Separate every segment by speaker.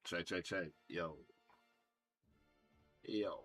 Speaker 1: Check, check, check. Yo. Yo.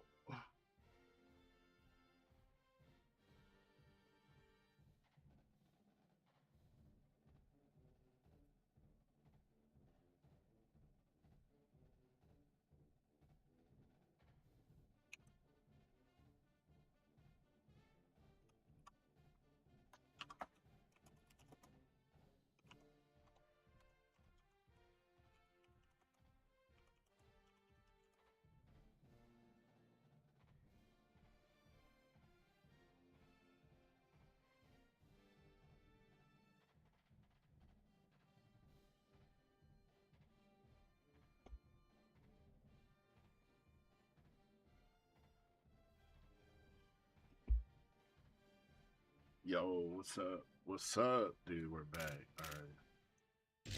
Speaker 1: Yo, what's up? What's up, dude? We're back. All right.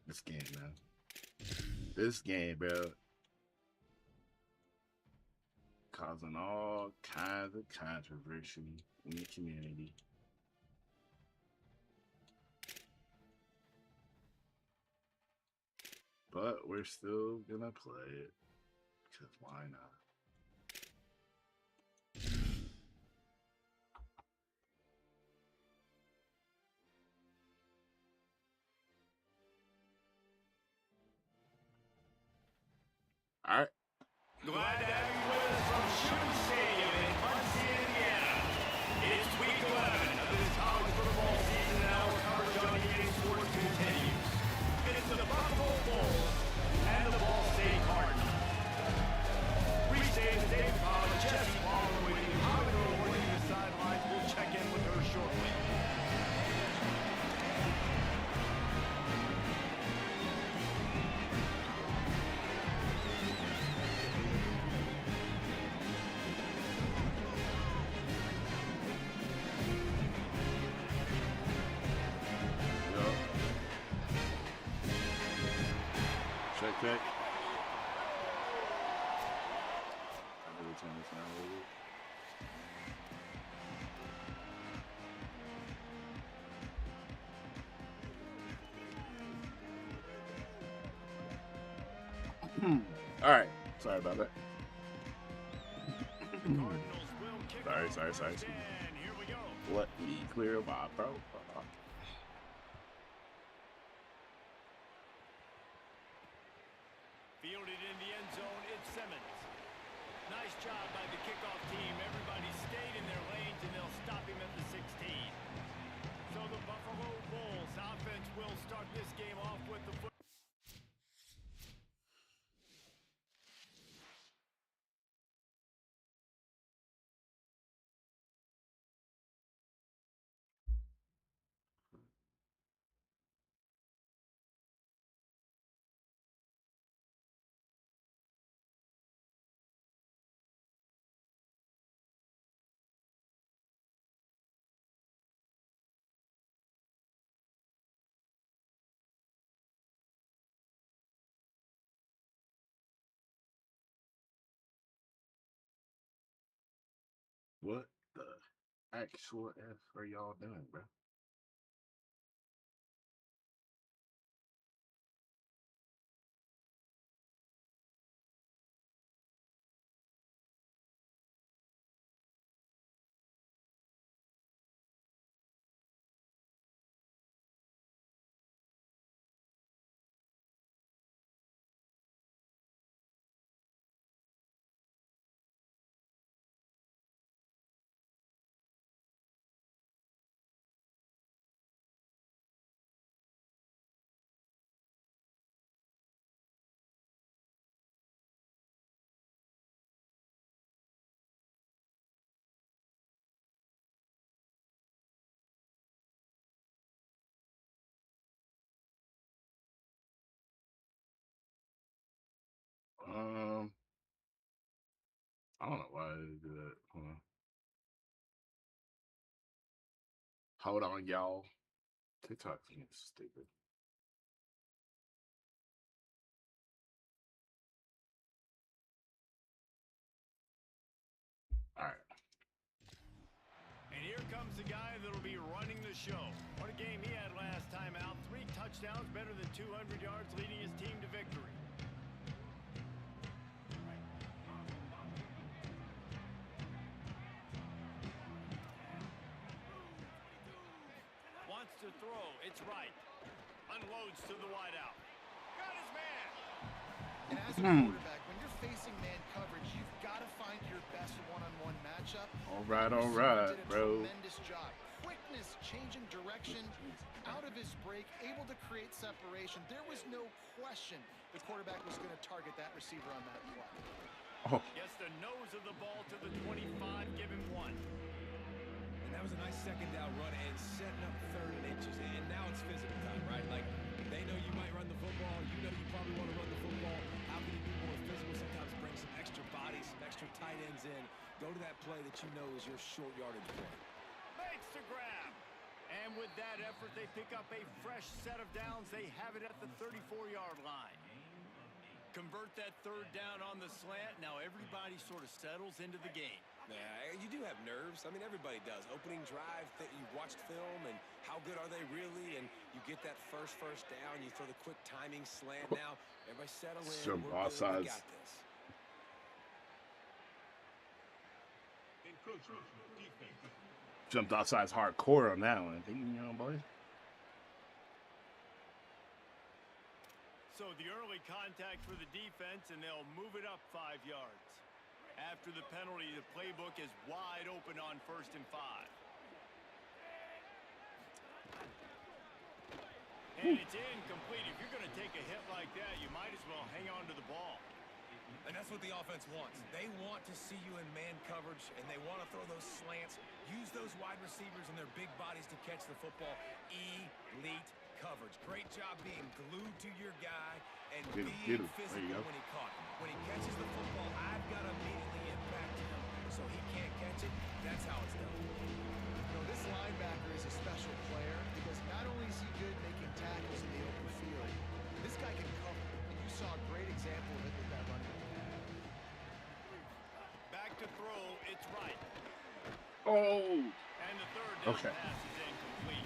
Speaker 1: This game, man. This game, bro. Causing all kinds of controversy in the community. But we're still gonna play it. Because why not? All right.
Speaker 2: Glad to have you with us from Shooting Stadium in Muncie, Indiana. It's week 11 of this college football season, and our coverage on EA Sports continues. It's the Buffalo Bulls and the Ball State Cardinals. Reese Davis, Dave Powell, and Jesse Paul are waiting. How they're awarding the sidelines. We'll check in with her shortly.
Speaker 1: Check, check. I'm gonna turn this down a little bit. All right. Sorry about that. Sorry.
Speaker 2: Here we go.
Speaker 1: Let me clear my profile.
Speaker 2: Fielded in the end zone, it's Simmons. Nice job by the kickoff team. Everybody stayed in their lanes, and they'll stop him at the 16. So the Buffalo Bulls offense will start this game off with the foot.
Speaker 1: What the actual F are y'all doing, bro? Um, I don't know why they do that. Hold on, y'all. TikTok's being stupid. All right.
Speaker 2: And here comes the guy that'll be running the show. What a game he had last time out. 3 touchdowns. touchdowns, better than 200 yards, leading his team to victory. Wants to throw. It's right. Unloads to the wideout. Got his man.
Speaker 3: And as a quarterback, when you're facing man coverage, you've got to find your best one-on-one matchup.
Speaker 1: All right, bro.
Speaker 3: Tremendous job. Quickness, changing direction, out of his break, able to create separation. There was no question the quarterback was going to target that receiver on that play.
Speaker 1: Oh.
Speaker 2: Gets the nose of the ball to the 25, give him 1.
Speaker 4: And that was a nice second down run and setting up 3rd and inches. And now it's physical time, right? Like, they know you might run the football. You know you probably want to run the football. How can you be more physical? Sometimes bring some extra bodies, some extra tight ends in. Go to that play that you know is your short yardage play.
Speaker 2: Makes the grab. And with that effort, they pick up a fresh set of downs. They have it at the 34-yard line. Convert that 3rd down on the slant. Now everybody sort of settles into the game.
Speaker 4: Yeah, you do have nerves. I mean, everybody does. Opening drive, you've watched film, and how good are they really? And you get that first down. You throw the quick timing slant. Now everybody settle in.
Speaker 1: Some
Speaker 4: We're good. We got this.
Speaker 1: Jumped outside hardcore on that one. You know, boys.
Speaker 2: So the early contact for the defense, and they'll move it up 5 yards. After the penalty, the playbook is wide open on 1st and 5. And it's incomplete. If you're going to take a hit like that, you might as well hang on to the ball.
Speaker 4: And that's what the offense wants. They want to see you in man coverage, and they want to throw those slants, use those wide receivers and their big bodies to catch the football. Elite coverage. Great job being glued to your guy and being physical when he caught it. When he catches the football, I've got to immediately impact him so he can't catch it. That's how it's done.
Speaker 3: You know, this linebacker is a special player because not only is he good making tackles in the open field, this guy can cover. And you saw a great example of it with that running back.
Speaker 2: Back to throw, it's right.
Speaker 1: Oh.
Speaker 2: And the 3rd down pass is incomplete.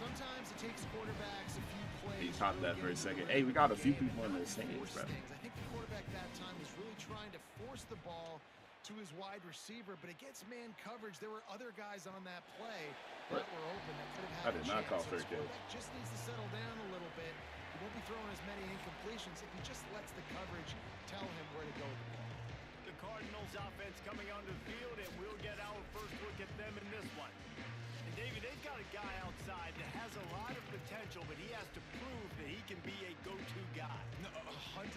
Speaker 3: Sometimes it takes quarterbacks a few plays.
Speaker 1: He caught that for a second. Hey, we got a few people in the stands, bro.
Speaker 3: I think the quarterback that time was really trying to force the ball to his wide receiver, but against man coverage, there were other guys on that play that were open that could have had
Speaker 1: I did not call fair catch.
Speaker 3: Just needs to settle down a little bit. He won't be throwing as many incompletions if he just lets the coverage tell him where to go with the ball.
Speaker 2: The Cardinals offense coming onto the field, and we'll get our first look at them in this one. And David, they've got a guy outside that has a lot of potential, but he has to prove that he can be a go-to guy.
Speaker 4: No, 100%.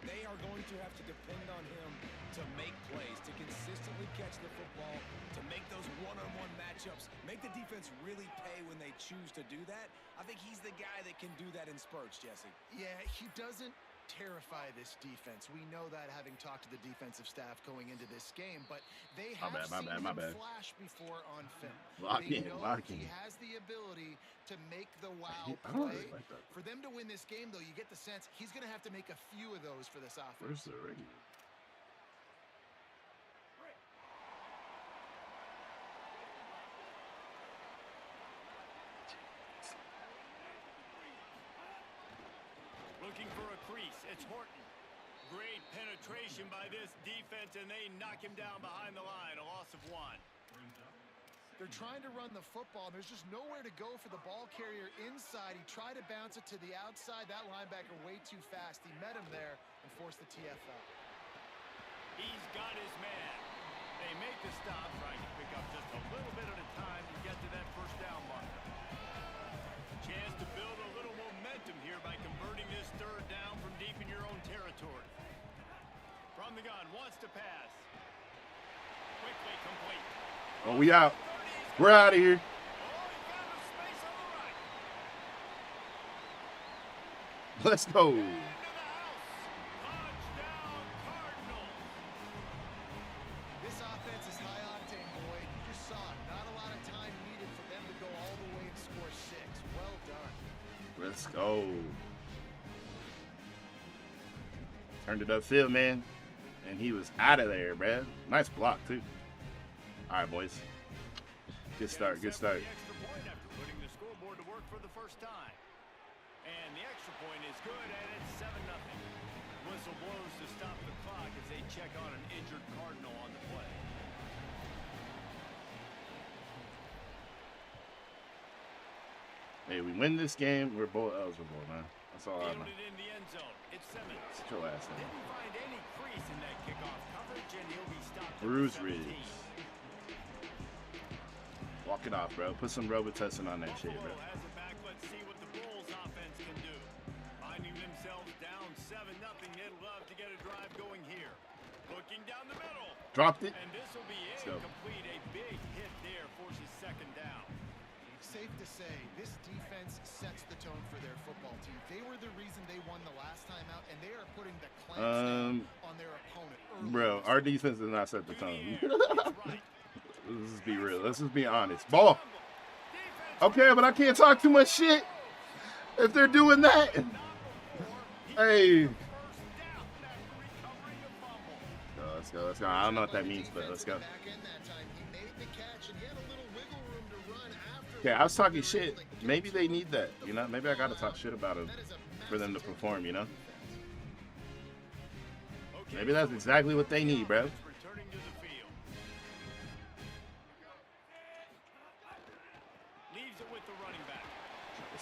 Speaker 4: They are going to have to depend on him to make plays, to consistently catch the football, to make those one-on-one matchups, make the defense really pay when they choose to do that. I think he's the guy that can do that in spurts, Jesse.
Speaker 3: Yeah, he doesn't terrify this defense. We know that having talked to the defensive staff going into this game, but they have seen him flash before on film. They know he has the ability to make the wow play. For them to win this game, though, you get the sense he's going to have to make a few of those for this offense.
Speaker 1: Where's the regular?
Speaker 2: Looking for a crease. It's Horton. Great penetration by this defense, and they knock him down behind the line. A loss of 1.
Speaker 3: They're trying to run the football. There's just nowhere to go for the ball carrier inside. He tried to bounce it to the outside. That linebacker way too fast. He met him there and forced the TFL.
Speaker 2: He's got his man. They make the stop, trying to pick up just a little bit at a time to get to that 1st down marker. Chance to build a little momentum here by converting this 3rd down from deep in your own territory. From the gun, wants to pass. Quickly complete.
Speaker 1: Oh, we out. We're out of here.
Speaker 2: Oh, he found a space on the right.
Speaker 1: Let's go.
Speaker 2: Into the house. Touchdown, Cardinals.
Speaker 3: This offense is high octane, boy. You just saw it. Not a lot of time needed for them to go all the way and score 6. Well done.
Speaker 1: Let's go. Turned it upfield, man. And he was out of there, man. Nice block, too. All right, boys. Good start, good start.
Speaker 2: The extra point after putting the scoreboard to work for the first time. point is good, and it's 7-0. Whistle blows to stop the clock as they check on an injured Cardinal on the play.
Speaker 1: Hey, we win this game, we're bowl eligible, man. That's all I know.
Speaker 2: In the end zone. It's Simmons.
Speaker 1: Sit your ass in.
Speaker 2: Didn't find any crease in that kickoff coverage, and he'll be stopped.
Speaker 1: Bruce Ridge. Walk it off, bro. Put some Robitussin on that shit, bro.
Speaker 2: Has it back. Let's see what the Bulls offense can do. Finding themselves down 7-0, they'd love to get a drive going here. Looking down the middle.
Speaker 1: Dropped it.
Speaker 2: And this will be incomplete. A big hit there forces second down.
Speaker 3: Safe to say, this defense sets the tone for their football team. They were the reason they won the last time out, and they are putting the clamps down on their opponent.
Speaker 1: Bro, our defense does not set the tone. Let's just be real. Let's just be honest. Ball. Okay, but I can't talk too much shit if they're doing that. Hey. Let's go. Let's go. I don't know what that means, but let's go. Okay, I was talking shit. Maybe they need that, you know? Maybe I got to talk shit about them for them to perform, you know? Maybe that's exactly what they need, bro.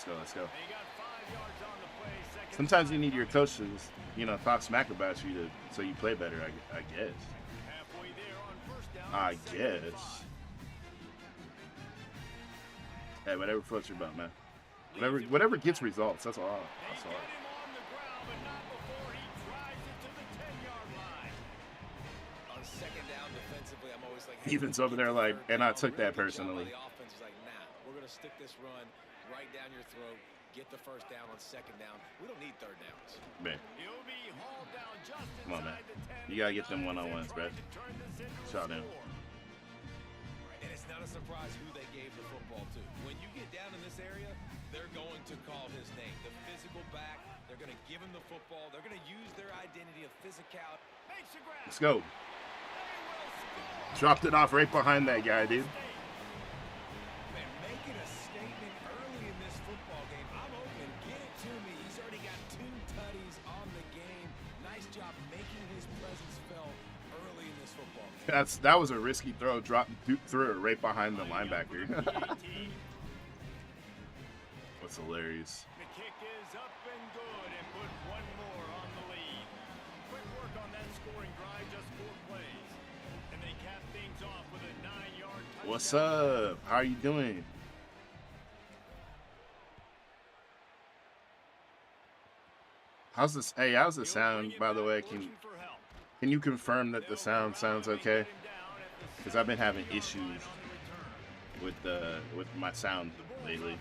Speaker 1: Let's go. Sometimes you need your coach to, you know, talk smack about you so you play better, I guess. I guess. Hey, whatever floats your boat, man. Whatever gets results, that's all. That's all. Ethan's over there like, and I took that personally.
Speaker 4: We're going to stick this run right down your throat, get the first down on second down. We don't need third downs.
Speaker 1: Man. Come on, man. You got to get them one-on-ones, bro. Shot down.
Speaker 4: And it's not a surprise who they gave the football to. When you get down in this area, they're going to call his name. The physical back, they're going to give him the football. They're going to use their identity of physicality.
Speaker 1: Let's go. Dropped it off right behind that guy, dude.
Speaker 4: Man, making a statement early in this football game. I'm open. Get it to me. He's already got 2 tutties on the game. Nice job making his presence felt early in this football game.
Speaker 1: That was a risky throw. Threw it right behind the linebacker. What's hilarious.
Speaker 2: The kick is up and good, and put one more on the lead. Quick work on that scoring drive, just 4 plays. And they cap things off with a 9-yard touchdown.
Speaker 1: What's up? How are you doing? How's this? Hey, how's the sound, by the way? Can you confirm that the sound sounds okay? Because I've been having issues with my sound lately.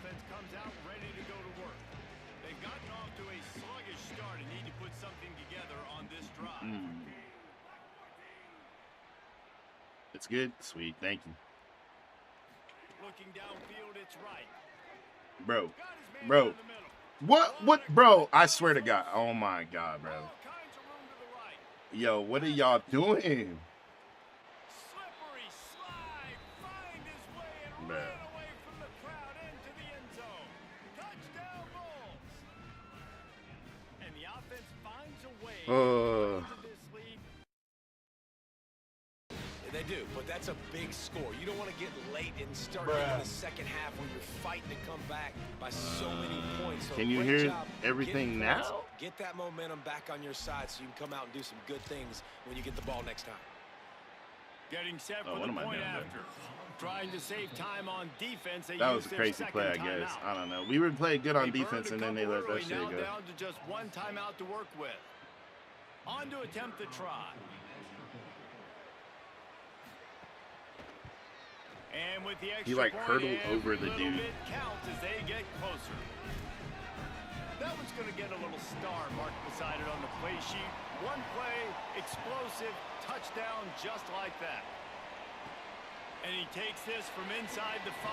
Speaker 1: It's good? Sweet. Thank you.
Speaker 2: Looking downfield, it's right.
Speaker 1: Bro. What, bro? I swear to God. Oh my God, bro. Yo, what are y'all doing?
Speaker 2: Slippery slide, find his way and ran away from the crowd into the end zone. Touchdown Bulls. And the offense finds a way to this lead.
Speaker 4: They do, but that's a big score. You don't want to get late and start in the second half when you're fighting to come back by so many points. So
Speaker 1: can you hear everything now?
Speaker 4: Get that momentum back on your side so you can come out and do some good things when you get the ball next time.
Speaker 2: Getting set for the point after. Trying to save time on defense.
Speaker 1: That was a crazy play, I guess. I don't know. We were playing good on defense, and then they let that shit go.
Speaker 2: Down to just 1 timeout to work with. On to attempt the try. And with the extra
Speaker 1: he like hurdled over the dude.
Speaker 2: Counts as they get closer. That one's going to get a little star marked beside it on the play sheet. 1 play, explosive, touchdown just like that. And he takes this from inside the 5.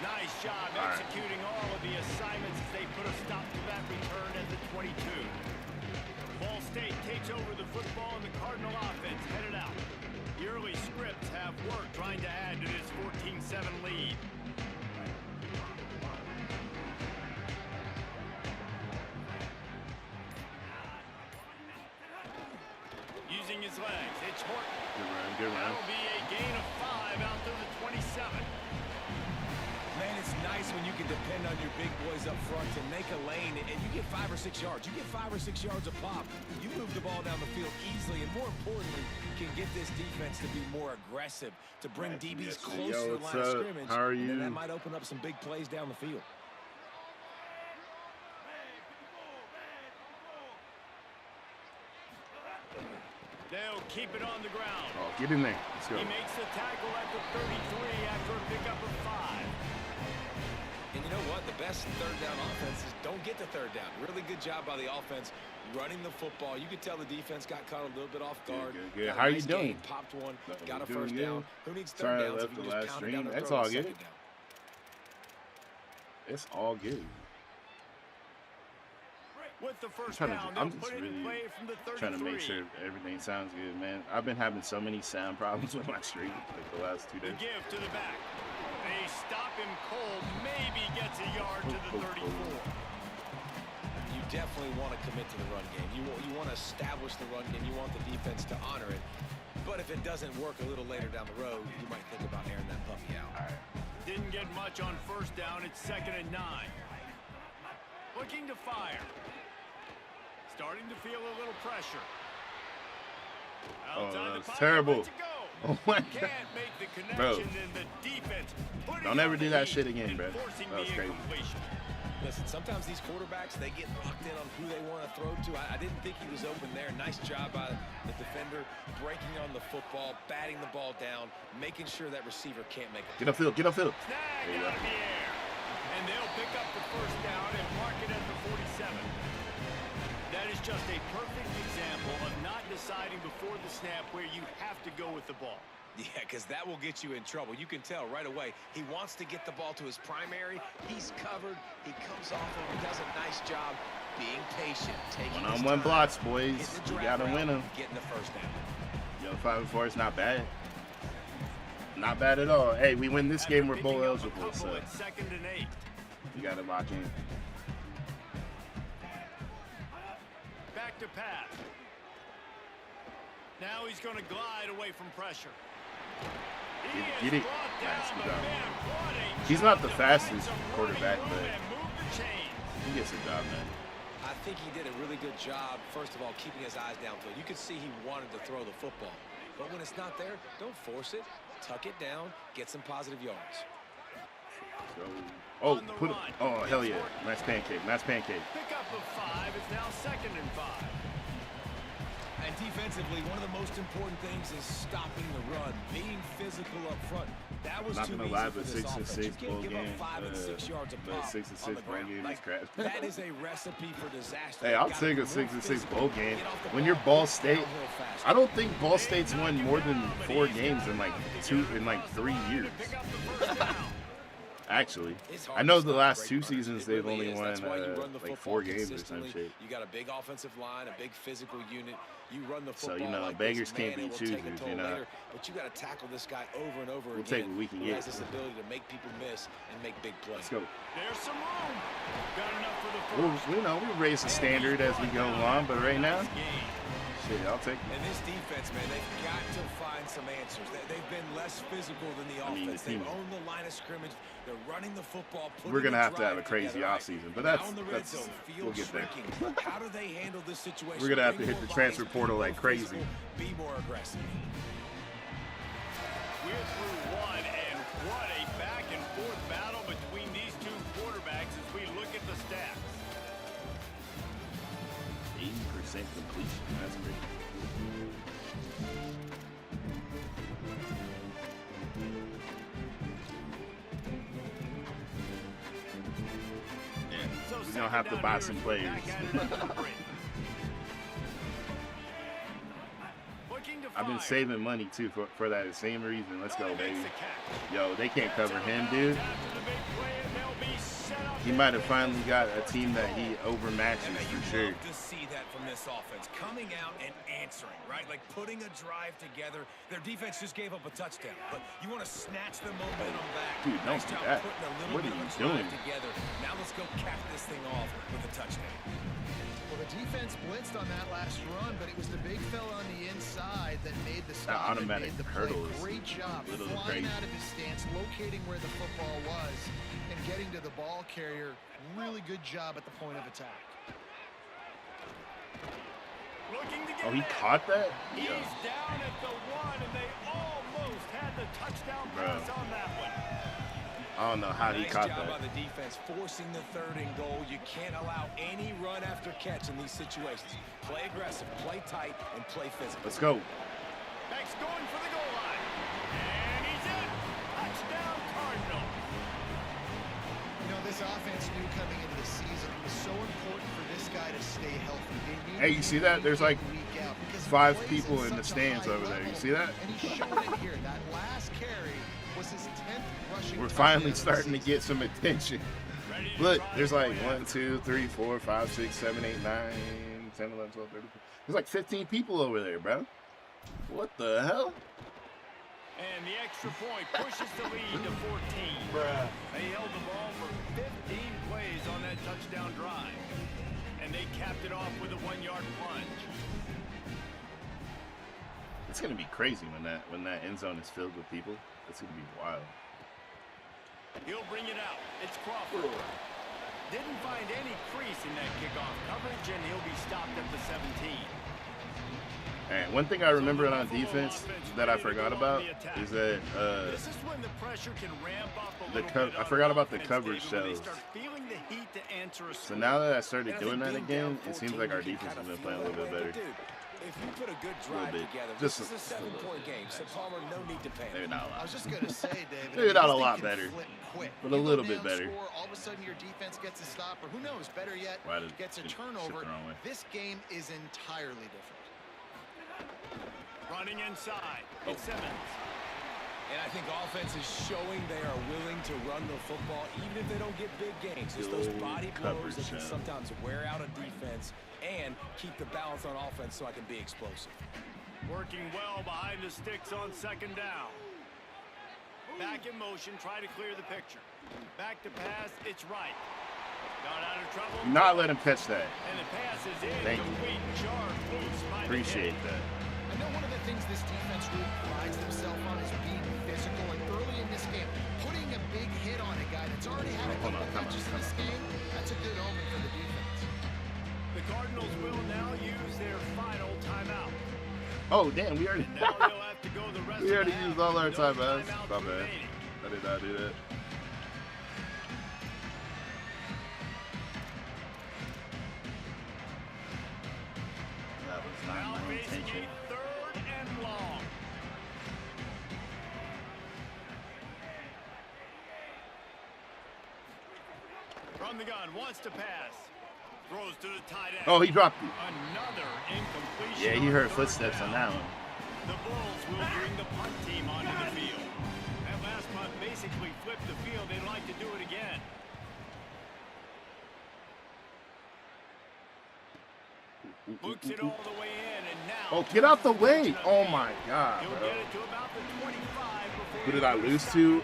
Speaker 2: Nice job executing all of the assignments as they put a stop to that return at the 22. Ball State takes over the football and the Cardinal offense headed out. The early scripts have worked trying to add to this 14-7 lead. using his legs. It's Horton.
Speaker 1: Good run.
Speaker 2: That'll be a gain of 5 out to the 27.
Speaker 4: Man, it's nice when you can depend on your big boys up front to make a lane, and you get 5 or 6 yards. You get 5 or 6 yards a pop. You move the ball down the field easily, and more importantly, can get this defense to be more aggressive, to bring DBs closer to the line of scrimmage.
Speaker 1: How are you?
Speaker 4: And then that might open up some big plays down the field.
Speaker 2: They'll keep it on the ground.
Speaker 1: Oh, get in there. Let's go.
Speaker 2: He makes the tackle at the 33 after a pickup of 5.
Speaker 4: And you know what? The best third down offense is don't get the third down. Really good job by the offense running the football. You could tell the defense got caught a little bit off guard.
Speaker 1: Good. How are you doing?
Speaker 4: Popped one,
Speaker 1: No,
Speaker 4: got a
Speaker 1: doing
Speaker 4: first
Speaker 1: good.
Speaker 4: down. Who needs
Speaker 1: Sorry
Speaker 4: third
Speaker 1: I
Speaker 4: downs
Speaker 1: left
Speaker 4: if you
Speaker 1: the
Speaker 4: can
Speaker 1: last
Speaker 4: just pound it
Speaker 1: stream.
Speaker 4: down and
Speaker 1: That's
Speaker 4: throw
Speaker 1: all
Speaker 4: it
Speaker 1: good.
Speaker 4: second down?
Speaker 1: It's all good.
Speaker 2: With the first
Speaker 1: I'm
Speaker 2: down,
Speaker 1: just
Speaker 2: put it in
Speaker 1: really
Speaker 2: play from the 33.
Speaker 1: trying to make sure everything sounds good, man. I've been having so many sound problems with my stream like the last 2
Speaker 2: The
Speaker 1: days.
Speaker 2: give to the back. They stop him cold. Maybe gets a yard to the 34.
Speaker 4: You definitely want to commit to the run game. You want to establish the run game. You want the defense to honor it. But if it doesn't work a little later down the road, you might think about airing that puppy out.
Speaker 1: All right.
Speaker 2: Didn't get much on first down. It's 2nd and 9. Looking to fire. Starting to feel a little pressure.
Speaker 1: Oh,
Speaker 2: Outside the
Speaker 1: that's
Speaker 2: pocket,
Speaker 1: terrible.
Speaker 2: lets it go.
Speaker 1: Oh my God.
Speaker 2: Can't make the connection,
Speaker 1: Bro.
Speaker 2: and the defense putting
Speaker 1: Don't ever
Speaker 2: on
Speaker 1: do
Speaker 2: the
Speaker 1: that
Speaker 2: heat
Speaker 1: shit again,
Speaker 2: and
Speaker 1: bro.
Speaker 2: forcing
Speaker 1: That was
Speaker 2: the
Speaker 1: crazy.
Speaker 2: incompletion.
Speaker 4: Listen, sometimes these quarterbacks, they get locked in on who they want to throw to. I didn't think he was open there. Nice job by the defender, breaking on the football, batting the ball down, making sure that receiver can't make it.
Speaker 1: Get upfield. Get upfield.
Speaker 2: Snag
Speaker 1: There you go.
Speaker 2: out of the air. And they'll pick up the first down and mark it at the 47. That is just a perfect example of not deciding before the snap where you have to go with the ball.
Speaker 4: Yeah, because that will get you in trouble. You can tell right away he wants to get the ball to his primary. He's covered. He comes off and does a nice job being patient, taking his
Speaker 1: One-on-one
Speaker 4: time,
Speaker 1: blocks, boys.
Speaker 4: hitting the
Speaker 1: You
Speaker 4: draft
Speaker 1: gotta win
Speaker 4: route,
Speaker 1: them.
Speaker 4: getting the first down.
Speaker 1: Yo, 5-4 is not bad. Not bad at all. Hey, we win this game, we're bowl eligible, so
Speaker 2: It's 2nd and 8.
Speaker 1: you gotta lock in.
Speaker 2: Back to pass. Now he's going to glide away from pressure. He
Speaker 1: Get
Speaker 2: is
Speaker 1: it.
Speaker 2: brought
Speaker 1: Nice,
Speaker 2: down,
Speaker 1: good
Speaker 2: but
Speaker 1: job.
Speaker 2: man, what a
Speaker 1: He's
Speaker 2: job
Speaker 1: not the
Speaker 2: to
Speaker 1: fastest
Speaker 2: find some
Speaker 1: quarterback,
Speaker 2: running room
Speaker 1: but
Speaker 2: and move the chains.
Speaker 1: he gets the job, man.
Speaker 4: I think he did a really good job, first of all, keeping his eyes downfield. You could see he wanted to throw the football. But when it's not there, don't force it. Tuck it down. Get some positive yards.
Speaker 1: So, oh,
Speaker 2: On the
Speaker 1: put it.
Speaker 2: run.
Speaker 1: Oh, hell yeah. Nice pancake. Nice pancake.
Speaker 2: Pickup of 5 is now 2nd and 5.
Speaker 4: And defensively, one of the most important things is stopping the run, being physical up front. That was
Speaker 1: Not
Speaker 4: too
Speaker 1: gonna
Speaker 4: easy
Speaker 1: lie,
Speaker 4: for
Speaker 1: but
Speaker 4: this
Speaker 1: 6 and
Speaker 4: offense.
Speaker 1: 6
Speaker 4: You can't
Speaker 1: bowl
Speaker 4: give
Speaker 1: game.
Speaker 4: up 5 and 6 yards a
Speaker 1: But
Speaker 4: pop
Speaker 1: 6 and 6
Speaker 4: on the
Speaker 1: bowl
Speaker 4: ground.
Speaker 1: game is
Speaker 4: Like,
Speaker 1: crap.
Speaker 4: that is a recipe for disaster.
Speaker 1: Hey, I'll
Speaker 4: Gotta
Speaker 1: take
Speaker 4: be
Speaker 1: a
Speaker 4: more
Speaker 1: 6 and 6
Speaker 4: physical,
Speaker 1: bowl game.
Speaker 4: get off the
Speaker 1: When
Speaker 4: ball,
Speaker 1: you're Ball
Speaker 4: get
Speaker 1: State,
Speaker 4: downhill faster.
Speaker 1: I don't think Ball State's won more than 4 games in like 3 years.
Speaker 2: Pick up the first down.
Speaker 1: Actually,
Speaker 4: It's hard
Speaker 1: I know
Speaker 4: to
Speaker 1: the
Speaker 4: stop
Speaker 1: last
Speaker 4: great
Speaker 1: 2
Speaker 4: runners.
Speaker 1: seasons
Speaker 4: It
Speaker 1: they've
Speaker 4: really
Speaker 1: only
Speaker 4: is.
Speaker 1: won
Speaker 4: That's why you run the
Speaker 1: like
Speaker 4: football
Speaker 1: 4 games or some
Speaker 4: consistently.
Speaker 1: shit.
Speaker 4: You got a big offensive line, a big physical unit. You run the
Speaker 1: So,
Speaker 4: football
Speaker 1: you know,
Speaker 4: like
Speaker 1: beggars
Speaker 4: this,
Speaker 1: can't
Speaker 4: man,
Speaker 1: be
Speaker 4: it will take a
Speaker 1: choosers,
Speaker 4: toll
Speaker 1: you know.
Speaker 4: later, but you got to tackle this guy over and over
Speaker 1: We'll
Speaker 4: again.
Speaker 1: take what we can
Speaker 4: He
Speaker 1: get.
Speaker 4: has this ability to make people miss and make big plays.
Speaker 1: Let's go.
Speaker 2: There's some room. Got enough for the first.
Speaker 1: We'll raise the standard as we go along, but right now, shit, I'll take it.
Speaker 4: And this defense, man, they've got to find some answers. They've been less physical than the
Speaker 1: I mean,
Speaker 4: offense.
Speaker 1: the team-
Speaker 4: They've owned the line of scrimmage. They're running the football.
Speaker 1: We're gonna
Speaker 4: putting
Speaker 1: have to have a
Speaker 4: drive
Speaker 1: crazy
Speaker 4: together.
Speaker 1: offseason, but
Speaker 4: Now
Speaker 1: that's
Speaker 4: in the red zone,
Speaker 1: we'll
Speaker 4: field
Speaker 1: get there.
Speaker 4: shrinking. How do they handle this situation?
Speaker 1: We're gonna have to
Speaker 4: Bring
Speaker 1: hit the
Speaker 4: more
Speaker 1: transfer
Speaker 4: bodies,
Speaker 1: portal
Speaker 4: be
Speaker 1: like
Speaker 4: more
Speaker 1: crazy.
Speaker 4: physical, Be more aggressive.
Speaker 2: We're through one, and what a back-and-forth battle between these two quarterbacks as we look at the stats.
Speaker 1: 80% completion. That's great.
Speaker 2: So
Speaker 1: We're gonna have to buy some players. I've been saving money too for that same reason. Let's go, baby. Yo, they can't cover him, dude. He might have finally got a team that he overmatches for sure.
Speaker 4: Love to see that from this offense, coming out and answering, right? Like putting a drive together. Their defense just gave up a touchdown, but you want to snatch the momentum back.
Speaker 1: Dude, don't
Speaker 4: nice
Speaker 1: do
Speaker 4: job
Speaker 1: that.
Speaker 4: putting a little
Speaker 1: What
Speaker 4: bit
Speaker 1: are
Speaker 4: of
Speaker 1: you
Speaker 4: a drive
Speaker 1: doing?
Speaker 4: together. Now let's go cap this thing off with a touchdown.
Speaker 3: Well, the defense defense blitzed on that last run, but it was the big fella on the inside that made the
Speaker 1: That
Speaker 3: stop and
Speaker 1: automatic
Speaker 3: made the
Speaker 1: hurdle
Speaker 3: play.
Speaker 1: is
Speaker 3: Great job
Speaker 1: a little
Speaker 3: flying
Speaker 1: crazy.
Speaker 3: out of his stance, locating where the football was, and getting to the ball carrier. Really good job at the point of attack.
Speaker 2: Looking to get
Speaker 1: Oh, he
Speaker 2: it.
Speaker 1: caught that?
Speaker 2: He's
Speaker 1: Yo.
Speaker 2: down at the 1, and they almost had the touchdown
Speaker 1: Bro.
Speaker 2: pass on that one.
Speaker 1: I don't know how he
Speaker 4: Nice
Speaker 1: caught
Speaker 4: job by
Speaker 1: that.
Speaker 4: the defense, forcing the 3rd and goal. You can't allow any run after catch in these situations. Play aggressive, play tight, and play physical.
Speaker 1: Let's go.
Speaker 2: Next, going for the goal line. And he's in. Touchdown, Cardinals.
Speaker 3: You know, this offense knew coming into the season it was so important for this guy to stay healthy. They knew
Speaker 1: Hey, you see that? There's like
Speaker 3: week out because he
Speaker 1: 5
Speaker 3: plays
Speaker 1: people
Speaker 3: at
Speaker 1: in the
Speaker 3: such a
Speaker 1: stands
Speaker 3: high
Speaker 1: over there. You
Speaker 3: level.
Speaker 1: see that?
Speaker 3: And he's showing it here. That last carry was his 10th rushing
Speaker 1: We're
Speaker 3: touchdown
Speaker 1: finally
Speaker 3: of the
Speaker 1: starting to
Speaker 3: season.
Speaker 1: get some attention.
Speaker 2: Ready to
Speaker 1: Look,
Speaker 2: drive
Speaker 1: there's like
Speaker 2: away.
Speaker 1: 1, 2, 3, 4, 5, 6, 7, 8, 9, 10, 11, 12, 13. There's like 15 people over there, bro. What the hell?
Speaker 2: And the extra point pushes the lead to 14.
Speaker 1: Bruh.
Speaker 2: They held the ball for 15 plays on that touchdown drive. And they capped it off with a 1-yard plunge.
Speaker 1: It's gonna be crazy when that end zone is filled with people. It's gonna be wild.
Speaker 2: He'll bring it out. It's Crawford. Didn't find any crease in that kickoff coverage, and he'll be stopped at the 17.
Speaker 1: And one thing I remember on defense that I forgot about is that
Speaker 2: This is when the pressure can ramp up a
Speaker 1: the
Speaker 2: little bit
Speaker 1: I
Speaker 2: on
Speaker 1: forgot about the
Speaker 2: offense,
Speaker 1: coverage
Speaker 2: David, when they
Speaker 1: shells.
Speaker 2: start feeling the heat to answer a
Speaker 1: So
Speaker 2: swing.
Speaker 1: now that I started
Speaker 4: And I
Speaker 1: doing
Speaker 4: think
Speaker 1: that
Speaker 4: being
Speaker 1: again,
Speaker 4: down
Speaker 1: it seems
Speaker 4: 14,
Speaker 1: like our
Speaker 4: you can
Speaker 1: defense has
Speaker 4: kinda
Speaker 1: been
Speaker 4: feel
Speaker 1: playing a
Speaker 4: that
Speaker 1: little bit
Speaker 4: way,
Speaker 1: better.
Speaker 4: but dude, if you put a good drive
Speaker 1: bit.
Speaker 4: together,
Speaker 1: Just
Speaker 4: this is a
Speaker 1: a little
Speaker 4: 7-point
Speaker 1: bit.
Speaker 4: game, so Palmer, no need to panic.
Speaker 1: Maybe not a
Speaker 3: I
Speaker 1: lot.
Speaker 3: was just gonna say, David.
Speaker 1: Maybe not a
Speaker 3: this thing
Speaker 1: lot
Speaker 3: can
Speaker 1: better,
Speaker 3: flip quick.
Speaker 1: but
Speaker 3: You
Speaker 1: a
Speaker 3: go
Speaker 1: little bit
Speaker 3: down,
Speaker 1: better.
Speaker 3: Score, all of a sudden, your defense gets a stop, or who knows? Better yet,
Speaker 1: Why did
Speaker 3: gets a
Speaker 1: it shift
Speaker 3: turnover.
Speaker 1: the wrong way?
Speaker 3: This game is entirely different.
Speaker 2: Running inside. It's Simmons.
Speaker 4: And I think offense is showing they are willing to run the football, even if they don't get big gains. It's those
Speaker 1: Good
Speaker 4: body
Speaker 1: coverage,
Speaker 4: blows that can
Speaker 1: Sam.
Speaker 4: sometimes wear out a defense and keep the balance on offense so I can be explosive.
Speaker 2: Working well behind the sticks on 2nd down. Back in motion, try to clear the picture. Back to pass, it's right. Got out of trouble.
Speaker 1: Not let him catch that.
Speaker 2: And the pass is in.
Speaker 1: Thank you.
Speaker 2: Complete. Charge loose by the
Speaker 1: Appreciate
Speaker 2: hit.
Speaker 1: that.
Speaker 3: I know one of the things this defense really prides themselves on is being physical, and early in this game, putting a big hit on a guy that's already had a
Speaker 1: Hold
Speaker 3: couple
Speaker 1: on, come on,
Speaker 3: catches in
Speaker 1: come
Speaker 3: this game, that's a good omen for the defense.
Speaker 2: The Cardinals will now use their final timeout.
Speaker 1: Oh damn, we already
Speaker 2: And now they'll have to go the rest
Speaker 1: we
Speaker 2: of
Speaker 1: already
Speaker 2: the half
Speaker 1: used all our
Speaker 2: with no
Speaker 1: timeouts.
Speaker 2: timeouts
Speaker 1: My bad.
Speaker 2: remaining.
Speaker 1: I did not do that. That was not
Speaker 2: Now
Speaker 1: my
Speaker 2: facing
Speaker 1: intention.
Speaker 2: a 3rd and long. From the gun, wants to pass. Throws to the tight end.
Speaker 1: Oh, he dropped it.
Speaker 2: Another incompletion.
Speaker 1: Yeah, he
Speaker 2: on
Speaker 1: heard
Speaker 2: 3rd
Speaker 1: footsteps
Speaker 2: down.
Speaker 1: on that one.
Speaker 2: The Bulls will bring the punt team onto the field. That last punt basically flipped the field. They'd like to do it again. Books it all the way in, and now...
Speaker 1: Oh, get out the way! Oh my god,
Speaker 2: He'll
Speaker 1: bro.
Speaker 2: get it to about the 25 before
Speaker 1: Who
Speaker 2: he
Speaker 1: did I
Speaker 2: goes
Speaker 1: lose
Speaker 2: to
Speaker 1: to?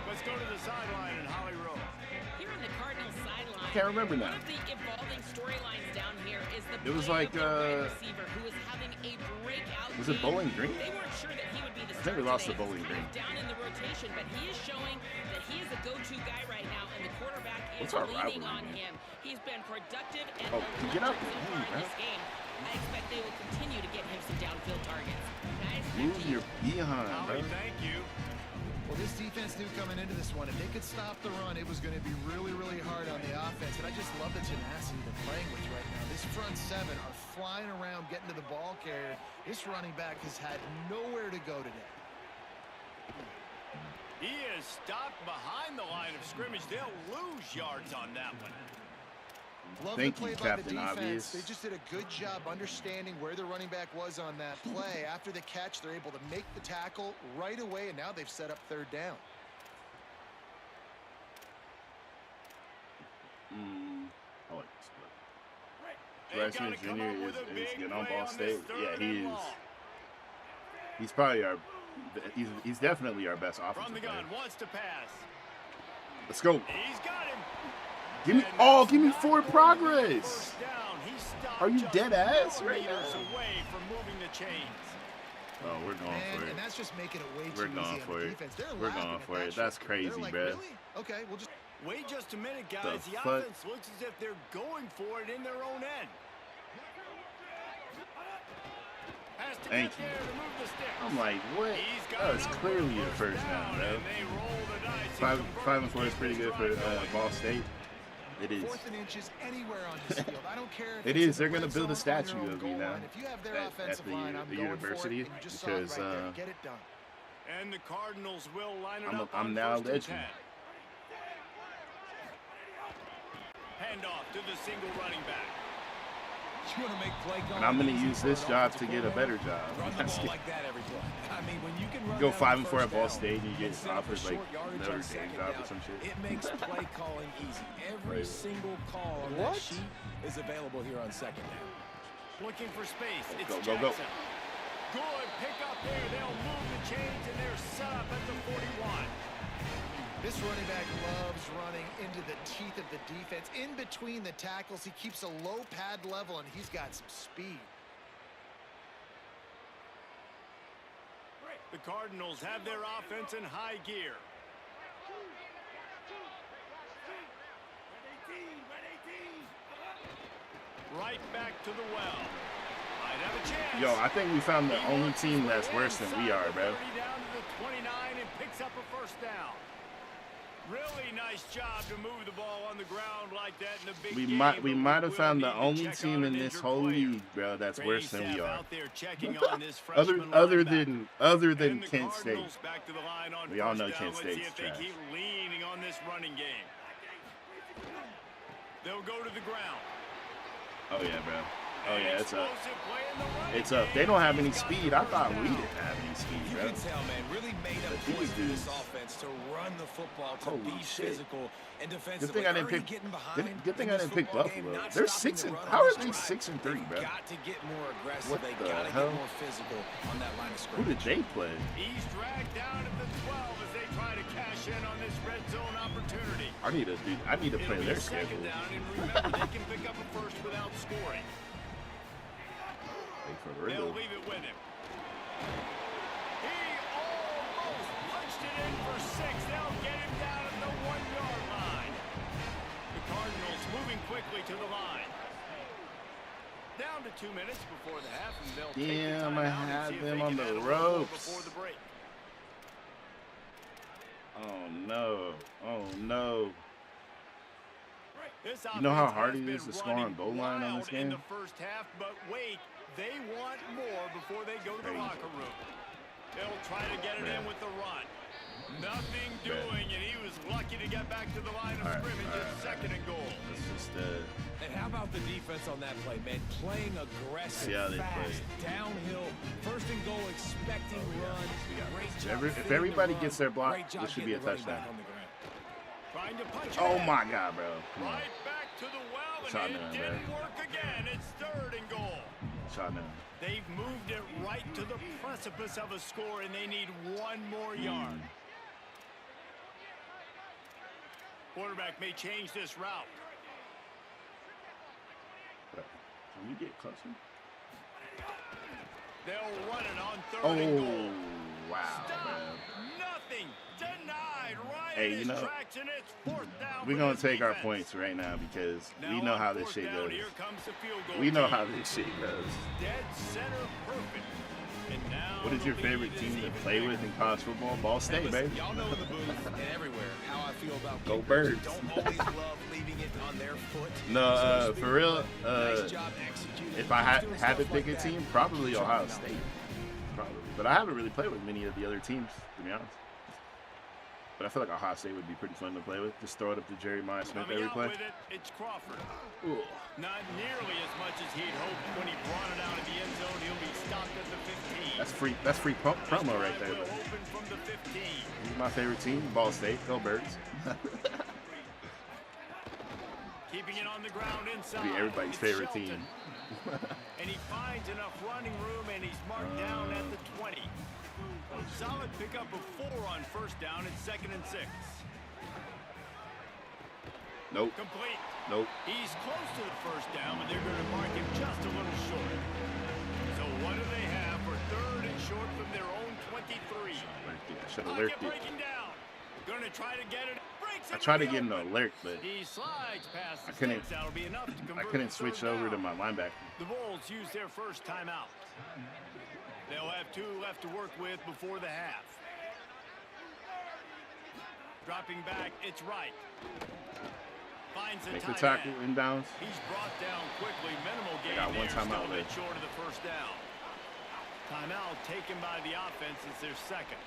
Speaker 2: Let's go to the sideline in Holly Rowe.
Speaker 5: Here on the Cardinals sideline,
Speaker 1: Can't remember now.
Speaker 5: one of the evolving storylines down here is the
Speaker 1: It was
Speaker 5: play
Speaker 1: like,
Speaker 5: of the wide receiver who was having a breakout
Speaker 1: Was it
Speaker 5: game.
Speaker 1: Bowling Green?
Speaker 5: They weren't sure that he would be the
Speaker 1: I
Speaker 5: starter
Speaker 1: think we lost
Speaker 5: today.
Speaker 1: to Bowling
Speaker 5: He's kind
Speaker 1: Green.
Speaker 5: of down in the rotation, but he is showing that he is a go-to guy right now, and the quarterback is
Speaker 1: What's our
Speaker 5: leaning
Speaker 1: rivalry,
Speaker 5: on
Speaker 1: man?
Speaker 5: him. He's been productive and
Speaker 1: Oh, get out
Speaker 5: electric
Speaker 1: the
Speaker 5: so
Speaker 1: way,
Speaker 5: far in
Speaker 1: man.
Speaker 5: this game. I expect they will continue to get him some downfield targets. Guys, back
Speaker 1: Move
Speaker 5: to you.
Speaker 1: your behind, bro.
Speaker 2: Holly, thank you.
Speaker 3: Well, this defense knew coming into this one, if they could stop the run, it was going to be really, really hard on the offense. And I just love the tenacity they're playing with right now. This front 7 are flying around, getting to the ball carrier. This running back has had nowhere to go today.
Speaker 2: He is stopped behind the line of scrimmage. They'll lose yards on that one.
Speaker 3: Love
Speaker 1: Thank
Speaker 3: the play
Speaker 1: you,
Speaker 3: by
Speaker 1: Captain
Speaker 3: the defense.
Speaker 1: Obvious.
Speaker 3: They just did a good job understanding where the running back was on that play. After the catch, they're able to make the tackle right away, and now they've set up 3rd down.
Speaker 1: I like this play.
Speaker 2: They've
Speaker 1: Bryce
Speaker 2: gotta
Speaker 1: Smith
Speaker 2: come
Speaker 1: Jr.
Speaker 2: up with a
Speaker 1: is
Speaker 2: big
Speaker 1: getting on
Speaker 2: play
Speaker 1: Ball
Speaker 2: this
Speaker 1: State.
Speaker 2: 3rd
Speaker 1: Yeah, he
Speaker 2: and
Speaker 1: is.
Speaker 2: long.
Speaker 1: He's probably our. He's definitely our best
Speaker 2: From
Speaker 1: offensive
Speaker 2: the
Speaker 1: player.
Speaker 2: gun, wants to pass.
Speaker 1: Let's go.
Speaker 2: He's got him.
Speaker 1: Give me, oh, give me forward progress. Are you dead ass right now? Oh, we're going for it.
Speaker 3: And that's just making it way
Speaker 1: We're
Speaker 3: too
Speaker 1: going
Speaker 3: easy
Speaker 1: for
Speaker 3: on the
Speaker 1: it.
Speaker 3: defense. They're
Speaker 1: We're
Speaker 3: laughing
Speaker 1: going
Speaker 3: at
Speaker 1: for
Speaker 3: that
Speaker 1: it. That's
Speaker 3: shot.
Speaker 1: crazy,
Speaker 3: They're like,
Speaker 1: bro.
Speaker 3: really? Okay, we'll just
Speaker 2: wait just a minute, guys. The
Speaker 1: fuck?
Speaker 2: offense looks as if they're going for it in their own end.
Speaker 1: Thank you. I'm like, what? That was clearly a first down, bro. 5-4 is pretty good for Ball State. It is.
Speaker 3: 4th and inches anywhere on this field. I don't care.
Speaker 1: It is. They're gonna build a statue of me now
Speaker 3: If you have their
Speaker 1: at
Speaker 3: offensive line, I'm
Speaker 1: the
Speaker 3: going
Speaker 1: university
Speaker 3: for it, and you just saw it
Speaker 1: because
Speaker 3: right there. Get it done.
Speaker 2: And the Cardinals will line it up.
Speaker 1: I'm now a legend.
Speaker 2: Hand off to the single running back.
Speaker 4: You want to make play
Speaker 1: And I'm gonna use this job to get a better job.
Speaker 4: Run the ball like that every play. I mean, when you can run
Speaker 1: Go
Speaker 4: down
Speaker 1: 5-4
Speaker 4: first
Speaker 1: at Ball
Speaker 4: down
Speaker 1: State and you get
Speaker 4: and set up a
Speaker 1: offers like
Speaker 4: short yardage
Speaker 1: Notre
Speaker 4: on
Speaker 1: Dame
Speaker 4: second
Speaker 1: job or
Speaker 4: down,
Speaker 1: some shit.
Speaker 4: It makes play calling easy. Every single call on that sheet is available here on second down.
Speaker 2: Looking for space. It's
Speaker 1: Go,
Speaker 2: Jackson.
Speaker 1: go, go.
Speaker 2: Good pick up there. They'll move the chains and they're set up at the 41.
Speaker 3: This running back loves running into the teeth of the defense. In between the tackles, he keeps a low pad level, and he's got some speed.
Speaker 2: The Cardinals have their offense in high gear. Right back to the well. Might have a chance.
Speaker 1: Yo, I think we found the only team that's worse than we are, bro.
Speaker 2: 30 down to the 29 and picks up a first down. Really nice job to move the ball on the ground like that in the big game.
Speaker 1: We might have found the only team in this whole league, bro, that's worse than we are. other than Kent State. We all know Kent State's trash.
Speaker 2: They keep leaning on this running game. They'll go to the ground.
Speaker 1: Oh yeah, bro. Oh yeah, it's up. It's up. They don't have any speed. I thought we didn't have any speed,
Speaker 4: You
Speaker 1: bro.
Speaker 4: can tell, man, really made up
Speaker 1: But
Speaker 4: points
Speaker 1: these
Speaker 4: for this
Speaker 1: dudes-
Speaker 4: offense to run the football, to
Speaker 1: Holy
Speaker 4: be
Speaker 1: shit.
Speaker 4: physical and
Speaker 1: Good
Speaker 4: defensive.
Speaker 1: thing I didn't pick. Good thing I didn't pick Buffalo. They're 6-3, How are they 6-3, bro?
Speaker 4: Got to get more aggressive.
Speaker 1: What
Speaker 4: They
Speaker 1: the
Speaker 4: got to
Speaker 1: hell?
Speaker 4: get more physical on that line of
Speaker 1: Who
Speaker 4: scrimmage.
Speaker 1: did they play?
Speaker 2: He's dragged down at the 12 as they try to cash in on this red zone opportunity.
Speaker 1: I need to play
Speaker 2: It'll be
Speaker 1: their
Speaker 2: second
Speaker 1: schedule.
Speaker 2: down, and remember, they can pick up a first without scoring.
Speaker 1: Wait for
Speaker 2: They'll
Speaker 1: real.
Speaker 2: leave it with him. He almost punched it in for 6. They'll get him down at the 1-yard line. The Cardinals moving quickly to the line. Down to 2 minutes before the half, and they'll take the
Speaker 1: Damn,
Speaker 2: timeout
Speaker 1: I
Speaker 2: and
Speaker 1: had
Speaker 2: see if
Speaker 1: them
Speaker 2: they
Speaker 1: on
Speaker 2: can
Speaker 1: the
Speaker 2: add a little more
Speaker 1: ropes.
Speaker 2: before the break.
Speaker 1: Oh no. Oh no.
Speaker 2: This
Speaker 1: You know how
Speaker 2: offense
Speaker 1: hard
Speaker 2: has
Speaker 1: it is
Speaker 2: been
Speaker 1: to score on
Speaker 2: running
Speaker 1: goal line on this
Speaker 2: wild in
Speaker 1: game?
Speaker 2: the first half, but wait, they want more before they go to the
Speaker 1: Crazy.
Speaker 2: locker room. They'll try to get it in
Speaker 1: Man.
Speaker 2: with the run. Nothing
Speaker 1: Man.
Speaker 2: doing, and he was lucky to get back to the line of scrimmage at second and goal.
Speaker 1: It's just
Speaker 4: And how about the defense on that play, man? Playing aggressive,
Speaker 1: See how they
Speaker 4: fast,
Speaker 1: play.
Speaker 4: downhill, first and goal, expecting run. Great
Speaker 1: if
Speaker 4: job
Speaker 1: if
Speaker 4: fitting
Speaker 1: everybody
Speaker 4: the
Speaker 1: gets
Speaker 4: run.
Speaker 1: their block,
Speaker 4: Great job
Speaker 1: this should be a
Speaker 4: getting the running
Speaker 1: touchdown.
Speaker 4: back on the ground.
Speaker 2: Trying to punch it
Speaker 1: Oh
Speaker 2: in.
Speaker 1: my god, bro. Come on.
Speaker 2: Right back to the well,
Speaker 1: Shot
Speaker 2: and it
Speaker 1: down,
Speaker 2: didn't
Speaker 1: man.
Speaker 2: work again. It's third and goal.
Speaker 1: Shot down.
Speaker 2: They've moved it right to the precipice of a score, and they need one more yard. Quarterback may change this route.
Speaker 1: Can you get closer?
Speaker 2: They'll run it on third and goal.
Speaker 1: Oh, wow, man.
Speaker 2: Nothing. Denied right
Speaker 1: Hey,
Speaker 2: in
Speaker 1: you
Speaker 2: his
Speaker 1: know,
Speaker 2: tracks, and it's fourth down
Speaker 1: We're
Speaker 2: for
Speaker 1: going
Speaker 2: this
Speaker 1: to take our
Speaker 2: defense.
Speaker 1: points right now because we
Speaker 2: Now
Speaker 1: know
Speaker 2: on
Speaker 1: how this
Speaker 2: fourth
Speaker 1: shit
Speaker 2: down,
Speaker 1: goes.
Speaker 2: Here comes the field goal
Speaker 1: We know
Speaker 2: team.
Speaker 1: how this shit goes.
Speaker 2: Dead center perfect. And now
Speaker 1: What is your
Speaker 2: the
Speaker 1: favorite
Speaker 2: lead
Speaker 1: team
Speaker 2: is
Speaker 1: to
Speaker 2: even
Speaker 1: play
Speaker 2: bigger.
Speaker 1: with in college football? Ball State,
Speaker 4: Listen,
Speaker 1: baby.
Speaker 4: y'all know in the booth and everywhere how I feel about
Speaker 1: Go
Speaker 4: kickers.
Speaker 1: Birds.
Speaker 4: Don't always love leaving it on their foot.
Speaker 1: No,
Speaker 4: So to speak,
Speaker 1: for real,
Speaker 4: but nice job executing.
Speaker 1: if I had
Speaker 4: Doing
Speaker 1: to
Speaker 4: stuff
Speaker 1: pick
Speaker 4: like
Speaker 1: a
Speaker 4: that.
Speaker 1: team, probably
Speaker 4: Good job
Speaker 1: Ohio
Speaker 4: out
Speaker 1: State.
Speaker 4: there.
Speaker 1: Probably. But I haven't really played with many of the other teams, to be honest. But I feel like Ohio State would be pretty fun to play with. Just throw it up to Jeremiah Smith
Speaker 2: Coming
Speaker 1: every
Speaker 2: out
Speaker 1: play.
Speaker 2: with it, it's Crawford.
Speaker 1: Ooh.
Speaker 2: Not nearly as much as he'd hoped when he brought it out of the end zone. He'll be stopped at the 15.
Speaker 1: That's free promo right there.
Speaker 2: Will
Speaker 1: But
Speaker 2: open from the 15.
Speaker 1: this is my favorite team, Ball State. Go Birds.
Speaker 2: Keeping it on the ground inside.
Speaker 1: Be everybody's
Speaker 2: It's
Speaker 1: favorite
Speaker 2: Shelton.
Speaker 1: team.
Speaker 2: And he finds enough running room, and he's marked down at the 20. Solid pickup of 4 on first down. It's 2nd and 6.
Speaker 1: Nope.
Speaker 2: Complete.
Speaker 1: Nope.
Speaker 2: He's close to the first down, but they're going to mark him just a little short. So what do they have for 3rd and short from their own 23?
Speaker 1: I should have lurked it.
Speaker 2: Breaking down. Going to try to get it.
Speaker 1: I tried to get an alert, but
Speaker 2: He slides past
Speaker 1: I couldn't.
Speaker 2: That'll be enough to
Speaker 1: I
Speaker 2: convert
Speaker 1: couldn't
Speaker 2: the
Speaker 1: switch
Speaker 2: 3rd
Speaker 1: over to
Speaker 2: down.
Speaker 1: my linebacker.
Speaker 2: The Bulls use their first timeout. They'll have 2 left to work with before the half. Dropping back, it's right. Finds
Speaker 1: Make
Speaker 2: a
Speaker 1: the
Speaker 2: tight
Speaker 1: tackle
Speaker 2: end.
Speaker 1: inbounds.
Speaker 2: He's brought down quickly. Minimal gain
Speaker 1: got one
Speaker 2: there,
Speaker 1: timeout
Speaker 2: still a bit
Speaker 1: left.
Speaker 2: short of the first down. Timeout taken by the offense. It's their second.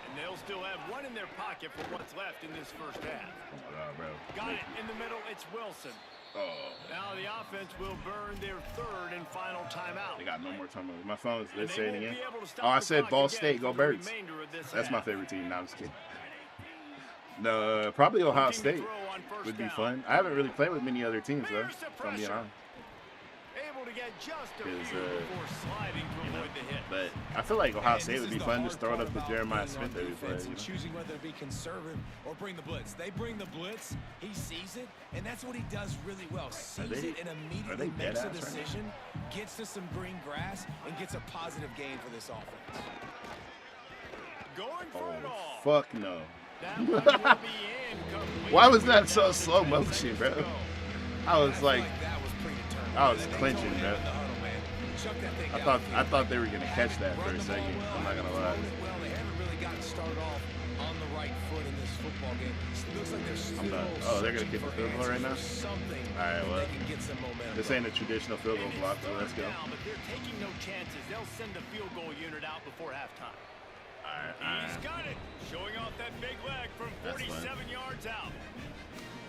Speaker 2: And they'll still have 1 in their pocket for what's left in this first half.
Speaker 1: Bro.
Speaker 2: Got it in the middle. It's Wilson.
Speaker 1: Oh.
Speaker 2: Now the offense will burn their 3rd and final timeout.
Speaker 1: They got no more time. My phone's
Speaker 2: And
Speaker 1: this
Speaker 2: they
Speaker 1: saying
Speaker 2: won't
Speaker 1: again.
Speaker 2: be able to stop
Speaker 1: Oh, I
Speaker 2: the
Speaker 1: said
Speaker 2: clock
Speaker 1: Ball
Speaker 2: again
Speaker 1: State. Go
Speaker 2: for the
Speaker 1: Birds.
Speaker 2: remainder of this
Speaker 1: That's my
Speaker 2: half.
Speaker 1: favorite team. No, I'm just kidding. No, probably Ohio
Speaker 2: Looking to
Speaker 1: State
Speaker 2: throw on first
Speaker 1: would be
Speaker 2: down.
Speaker 1: fun. I haven't really played with many other teams though.
Speaker 2: There's the
Speaker 1: If I'm being
Speaker 2: pressure.
Speaker 1: honest.
Speaker 2: Able to get just a few
Speaker 1: Is,
Speaker 2: before sliding to avoid the hit.
Speaker 1: But I feel like Ohio
Speaker 4: And
Speaker 1: State
Speaker 4: this
Speaker 1: would
Speaker 4: is
Speaker 1: be
Speaker 4: the
Speaker 1: fun.
Speaker 4: hard
Speaker 1: Just throw it
Speaker 4: part
Speaker 1: up to
Speaker 4: about
Speaker 1: Jeremiah
Speaker 4: being
Speaker 1: Smith
Speaker 4: on
Speaker 1: every play.
Speaker 4: defense
Speaker 1: You
Speaker 4: and
Speaker 1: know?
Speaker 4: choosing whether to be conservative or bring the blitz. They bring the blitz. He sees it, and that's what he does really well. Sees
Speaker 1: they-
Speaker 4: it and
Speaker 1: are
Speaker 4: immediately
Speaker 1: they
Speaker 4: makes a
Speaker 1: dead ass right now?
Speaker 4: decision, gets to some green grass, and gets a positive gain for this offense.
Speaker 2: Going for it
Speaker 1: Oh,
Speaker 2: all.
Speaker 1: fuck no.
Speaker 2: That one will be incomplete.
Speaker 1: Why was that so
Speaker 2: Down to
Speaker 1: slow
Speaker 2: 10
Speaker 1: motion,
Speaker 2: seconds
Speaker 1: bro?
Speaker 2: to go.
Speaker 1: I was
Speaker 4: feel
Speaker 1: like,
Speaker 4: that was predetermined.
Speaker 1: I was
Speaker 4: They told
Speaker 1: clinching,
Speaker 4: him
Speaker 1: bro.
Speaker 4: in the huddle, man. Chuck that thing
Speaker 1: I
Speaker 4: downfield.
Speaker 1: thought they were gonna catch that for
Speaker 4: Run
Speaker 1: a
Speaker 4: the ball
Speaker 1: second.
Speaker 4: well,
Speaker 1: I'm not gonna lie.
Speaker 4: thrown it well. They haven't really gotten started off on the right foot in this football game. It looks like they're still
Speaker 1: done. Oh, they're gonna
Speaker 4: searching
Speaker 1: kick the
Speaker 4: for
Speaker 1: field goal right
Speaker 4: answers
Speaker 1: now?
Speaker 4: for something
Speaker 1: All right,
Speaker 4: that
Speaker 1: well,
Speaker 4: they can get some momentum.
Speaker 1: this ain't a traditional field goal
Speaker 2: And it's
Speaker 1: block, so let's
Speaker 2: 3rd
Speaker 1: go.
Speaker 2: down, but they're taking no chances. They'll send the field goal unit out before halftime. He's got it. Showing off that big leg from
Speaker 1: That's fun.
Speaker 2: 47 yards out.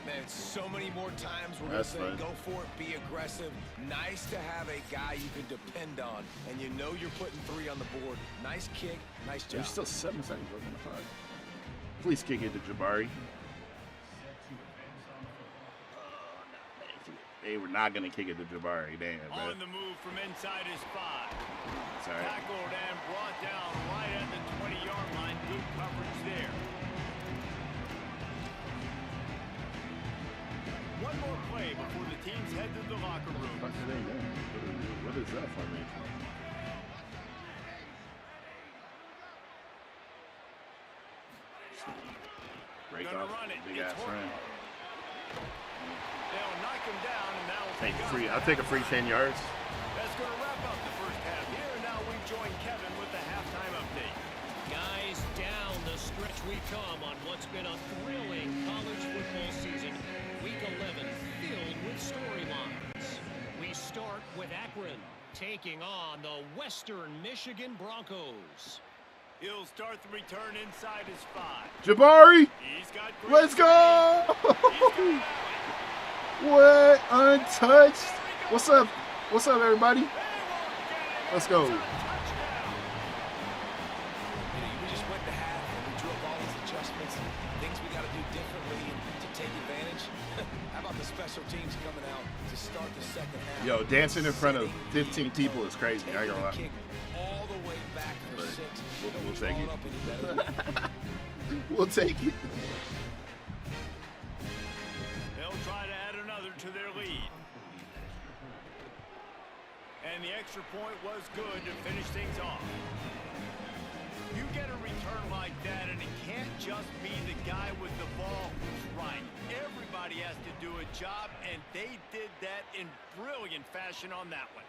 Speaker 4: Man, so many more times we're going to
Speaker 1: That's
Speaker 4: say,
Speaker 1: fun.
Speaker 4: go for it, be aggressive. Nice to have a guy you can depend on, and you know you're putting 3 on the board. Nice kick, nice job.
Speaker 1: There's still 7 seconds left on the clock. Please kick it to Jabari. They were not gonna kick it to Jabari. Damn, bro.
Speaker 2: On the move from inside his 5.
Speaker 1: Sorry.
Speaker 2: Tackled and brought down right at the 20-yard line. Good coverage there. One more play before the teams head to the locker room.
Speaker 1: What are they doing? What is that formation? Break
Speaker 2: Gonna
Speaker 1: off
Speaker 2: run it.
Speaker 1: big
Speaker 2: It's
Speaker 1: ass
Speaker 2: working.
Speaker 1: run.
Speaker 2: They'll knock him down, and that'll
Speaker 1: Take
Speaker 2: take
Speaker 1: a
Speaker 2: us
Speaker 1: free.
Speaker 2: to
Speaker 1: I'll take a free 10 yards.
Speaker 2: That's going to wrap up the first half here. Now we join Kevin with the halftime update.
Speaker 6: Guys, down the stretch we come on what's been a thrilling college football season. Week 11 filled with storylines. We start with Akron taking on the Western Michigan Broncos.
Speaker 2: He'll start the return inside his 5.
Speaker 1: Jabari,
Speaker 2: He's got
Speaker 1: let's go!
Speaker 2: He's got
Speaker 1: What? Untouched. What's up? What's up, everybody? Let's go.
Speaker 4: You know, we just went to half and we drew up all these adjustments and things we got to do differently and to take advantage. How about the special teams coming out to start the second half?
Speaker 1: Yo, dancing in front of 15 people is crazy. I ain't gonna lie.
Speaker 4: Kick all the way back for
Speaker 1: But
Speaker 4: 6.
Speaker 1: we'll take it.
Speaker 4: Up any better than that.
Speaker 1: We'll take it.
Speaker 2: They'll try to add another to their lead. And the extra point was good to finish things off. You get a return like that, and it can't just be the guy with the ball who's right. Everybody has to do a job, and they did that in brilliant fashion on that one.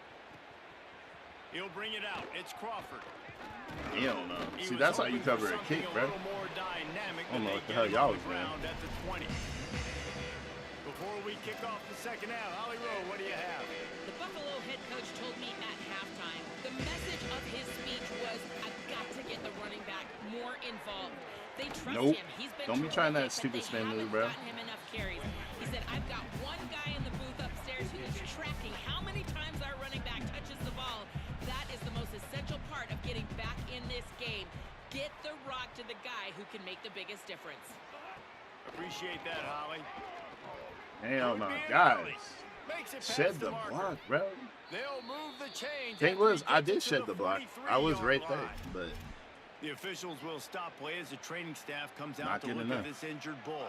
Speaker 2: He'll bring it out. It's Crawford.
Speaker 1: Hell no.
Speaker 2: He
Speaker 1: See,
Speaker 2: was
Speaker 1: that's how you
Speaker 2: hoping for
Speaker 1: cover a
Speaker 2: something
Speaker 1: kick,
Speaker 2: a
Speaker 1: bro.
Speaker 2: little more dynamic,
Speaker 1: I don't know
Speaker 2: but
Speaker 1: what the
Speaker 2: they
Speaker 1: hell
Speaker 2: get him
Speaker 1: y'all
Speaker 2: on
Speaker 1: was
Speaker 2: the
Speaker 1: doing.
Speaker 2: ground at the 20. Before we kick off the second half, Holly Rowe, what do you have?
Speaker 5: The Buffalo head coach told me at halftime the message of his speech was, I've got to get the running back more involved. They trust
Speaker 1: Nope.
Speaker 5: him. He's been
Speaker 1: Don't be trying that
Speaker 5: terrific, but
Speaker 1: stupid
Speaker 5: they
Speaker 1: spin move,
Speaker 5: haven't
Speaker 1: bro.
Speaker 5: gotten him enough carries. He said, I've got one guy in the booth upstairs who is tracking how many times our running back touches the ball. That is the most essential part of getting back in this game. Get the rock to the guy who can make the biggest difference.
Speaker 2: Appreciate that, Holly.
Speaker 1: Hell no,
Speaker 2: Would be an
Speaker 1: guys.
Speaker 2: early. Makes it
Speaker 1: Shed
Speaker 2: past
Speaker 1: the
Speaker 2: marker.
Speaker 1: block, bro.
Speaker 2: They'll move the chains.
Speaker 1: Thing
Speaker 2: after
Speaker 1: was,
Speaker 2: he
Speaker 1: I
Speaker 2: gets it
Speaker 1: did
Speaker 2: to
Speaker 1: shed the block. I was
Speaker 2: 43-yard
Speaker 1: right there,
Speaker 2: line.
Speaker 1: but
Speaker 2: The officials will stop play as the training staff comes
Speaker 1: Not
Speaker 2: out to
Speaker 1: good
Speaker 2: look
Speaker 1: enough.
Speaker 2: at this injured bull.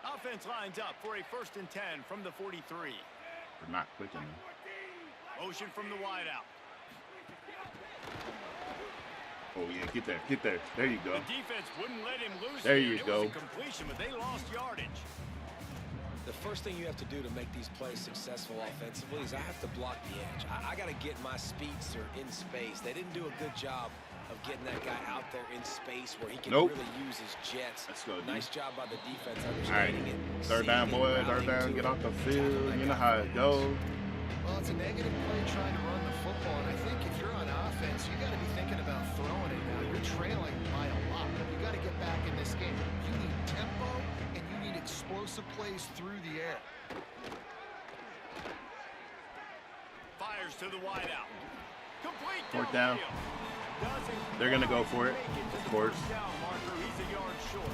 Speaker 2: Offense lines up for a 1st and 10 from the 43.
Speaker 1: They're not quick enough.
Speaker 2: Motion from the wideout.
Speaker 1: Oh yeah, get there, get there. There you go.
Speaker 2: The defense wouldn't let him loose.
Speaker 1: There
Speaker 2: here.
Speaker 1: you
Speaker 2: It
Speaker 1: go.
Speaker 2: was a completion, but they lost yardage.
Speaker 4: The first thing you have to do to make these plays successful offensively is I have to block the edge. I got to get my speedster in space. They didn't do a good job of getting that guy out there in space where he can really use his jets.
Speaker 1: Let's go, dude.
Speaker 4: Nice job by the defense
Speaker 1: All
Speaker 4: understanding
Speaker 1: right.
Speaker 4: it.
Speaker 1: Third down, boy. Third down. Get off the field. You know how it goes.
Speaker 3: Well, it's a negative play trying to run the football, and I think if you're on offense, you got to be thinking about throwing it now. You're trailing by a lot. You got to get back in this game. You need tempo, and you need explosive plays through the air.
Speaker 2: Fires to the wideout. Complete.
Speaker 1: Fourth down. They're going to go for it, of course.
Speaker 2: He's a yard short.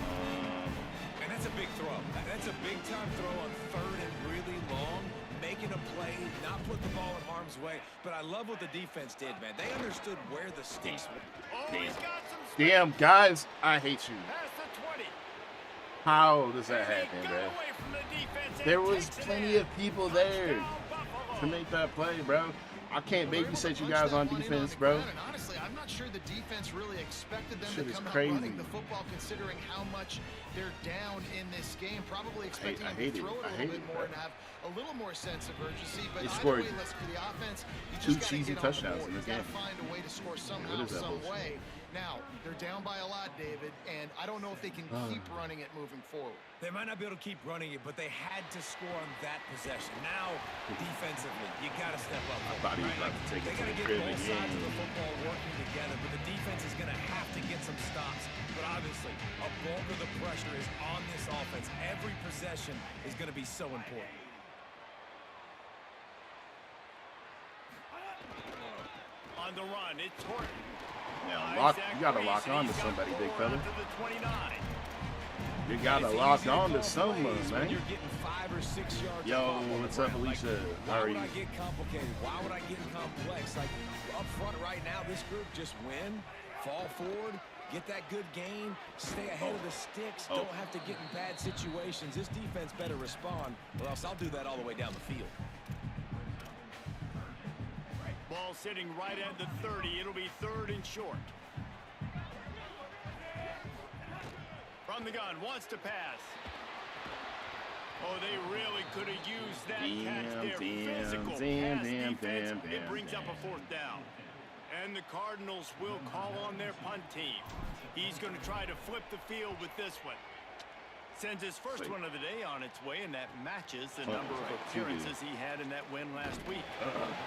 Speaker 4: And that's a big throw. That's a big-time throw on 3rd and really long. Making a play, not put the ball in harm's way. But I love what the defense did, man. They understood where the sticks were.
Speaker 2: Oh, he's got some space.
Speaker 1: Damn, guys, I hate you.
Speaker 2: Past the 20.
Speaker 1: How does that
Speaker 2: And he
Speaker 1: happen,
Speaker 2: got
Speaker 1: bro?
Speaker 2: away from the defense and
Speaker 1: There was
Speaker 2: takes it
Speaker 1: plenty
Speaker 2: in.
Speaker 1: of people there
Speaker 2: Touchdown, Buffalo.
Speaker 1: to make that play, bro. I can't
Speaker 3: They were able to
Speaker 1: babysit you
Speaker 3: punch
Speaker 1: guys
Speaker 3: that
Speaker 1: on
Speaker 3: one in
Speaker 1: defense,
Speaker 3: the
Speaker 1: bro.
Speaker 3: ground, and honestly, I'm not sure the defense really expected them
Speaker 1: Shit
Speaker 3: to
Speaker 1: is
Speaker 3: come
Speaker 1: crazy.
Speaker 3: out running the football, considering how much they're down in this game. Probably expecting
Speaker 1: I
Speaker 3: them
Speaker 1: hate
Speaker 3: to
Speaker 1: it.
Speaker 3: throw it
Speaker 1: I
Speaker 3: a
Speaker 1: hate
Speaker 3: little bit
Speaker 1: it,
Speaker 3: more
Speaker 1: bro.
Speaker 3: and have a little more sense of urgency. But
Speaker 1: They
Speaker 3: either
Speaker 1: scored
Speaker 3: way, let's for the offense, you
Speaker 1: two
Speaker 3: just gotta
Speaker 1: cheesy
Speaker 3: get on the
Speaker 1: touchdowns
Speaker 3: board.
Speaker 1: in this
Speaker 3: You gotta
Speaker 1: game.
Speaker 3: find a way to score somehow,
Speaker 1: What is that
Speaker 3: some
Speaker 1: bullshit?
Speaker 3: way. Now they're down by a lot, David, and I don't know if they can keep running it moving forward.
Speaker 4: They might not be able to keep running it, but they had to score on that possession. Now, defensively, you got to step up.
Speaker 1: I thought he was about to take it
Speaker 4: They
Speaker 1: to
Speaker 4: got to
Speaker 1: the
Speaker 4: get
Speaker 1: crib
Speaker 4: both sides of the
Speaker 1: again.
Speaker 4: football working together, but the defense is going to have to get some stops. But obviously, a bulk of the pressure is on this offense. Every possession is going to be so important.
Speaker 2: On the run, it's Horton.
Speaker 1: Yeah, you gotta lock on to somebody, big fella.
Speaker 2: To the 29.
Speaker 1: You gotta lock on to someone,
Speaker 4: When
Speaker 1: man.
Speaker 4: you're getting 5 or 6 yards.
Speaker 1: Yo,
Speaker 4: off on the
Speaker 1: what's up,
Speaker 4: ground. Like,
Speaker 1: Alicia? How
Speaker 4: why
Speaker 1: are
Speaker 4: would
Speaker 1: you?
Speaker 4: I get complicated? Why would I get complex? Like, up front right now, this group just win, fall forward, get that good gain, stay ahead of the sticks, don't have to get in bad situations. This defense better respond, or else I'll do that all the way down the field.
Speaker 2: Ball sitting right at the 30. It'll be 3rd and short. From the gun, wants to pass. Oh, they really could have used that catch there. Physical pass defense. It brings up a 4th down. And the Cardinals will call on their punt team. He's going to try to flip the field with this one. Sends his first one of the day on its way, and that matches the number of appearances he had in that win last week.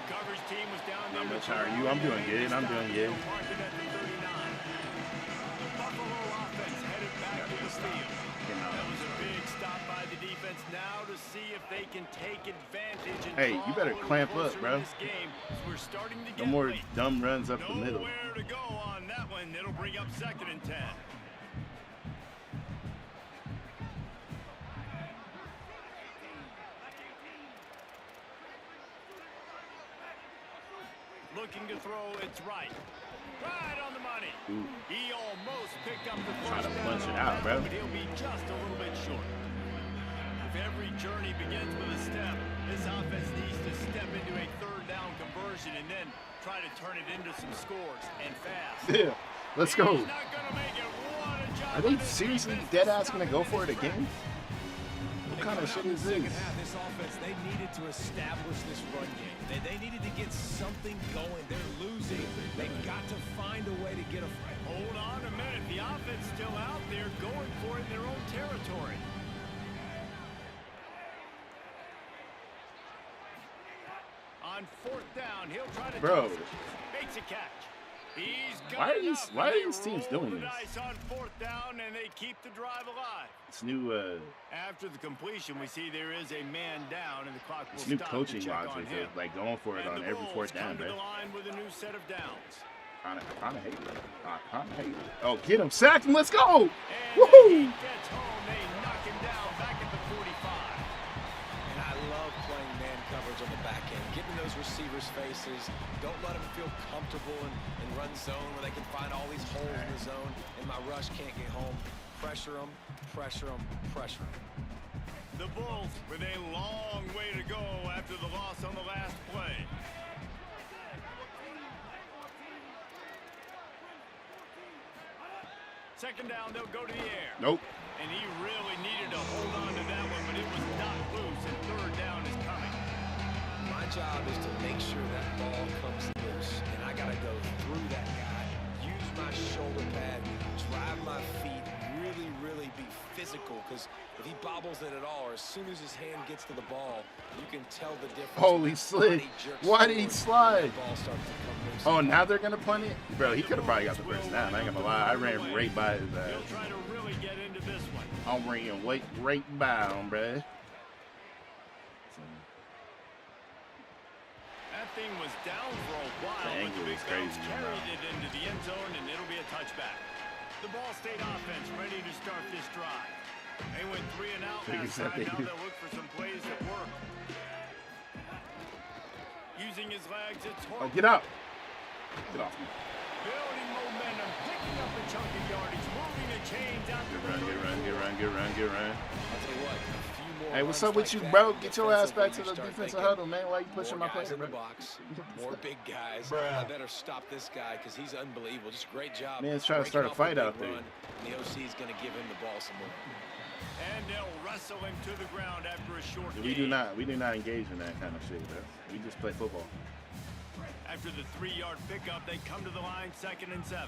Speaker 2: Coverage team was down there.
Speaker 1: How much are you? I'm doing good. I'm doing good.
Speaker 2: Parked it at the 39. The Buffalo offense headed back to the field. That was a big stop by the defense now to see if they can take advantage. And
Speaker 1: Hey, you better clamp up, bro.
Speaker 2: We're starting to
Speaker 1: No
Speaker 2: get
Speaker 1: more
Speaker 2: late.
Speaker 1: dumb runs up the middle.
Speaker 2: Nowhere to go on that one. It'll bring up 2nd and 10. Looking to throw, it's right. Right on the money.
Speaker 1: Ooh.
Speaker 2: He almost picked up the
Speaker 1: Try
Speaker 2: first
Speaker 1: to
Speaker 2: down
Speaker 1: punch it
Speaker 2: on
Speaker 1: out,
Speaker 2: that
Speaker 1: bro.
Speaker 2: one, but he'll be just a little bit short. If every journey begins with a step, this offense needs to step into a 3rd down conversion and then try to turn it into some scores and fast.
Speaker 1: Yeah, let's go.
Speaker 2: He's not gonna make it. What a job
Speaker 1: Are they
Speaker 2: by the
Speaker 1: seriously
Speaker 2: defense
Speaker 1: dead
Speaker 2: to
Speaker 1: ass
Speaker 2: stop
Speaker 1: gonna go for it again? What kind of shit is this?
Speaker 4: Second half, this offense, they needed to establish this run game. They needed to get something going. They're losing. They've got to find a way to get a fight.
Speaker 2: Hold on a minute. The offense still out there going for it in their own territory. On 4th down, he'll try to
Speaker 1: Bro.
Speaker 2: toss it. Makes a catch. He's got
Speaker 1: Why are these-
Speaker 2: enough,
Speaker 1: why are
Speaker 2: and they
Speaker 1: these teams
Speaker 2: roll
Speaker 1: doing
Speaker 2: the
Speaker 1: this?
Speaker 2: dice on 4th down, and they keep the drive alive.
Speaker 1: This new
Speaker 2: After the completion, we see there is a man down, and the clock will
Speaker 1: this new
Speaker 2: stop
Speaker 1: coaching
Speaker 2: to check on
Speaker 1: logic
Speaker 2: him.
Speaker 1: of like going for it
Speaker 2: And
Speaker 1: on
Speaker 2: the
Speaker 1: every
Speaker 2: Bulls
Speaker 1: 4th down,
Speaker 2: come to the
Speaker 1: bro.
Speaker 2: line with a new set of downs.
Speaker 1: I kind of hate it. I kind of hate it. Oh, get him, sack him, let's go!
Speaker 2: And
Speaker 1: Woohoo!
Speaker 2: he gets home. They knock him down back at the 45.
Speaker 4: And I love playing man coverage on the back end, getting those receivers' faces. Don't let them feel comfortable in run zone where they can find all these holes in the zone, and my rush can't get home. Pressure them, pressure them, pressure them.
Speaker 2: The Bulls with a long way to go after the loss on the last play. Second down, they'll go to the air.
Speaker 1: Nope.
Speaker 2: And he really needed to hold on to that one, but it was not loose, and third down is coming.
Speaker 4: My job is to make sure that ball comes loose, and I got to go through that guy, use my shoulder pad, drive my feet, really be physical, because if he bobbles it at all, or as soon as his hand gets to the ball, you can tell the difference.
Speaker 1: Holy slid. Why did he slide? Oh, now they're going to punt it? Bro, he could have probably got the first down. I ain't going to lie. I ran right by his ass.
Speaker 2: He'll try to really get into this one.
Speaker 1: I'm ringing right by him, bruh.
Speaker 2: That thing was down for a while,
Speaker 1: The
Speaker 2: but
Speaker 1: angle
Speaker 2: the big
Speaker 1: is crazy,
Speaker 2: guns carried it into the end zone, and it'll be a touchback. The Ball State offense ready to start this drive. They went 3 and out last time. Now they'll look for some plays that work. Using his legs, it's Horton.
Speaker 1: Oh, get up. Get off me.
Speaker 2: Building momentum, picking up a chunk of yardage, moving the chains out to the
Speaker 1: Get run.
Speaker 4: I'll tell you what, a few more
Speaker 1: Hey, what's
Speaker 4: runs
Speaker 1: up with
Speaker 4: like
Speaker 1: you,
Speaker 4: that,
Speaker 1: bro? Get your ass back to
Speaker 4: defensively,
Speaker 1: the
Speaker 4: you start
Speaker 1: defensive
Speaker 4: thinking,
Speaker 1: huddle, man. Why you pushing
Speaker 4: more
Speaker 1: my
Speaker 4: guys
Speaker 1: player,
Speaker 4: in the
Speaker 1: bro?
Speaker 4: box, more big guys.
Speaker 1: Bruh.
Speaker 4: I better stop this guy because he's unbelievable. Just great job.
Speaker 1: Man's trying to
Speaker 4: breaking
Speaker 1: start a
Speaker 4: off
Speaker 1: fight
Speaker 4: the big
Speaker 1: out there.
Speaker 4: run, and the OC is going to give him the ball some more.
Speaker 2: And they'll wrestle him to the ground after a short
Speaker 1: We do not engage in that kind of shit, bro. We just play football.
Speaker 2: After the 3-yard pickup, they come to the line, 2nd and 7.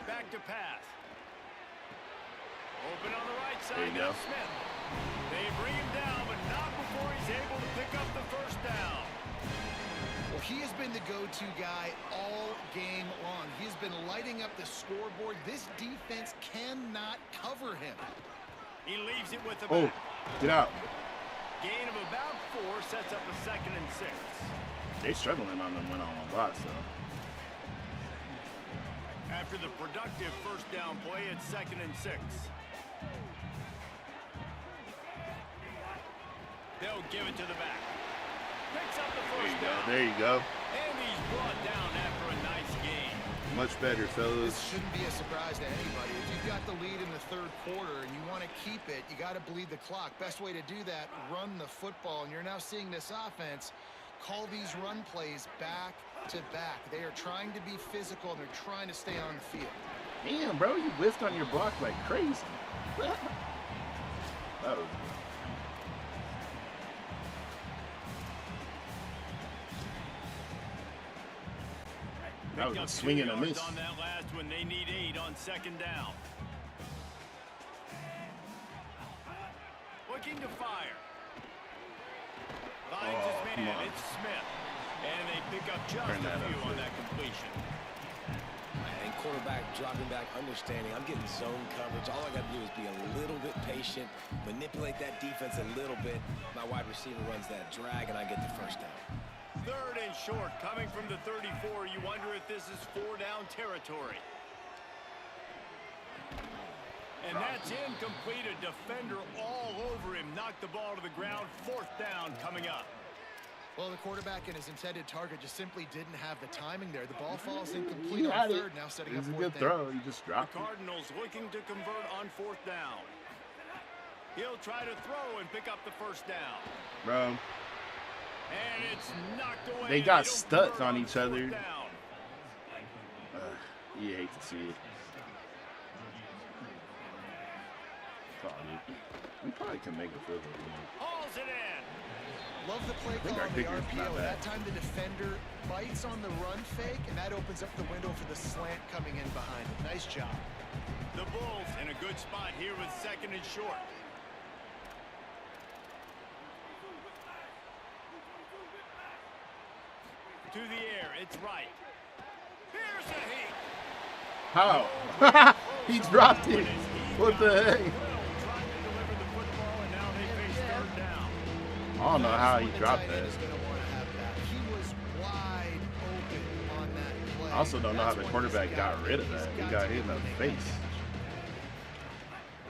Speaker 2: Back to pass. Open on the right side.
Speaker 1: There you go.
Speaker 2: Smith. They bring him down, but not before he's able to pick up the first down.
Speaker 3: Well, he has been the go-to guy all game long. He's been lighting up the scoreboard. This defense cannot cover him.
Speaker 2: He leaves it with the
Speaker 1: Oh,
Speaker 2: back.
Speaker 1: get out.
Speaker 2: Gain of about 4 sets up a 2nd and 6.
Speaker 1: They struggling on them one-on-one blocks, so.
Speaker 2: After the productive first down play, it's 2nd and 6. They'll give it to the back. Picks up the first down.
Speaker 1: There you go.
Speaker 2: And he's brought down after a nice gain.
Speaker 1: Much better, fellas.
Speaker 3: This shouldn't be a surprise to anybody. If you've got the lead in the 3rd quarter and you want to keep it, you got to bleed the clock. Best way to do that, run the football. And you're now seeing this offense call these run plays back to back. They are trying to be physical and they're trying to stay on the field.
Speaker 1: Damn, bro, you whiffed on your block like crazy. That was a swing and a miss.
Speaker 2: On that last one, they need 8 on 2nd down. Looking to fire. Finds his
Speaker 1: come
Speaker 2: man.
Speaker 1: on.
Speaker 2: It's Smith. And they pick up just
Speaker 1: Turn that
Speaker 2: a few
Speaker 1: up,
Speaker 2: on
Speaker 1: please.
Speaker 2: that completion.
Speaker 4: And quarterback dropping back, understanding I'm getting zone coverage. All I got to do is be a little bit patient, manipulate that defense a little bit. My wide receiver runs that drag, and I get the first down.
Speaker 2: 3rd and short, coming from the 34. You wonder if this is 4-down territory. And that's incomplete. A defender all over him. Knocked the ball to the ground. 4th down coming up.
Speaker 3: Well, the quarterback and his intended target just simply didn't have the timing there. The ball falls incomplete
Speaker 1: You
Speaker 3: on
Speaker 1: had it.
Speaker 3: 3rd, now setting
Speaker 1: It
Speaker 3: up
Speaker 1: was a
Speaker 3: 4th
Speaker 1: good
Speaker 3: down.
Speaker 1: throw. You just dropped
Speaker 2: The
Speaker 1: it.
Speaker 2: Cardinals looking to convert on 4th down. He'll try to throw and pick up the first down.
Speaker 1: Bro,
Speaker 2: And it's knocked away.
Speaker 1: They got
Speaker 2: don't
Speaker 1: stuck
Speaker 2: convert
Speaker 1: on each
Speaker 2: 4th
Speaker 1: other.
Speaker 2: down.
Speaker 1: you hate to see it. We probably can make a field goal.
Speaker 2: Hauls it in.
Speaker 3: Love the play
Speaker 1: think
Speaker 3: call
Speaker 1: our
Speaker 3: on the
Speaker 1: kicker's not
Speaker 3: RPO.
Speaker 1: bad.
Speaker 3: That time the defender bites on the run fake, and that opens up the window for the slant coming in behind it. Nice job.
Speaker 2: The Bulls in a good spot here with 2nd and short. To the air, it's right. Here's a heat.
Speaker 1: How? He dropped it. What the heck?
Speaker 2: Trying to deliver the football, and now they face 3rd down.
Speaker 1: I don't know how he
Speaker 3: That's when the
Speaker 1: dropped
Speaker 3: tight end
Speaker 1: that.
Speaker 3: is gonna want to have that. He was wide open on that play.
Speaker 1: I also don't know how
Speaker 3: That's
Speaker 1: the
Speaker 3: one
Speaker 1: quarterback
Speaker 3: he's
Speaker 1: got rid of that. He got hit in the face.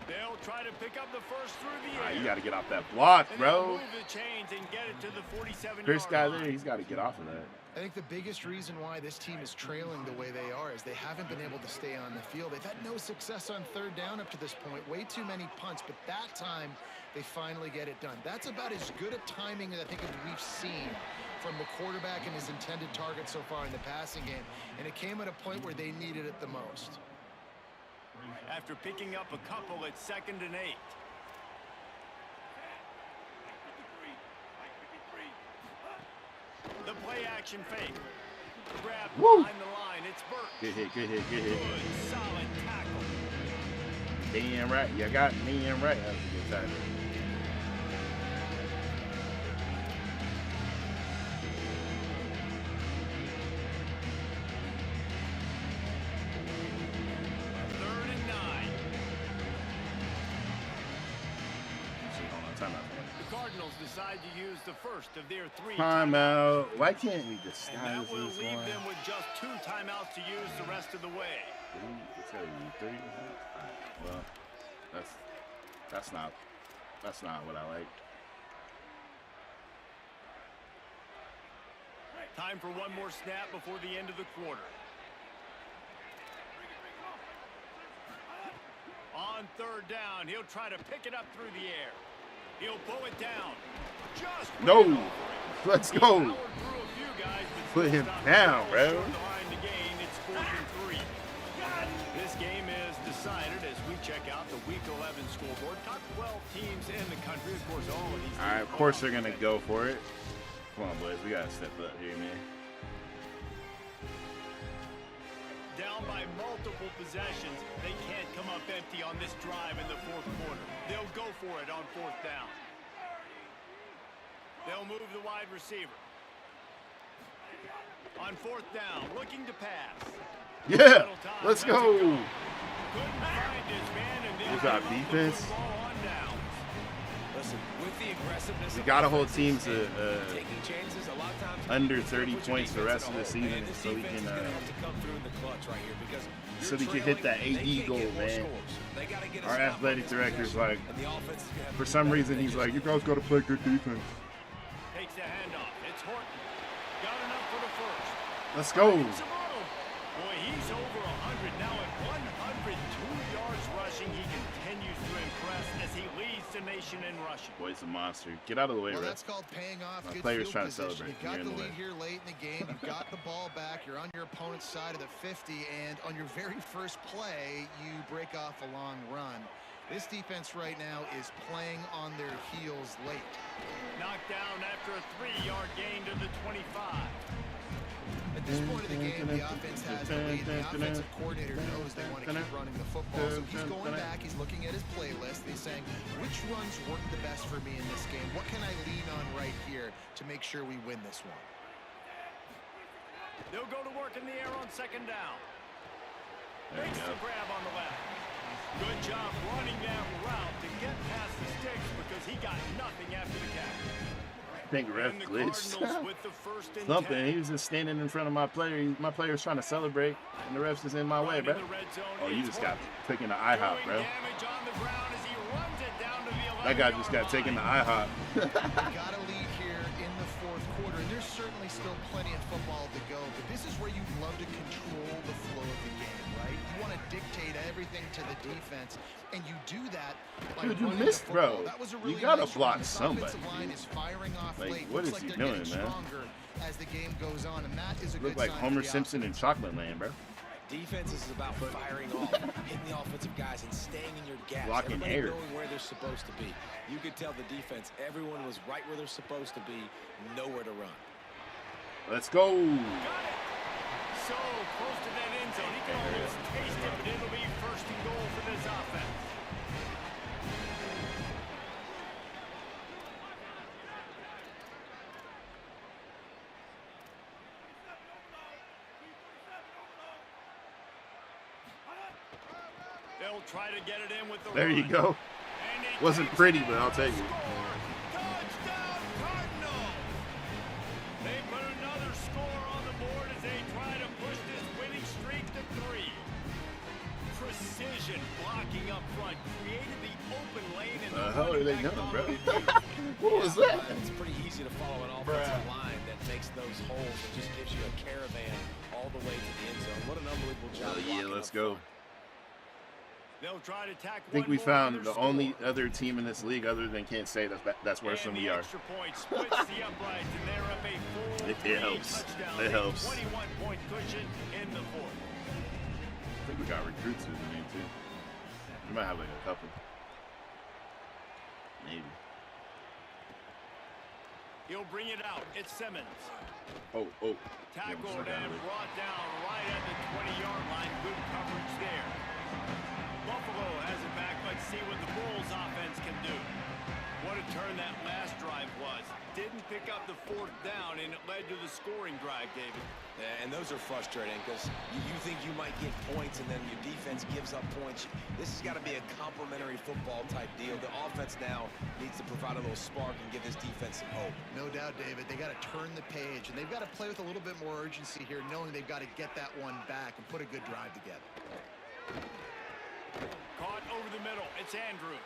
Speaker 2: They'll try to pick up the first through the air.
Speaker 1: You got to get off that block,
Speaker 2: And they'll
Speaker 1: bro.
Speaker 2: move the chains and get it to the 47-yard
Speaker 1: First guy
Speaker 2: line.
Speaker 1: there, he's got to get off of that.
Speaker 3: I think the biggest reason why this team is trailing the way they are is they haven't been able to stay on the field. They've had no success on third down up to this point. Way too many punts, but that time they finally get it done. That's about as good a timing as I think we've seen from the quarterback and his intended target so far in the passing game. And it came at a point where they needed it the most.
Speaker 2: After picking up a couple at 2nd and 8. The play action fake. Grab behind the line. It's Burke.
Speaker 1: Good hit, good hit, good hit.
Speaker 2: Good, solid tackle.
Speaker 1: Damn right. You got damn right. That was a good tackle.
Speaker 2: Decide to use the first of their 3
Speaker 1: timeout. Why can't we just
Speaker 2: and that will leave them with just 2 timeouts to use the rest of the way.
Speaker 1: It's gotta be 3. Well, that's not what I like.
Speaker 2: Time for one more snap before the end of the quarter. On 3rd down, he'll try to pick it up through the air. He'll pull it down. Just
Speaker 1: no. Let's go. Put him down, bro.
Speaker 2: It's 4th and 3. This game is decided as we check out the Week 11 scoreboard. Top 12 teams in the country. Of course, all of these.
Speaker 1: All right, of course they're gonna go for it. Come on, boys. We gotta step up here, man.
Speaker 2: Down by multiple possessions, they can't come up empty on this drive in the 4th quarter. They'll go for it on 4th down. They'll move the wide receiver. On 4th down, looking to pass.
Speaker 1: Yeah, let's go. Who's our defense?
Speaker 4: Listen, with the aggressiveness,
Speaker 1: we gotta hold teams to under 30 points the rest of the season, so we can hit that AD goal, man. Our athletic director's like, for some reason, he's like, you guys gotta play good defense.
Speaker 2: Takes the handoff. It's Horton. Got enough for the first.
Speaker 1: Let's go.
Speaker 2: Boy, he's over 100 now at 102 yards rushing. He continues to impress as he leads the nation in rushing.
Speaker 1: Boy, it's a monster. Get out of the way,
Speaker 3: well,
Speaker 1: bro.
Speaker 3: that's called paying off.
Speaker 1: My
Speaker 3: good
Speaker 1: player's
Speaker 3: field
Speaker 1: trying to
Speaker 3: position.
Speaker 1: celebrate.
Speaker 3: You've got the lead here late in the game. You've got the ball back. You're on your opponent's side of the 50, and on your very first play, you break off a long run. This defense right now is playing on their heels late.
Speaker 2: Knocked down after a 3-yard gain to the 25.
Speaker 3: At this point of the game, the offense has the lead. The offensive coordinator knows they want to keep running the football, so he's going back, he's looking at his playlist, and he's saying, which runs work the best for me in this game? What can I lean on right here to make sure we win this one?
Speaker 2: They'll go to work in the air on 2nd down.
Speaker 1: There
Speaker 2: Makes the grab on the left. Good job running that route to get past the sticks because he got nothing after the catch.
Speaker 1: I think ref glitched. Something. He was just standing in front of my player. My player's trying to celebrate, and the ref's is in my way, bro. Oh, you just got taken to IHOP, bro. That guy just got taken to IHOP.
Speaker 3: Got a lead here in the 4th quarter, and there's certainly still plenty of football to go, but this is where you'd love to control the flow of the game, right? You want to dictate everything to the defense, and you do that by
Speaker 1: dude, you
Speaker 3: running
Speaker 1: missed,
Speaker 3: the football.
Speaker 1: bro.
Speaker 3: That was a really
Speaker 1: You gotta
Speaker 3: nice
Speaker 1: block
Speaker 3: run. This
Speaker 1: somebody.
Speaker 3: offensive line is firing off
Speaker 1: Like,
Speaker 3: late.
Speaker 1: what
Speaker 3: Looks
Speaker 1: is he
Speaker 3: like they're
Speaker 1: doing,
Speaker 3: getting
Speaker 1: man?
Speaker 3: stronger as the game goes on, and that is a
Speaker 1: Look
Speaker 3: good
Speaker 1: like
Speaker 3: sign
Speaker 1: Homer
Speaker 3: for the
Speaker 1: Simpson in
Speaker 3: offense.
Speaker 1: Chocolate Land, bro.
Speaker 4: Defense is about firing off, hitting the offensive guys, and staying in your gaps.
Speaker 1: Blocking
Speaker 4: Everybody
Speaker 1: air.
Speaker 4: knowing where they're supposed to be. You could tell the defense, everyone was right where they're supposed to be, nowhere to run.
Speaker 1: Let's go.
Speaker 2: Got it. So close to that end zone. He can almost taste it, but it'll be 1st and goal for this offense. They'll try to get it in with the
Speaker 1: There
Speaker 2: run.
Speaker 1: you go. Wasn't pretty, but I'll take it.
Speaker 2: Touchdown, Cardinals! They put another score on the board as they try to push this winning streak to 3. Precision blocking up front created the open lane in the
Speaker 1: hell are they doing, bro? What was that?
Speaker 4: It's pretty easy to follow an offensive line that makes those holes and just gives you a caravan all the way to the end zone. What an unbelievable job.
Speaker 1: Yeah, let's go.
Speaker 2: They'll try to tack
Speaker 1: I think we found the only other team in this league other than Kent State that's worse than we are. It helps. It helps.
Speaker 2: 21-point cushion in the fourth.
Speaker 1: I think we got recruits in the game too. We might have like a couple. Maybe.
Speaker 2: He'll bring it out. It's Simmons.
Speaker 1: Oh.
Speaker 2: Tackled and brought down right at the 20-yard line. Good coverage there. Buffalo has it back. Let's see what the Bulls offense can do. What a turn that last drive was. Didn't pick up the fourth down, and it led to the scoring drive, David.
Speaker 4: Yeah, and those are frustrating because you think you might get points and then your defense gives up points. This has got to be a complementary football type deal. The offense now needs to provide a little spark and give this defense some hope.
Speaker 3: No doubt, David. They got to turn the page, and they've got to play with a little bit more urgency here, knowing they've got to get that one back and put a good drive together.
Speaker 2: Caught over the middle. It's Andrews.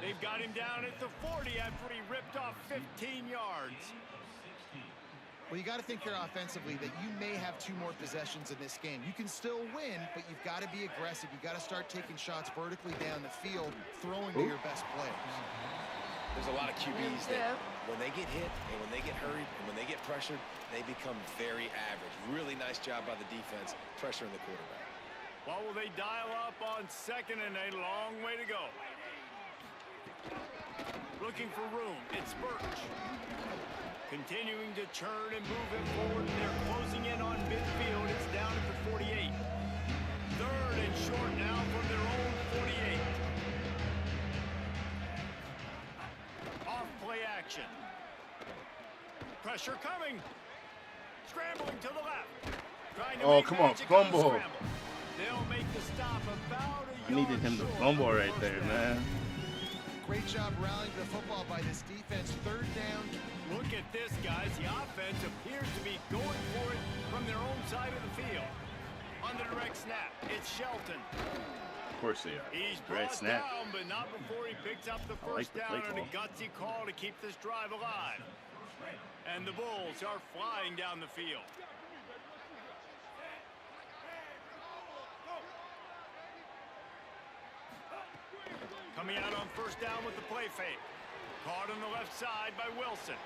Speaker 2: They've got him down at the 40 after he ripped off 15 yards.
Speaker 3: Well, you got to think here offensively that you may have 2 more possessions in this game. You can still win, but you've got to be aggressive. You've got to start taking shots vertically down the field, throwing to your best players.
Speaker 4: There's a lot of QBs that when they get hit and when they get hurried and when they get pressured, they become very average. Really nice job by the defense pressuring the quarterback.
Speaker 2: What will they dial up on second and a long way to go? Looking for room. It's Birch. Continuing to churn and move it forward. They're closing in on midfield. It's down at the 48. Third and short now from their own 48. Off play action. Pressure coming. Scrambling to the left. Trying to make
Speaker 1: come on,
Speaker 2: magic
Speaker 1: fumble.
Speaker 2: the scramble. They'll make the stop about a
Speaker 1: I needed him to fumble right there, man.
Speaker 3: Great job rallying the football by this defense. Third down.
Speaker 2: Look at this, guys. The offense appears to be going for it from their own side of the field. On the direct snap, it's Shelton.
Speaker 1: Of course they are.
Speaker 2: He's
Speaker 1: Direct
Speaker 2: brought
Speaker 1: snap.
Speaker 2: down, but not before he picks up the
Speaker 1: I like
Speaker 2: first
Speaker 1: the
Speaker 2: down
Speaker 1: play
Speaker 2: and a gutsy call to keep this drive alive. And the Bulls are flying down the field. Coming out on first down with the play fake. Caught on the left side by Wilson.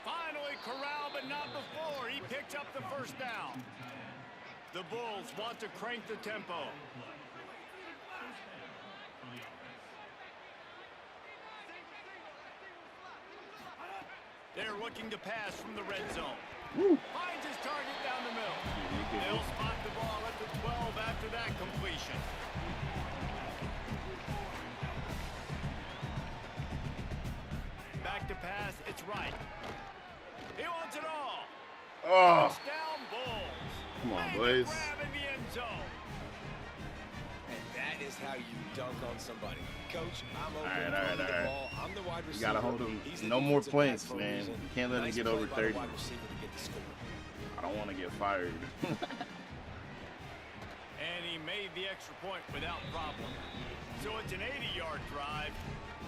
Speaker 2: Finally corralled, but not before. He picked up the first down. The Bulls want to crank the tempo. They're looking to pass from the red zone. Finds his target down the middle. They'll spot the ball at the 12 after that completion. Back to pass, it's right. He wants it all.
Speaker 1: Oh,
Speaker 2: Touchdown Bulls.
Speaker 1: come on,
Speaker 2: Made the
Speaker 1: boys.
Speaker 2: grab in the end zone.
Speaker 4: And that is how you dunk on somebody. Coach, I'm open.
Speaker 1: All right.
Speaker 4: The ball. I'm the wide
Speaker 1: You
Speaker 4: receiver.
Speaker 1: gotta hold them.
Speaker 4: He's the
Speaker 1: No more
Speaker 4: defensive
Speaker 1: points,
Speaker 4: back for a
Speaker 1: man.
Speaker 4: reason.
Speaker 1: You can't let them
Speaker 4: Nice
Speaker 1: get
Speaker 4: play
Speaker 1: over
Speaker 4: by the
Speaker 1: 30.
Speaker 4: wide receiver to get the score.
Speaker 1: I don't want to get fired.
Speaker 2: And he made the extra point without problem. So it's an 80-yard drive,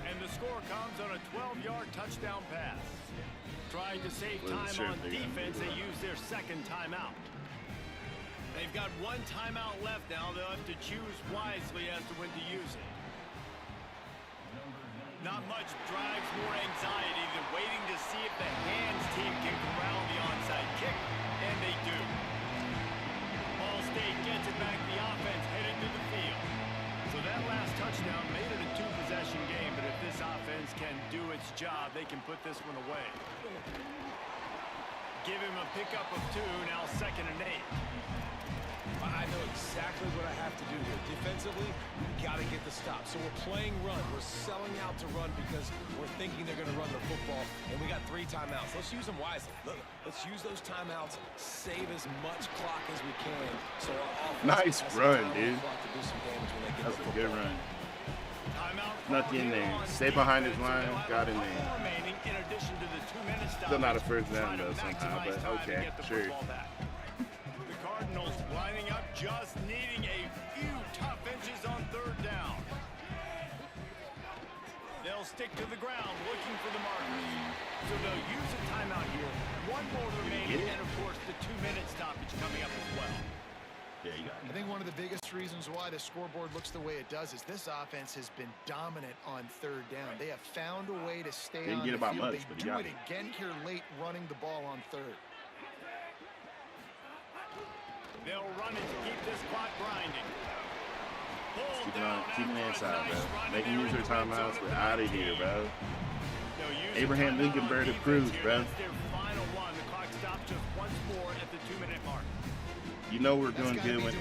Speaker 2: and the score comes on a 12-yard touchdown pass. Trying to save
Speaker 1: Wasn't
Speaker 2: time
Speaker 1: sure
Speaker 2: on
Speaker 1: if they're gonna
Speaker 2: defense,
Speaker 1: do
Speaker 2: they
Speaker 1: that.
Speaker 2: use their second timeout. They've got one timeout left now. They'll have to choose wisely as to when to use it. Not much drives more anxiety than waiting to see if the hands team can corral the onside kick, and they do. Ball State gets it back. The offense headed to the field. So that last touchdown made it a 2-possession game, but if this offense can do its job, they can put this one away. Give him a pickup of 2, now 2nd and 8.
Speaker 4: I know exactly what I have to do here. Defensively, we got to get the stop. So we're playing run. We're selling out to run because we're thinking they're going to run the football, and we got 3 timeouts. Let's use them wisely. Look, let's use those timeouts, save as much clock as we can. So our offense
Speaker 1: Nice
Speaker 4: has some
Speaker 1: run,
Speaker 4: time on the
Speaker 1: dude.
Speaker 4: clock to do some damage when they get
Speaker 1: That's
Speaker 4: the
Speaker 1: a good
Speaker 4: football.
Speaker 1: run.
Speaker 2: Timeout
Speaker 1: Nothing in
Speaker 2: call
Speaker 1: there.
Speaker 2: here on
Speaker 1: Stay behind his
Speaker 2: defense,
Speaker 1: line.
Speaker 2: so they'll
Speaker 1: Got
Speaker 2: have
Speaker 1: in
Speaker 2: a
Speaker 1: there.
Speaker 2: couple remaining in addition to the 2-minute
Speaker 1: Still not a
Speaker 2: stoppage.
Speaker 1: first down,
Speaker 2: Trying to
Speaker 1: though, somehow,
Speaker 2: maximize
Speaker 1: but
Speaker 2: time to
Speaker 1: okay,
Speaker 2: get the
Speaker 1: sure.
Speaker 2: football back. The Cardinals lining up, just needing a few tough inches on 3rd down. they'll stick to the ground looking for the markers. So they'll use a timeout here. One more remaining, and of course the 2-minute stoppage coming up as well.
Speaker 1: Yeah, you got it.
Speaker 3: I think one of the biggest reasons why the scoreboard looks the way it does is this offense has been dominant on third down. They have found a way to stay on the field. They do it again here late, running the ball on third.
Speaker 2: They'll run it to keep this clock grinding.
Speaker 1: Keep it inside, bro. They can use their timeouts. We're out of here, bro. Abraham Lincoln Bird approved, bro. You know we're doing good when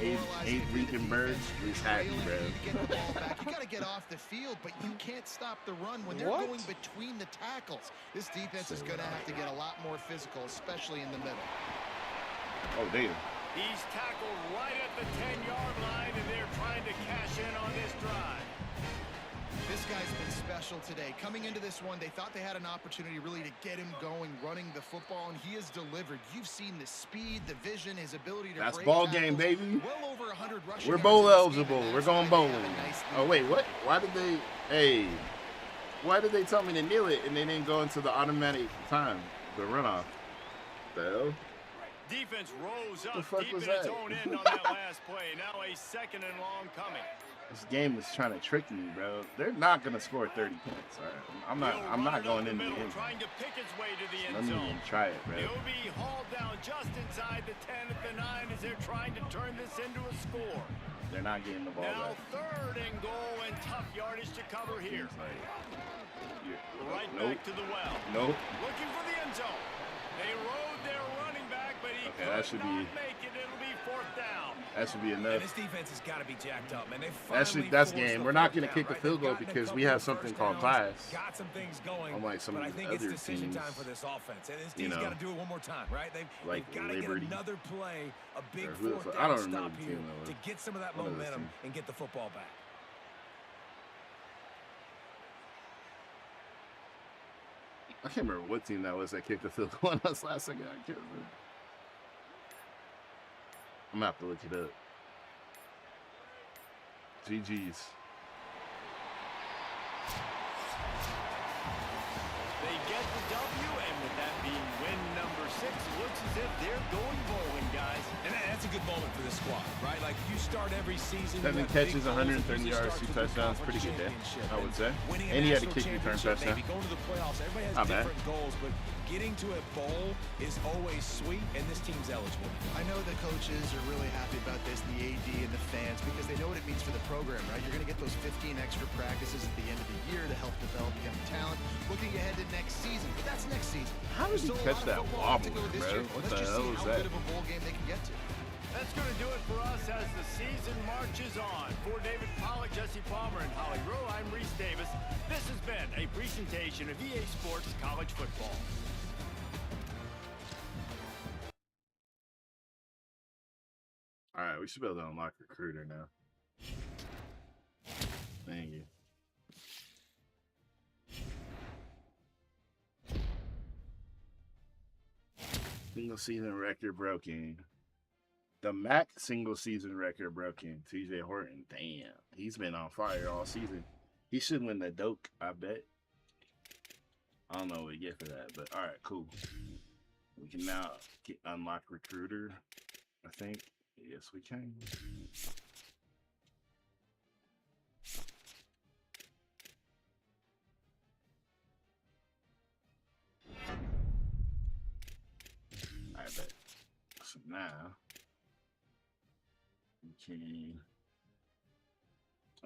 Speaker 1: Abe Lincoln Bird is happy, bro.
Speaker 3: You got to get off the field, but you can't stop the run when they're going between the tackles. This defense is going to have to get a lot more physical, especially in the middle.
Speaker 1: Oh, damn.
Speaker 2: He's tackled right at the 10-yard line, and they're trying to cash in on this drive.
Speaker 3: This guy's been special today. Coming into this one, they thought they had an opportunity really to get him going, running the football, and he has delivered. You've seen the speed, the vision, his ability to
Speaker 1: That's
Speaker 3: break
Speaker 1: ball
Speaker 3: tackles.
Speaker 1: game, baby.
Speaker 3: Well over 100 rushing
Speaker 1: We're
Speaker 3: yards
Speaker 1: bowl
Speaker 3: in this
Speaker 1: eligible.
Speaker 3: game,
Speaker 1: We're going bowling.
Speaker 3: nice
Speaker 1: Oh, wait, what? Why did they... Hey. Why did they tell me to kneel it and they didn't go into the automatic time, the runoff? The hell?
Speaker 2: Defense rose up
Speaker 1: fuck
Speaker 2: deep
Speaker 1: was
Speaker 2: in its
Speaker 1: that?
Speaker 2: own end on that last play. Now a second and long coming.
Speaker 1: This game is trying to trick me, bro. They're not gonna score 30 points. All right? I'm not going in the end.
Speaker 2: Trying to pick its way to the end
Speaker 1: Let me
Speaker 2: zone.
Speaker 1: even try it, bro.
Speaker 2: He'll be hauled down just inside the 10 at the 9 as they're trying to turn this into a score.
Speaker 1: They're not getting the ball
Speaker 2: Now
Speaker 1: back.
Speaker 2: third and goal and tough yardage to cover here. Right
Speaker 1: Nope.
Speaker 2: back to the well.
Speaker 1: Nope.
Speaker 2: Looking for the end zone. They rode their running back, but he
Speaker 1: Okay, that should
Speaker 2: not
Speaker 1: be-
Speaker 2: make it. It'll be fourth down.
Speaker 1: That should be
Speaker 4: And
Speaker 1: enough.
Speaker 4: this defense has got to be jacked up, man.
Speaker 1: That's game. We're not gonna kick the field goal because we have something called class.
Speaker 4: Got some things going.
Speaker 1: Unlike some
Speaker 4: but
Speaker 1: of
Speaker 4: I
Speaker 1: the
Speaker 4: think it's
Speaker 1: other
Speaker 4: decision
Speaker 1: teams,
Speaker 4: time for this offense. And this
Speaker 1: you
Speaker 4: team's
Speaker 1: know,
Speaker 4: got to do it one more time, right? They've got to get
Speaker 1: Liberty.
Speaker 4: another play, a big
Speaker 1: Or who the
Speaker 4: fourth
Speaker 1: fuck- I
Speaker 4: down
Speaker 1: don't remember
Speaker 4: stop
Speaker 1: the
Speaker 4: here
Speaker 1: team that was.
Speaker 4: to get some of that
Speaker 1: One of those
Speaker 4: momentum
Speaker 1: teams.
Speaker 4: and get the football back.
Speaker 1: I can't remember what team that was that kicked the field goal on us last second. I can't remember. I'm gonna have to look it up. GG's.
Speaker 2: They get the W, and with that being win number 6, it looks as if they're going bowling, guys.
Speaker 4: And that's a good moment for this squad, right? Like, you start every season.
Speaker 1: 7 catches, 130 yards, 2 touchdowns. Pretty good day, I would say. And he had a kick return touchdown.
Speaker 4: Maybe going to the playoffs. Everybody has
Speaker 1: Not bad.
Speaker 4: different goals, but getting to a bowl is always sweet, and this team's eligible.
Speaker 3: I know the coaches are really happy about this, the AD and the fans, because they know what it means for the program, right? You're going to get those 15 extra practices at the end of the year to help develop young talent. Looking ahead to next season, but that's next season.
Speaker 1: How did he
Speaker 3: Still a
Speaker 1: catch
Speaker 3: lot of
Speaker 1: that
Speaker 3: football to
Speaker 1: wobbler,
Speaker 3: go this
Speaker 1: bro?
Speaker 3: year.
Speaker 1: What
Speaker 3: Let's
Speaker 1: the
Speaker 3: just
Speaker 1: hell
Speaker 3: see
Speaker 1: was
Speaker 3: how
Speaker 1: that?
Speaker 3: good of a bowl game they can get to.
Speaker 2: That's going to do it for us as the season marches on. For David Pollack, Jesse Palmer, and Holly Rowe, I'm Reese Davis. This has been a presentation of EA Sports College Football.
Speaker 1: All right, we should be able to unlock Recruiter now. Thank you. Single season record broken. The MAC single season record broken. TJ Horton. Damn. He's been on fire all season. He should win the Doak, I bet. I don't know what we get for that, but all right, cool. We can now unlock Recruiter, I think. Yes, we can. I bet. So now we can.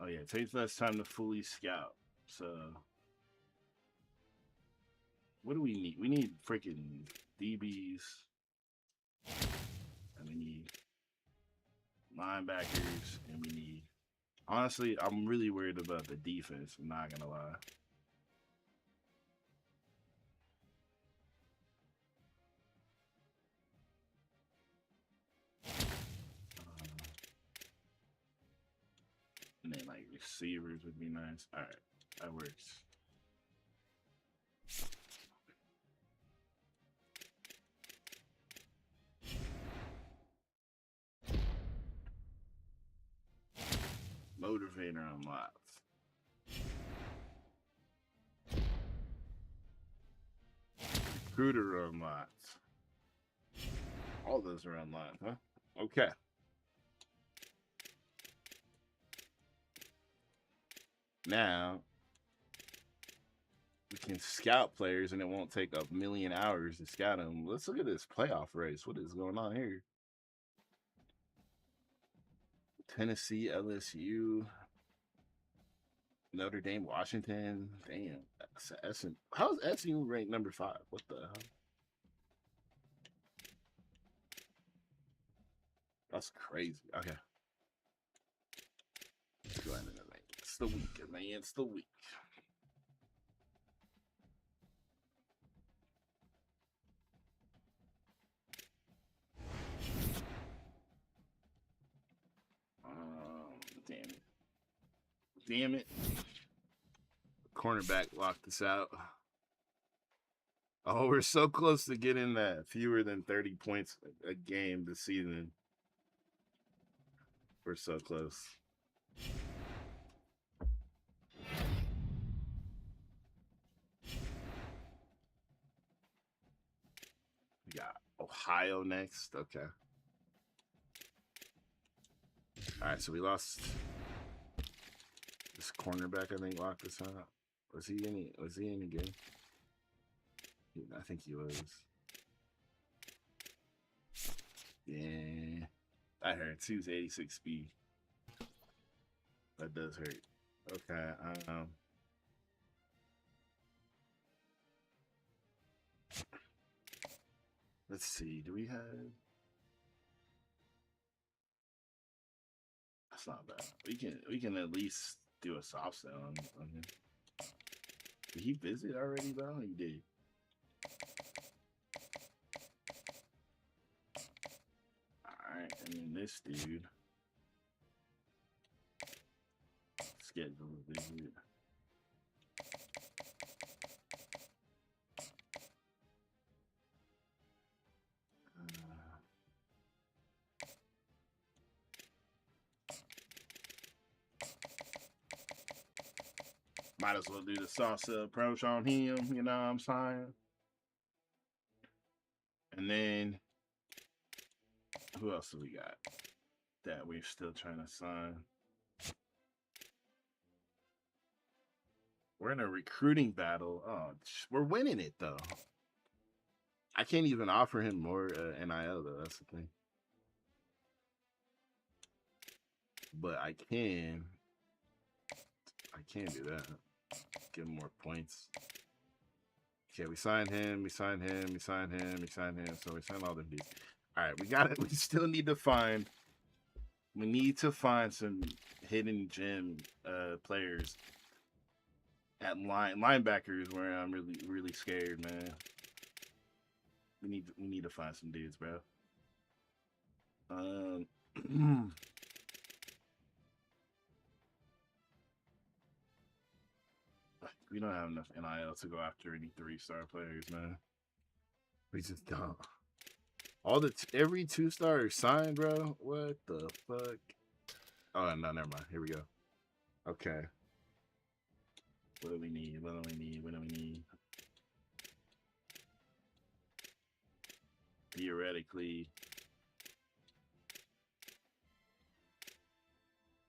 Speaker 1: Oh yeah, it takes less time to fully scout. So what do we need? We need freaking DBs, and we need linebackers, and we need. Honestly, I'm really worried about the defense. I'm not gonna lie. And then like receivers would be nice. All right, that works. Motivator unlocked. Recruiter unlocked. All those are unlocked, huh? Okay. Now we can scout players, and it won't take a million hours to scout them. Let's look at this playoff race. What is going on here? Tennessee, LSU, Notre Dame, Washington. Damn. How's SU ranked number 5? What the hell? That's crazy. Okay. Let's go ahead and it's the week, man. It's the week. Damn it. Damn it. Cornerback locked us out. Oh, we're so close to getting that fewer than 30 points a game this season. We're so close. We got Ohio next. Okay. All right, so we lost this cornerback. I think locked us out. Was he any good? I think he was. Yeah, that hurts. He was 86 speed. That does hurt. Okay. Let's see. Do we have? That's not bad. We can at least do a soft sell on him. Did he visit already, though? He did. Alright, and then this dude schedule a visit. Might as well do the salsa approach on him, you know what I'm saying? And then, who else do we got that we're still trying to sign? We're in a recruiting battle. Oh, we're winning it, though. I can't even offer him more NIL, though. That's the thing. But I can do that. Give him more points. Okay, we signed him. So we signed all them dudes. All right, we got it. We still need to find. We need to find some hidden gem players at linebackers where I'm really scared, man. We need to find some dudes, bro. We don't have enough NIL to go after any 3-star players, man. We just don't. Every 2-star is signed, bro. What the fuck? Oh no, never mind. Here we go. Okay. What do we need? Theoretically,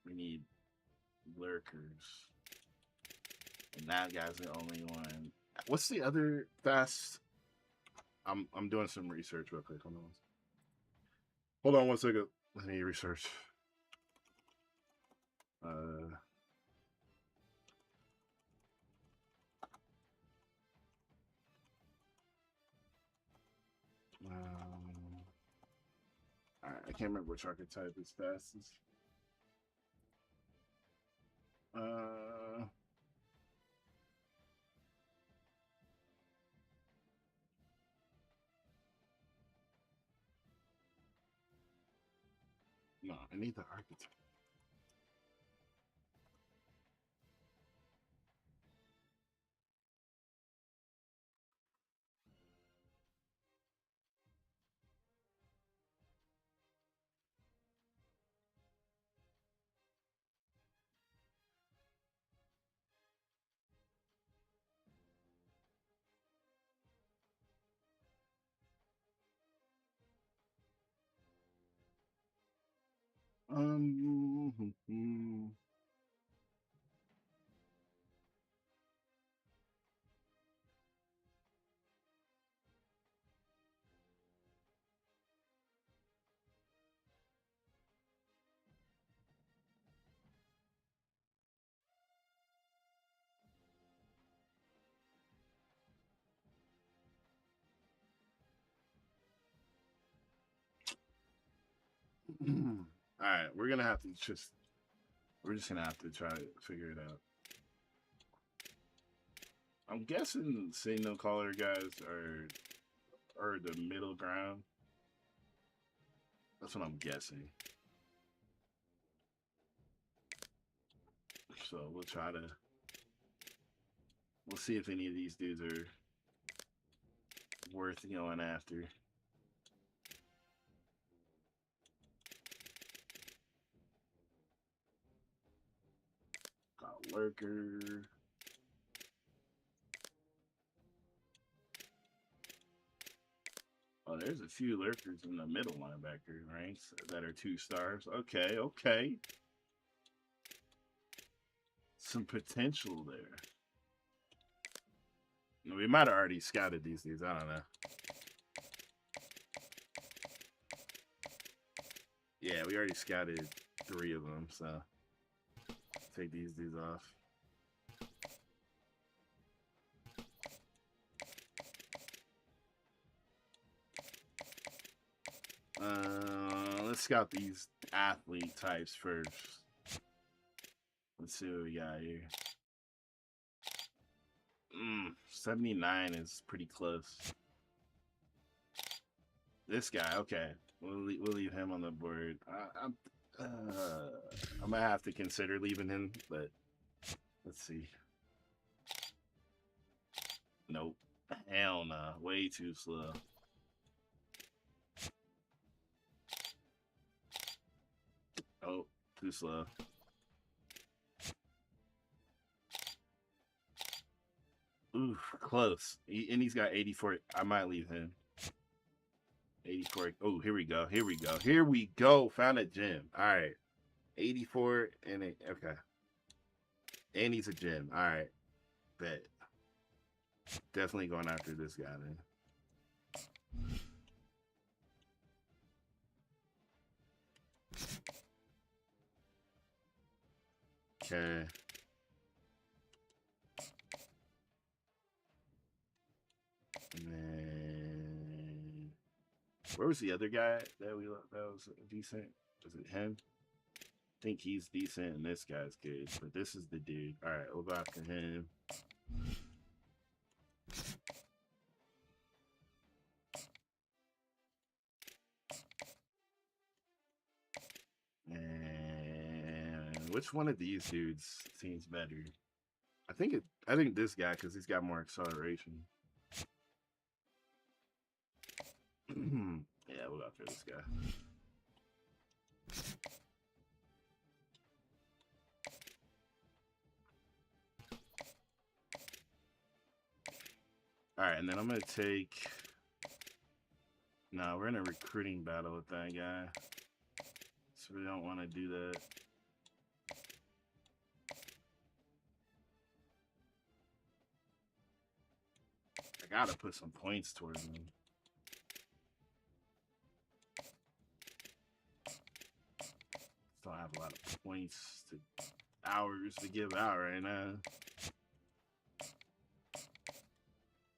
Speaker 1: we need lurkers. And that guy's the only one. What's the other fast? I'm doing some research real quick. Hold on one second. Let me research. I can't remember which archetype is fastest. No, I need the archetype. All right, we're gonna have to we're just gonna have to try to figure it out. I'm guessing signal caller guys are the middle ground. That's what I'm guessing. So we'll see if any of these dudes are worth going after. Got lurker. Oh, there's a few lurkers in the middle linebacker ranks that are 2 stars. Okay. Some potential there. We might have already scouted these dudes. I don't know. Yeah, we already scouted 3 of them, so take these dudes off. Let's scout these athlete types first. Let's see what we got here. 79 is pretty close. This guy, okay. We'll leave him on the board. I'm gonna have to consider leaving him, but let's see. Nope. Hell no. Way too slow. Oh, too slow. Ooh, close. And he's got 84. I might leave him. 84. Oh, here we go. Found a gem. All right. 84 and okay. And he's a gem. All right. Bet. Definitely going after this guy then. Okay. And then where was the other guy that was decent? Was it him? I think he's decent and this guy's good, but this is the dude. All right, we'll go after him. And which one of these dudes seems better? I think this guy because he's got more acceleration. Yeah, we'll go after this guy. All right, and then I'm gonna take. No, we're in a recruiting battle with that guy, so we don't want to do that. I gotta put some points towards him. Don't have a lot of points hours to give out right now.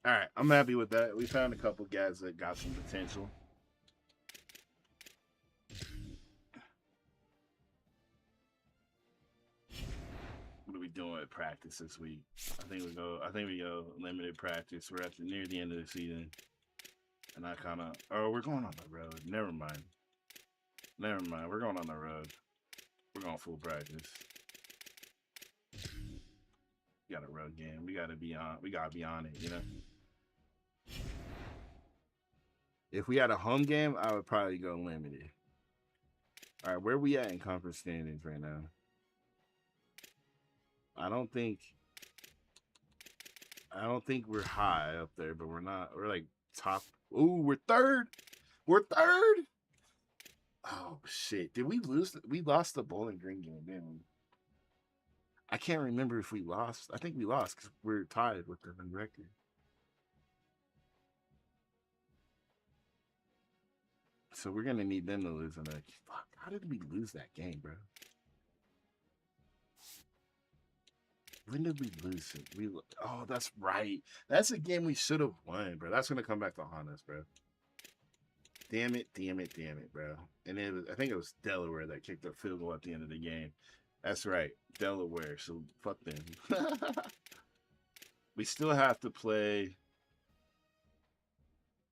Speaker 1: All right, I'm happy with that. We found a couple guys that got some potential. What are we doing at practice this week? I think we go limited practice. We're near the end of the season, and we're going on the road. Never mind. We're going on the road. We're going full practice. We got a road game. We gotta be on it, you know. If we had a home game, I would probably go limited. All right, where we at in conference standings right now? I don't think we're high up there, but we're not. We're like top. Ooh, we're third. We're third. Oh shit! Did we lose? We lost the Bowling Green game, didn't we? I can't remember if we lost. I think we lost because we're tied with them in record. So we're gonna need them to lose on that. Fuck! How did we lose that game, bro? When did we lose it? Oh, that's right. That's a game we should have won, bro. That's gonna come back to haunt us, bro. Damn it, bro. And I think it was Delaware that kicked a field goal at the end of the game. That's right, Delaware. So fuck them. We still have to play.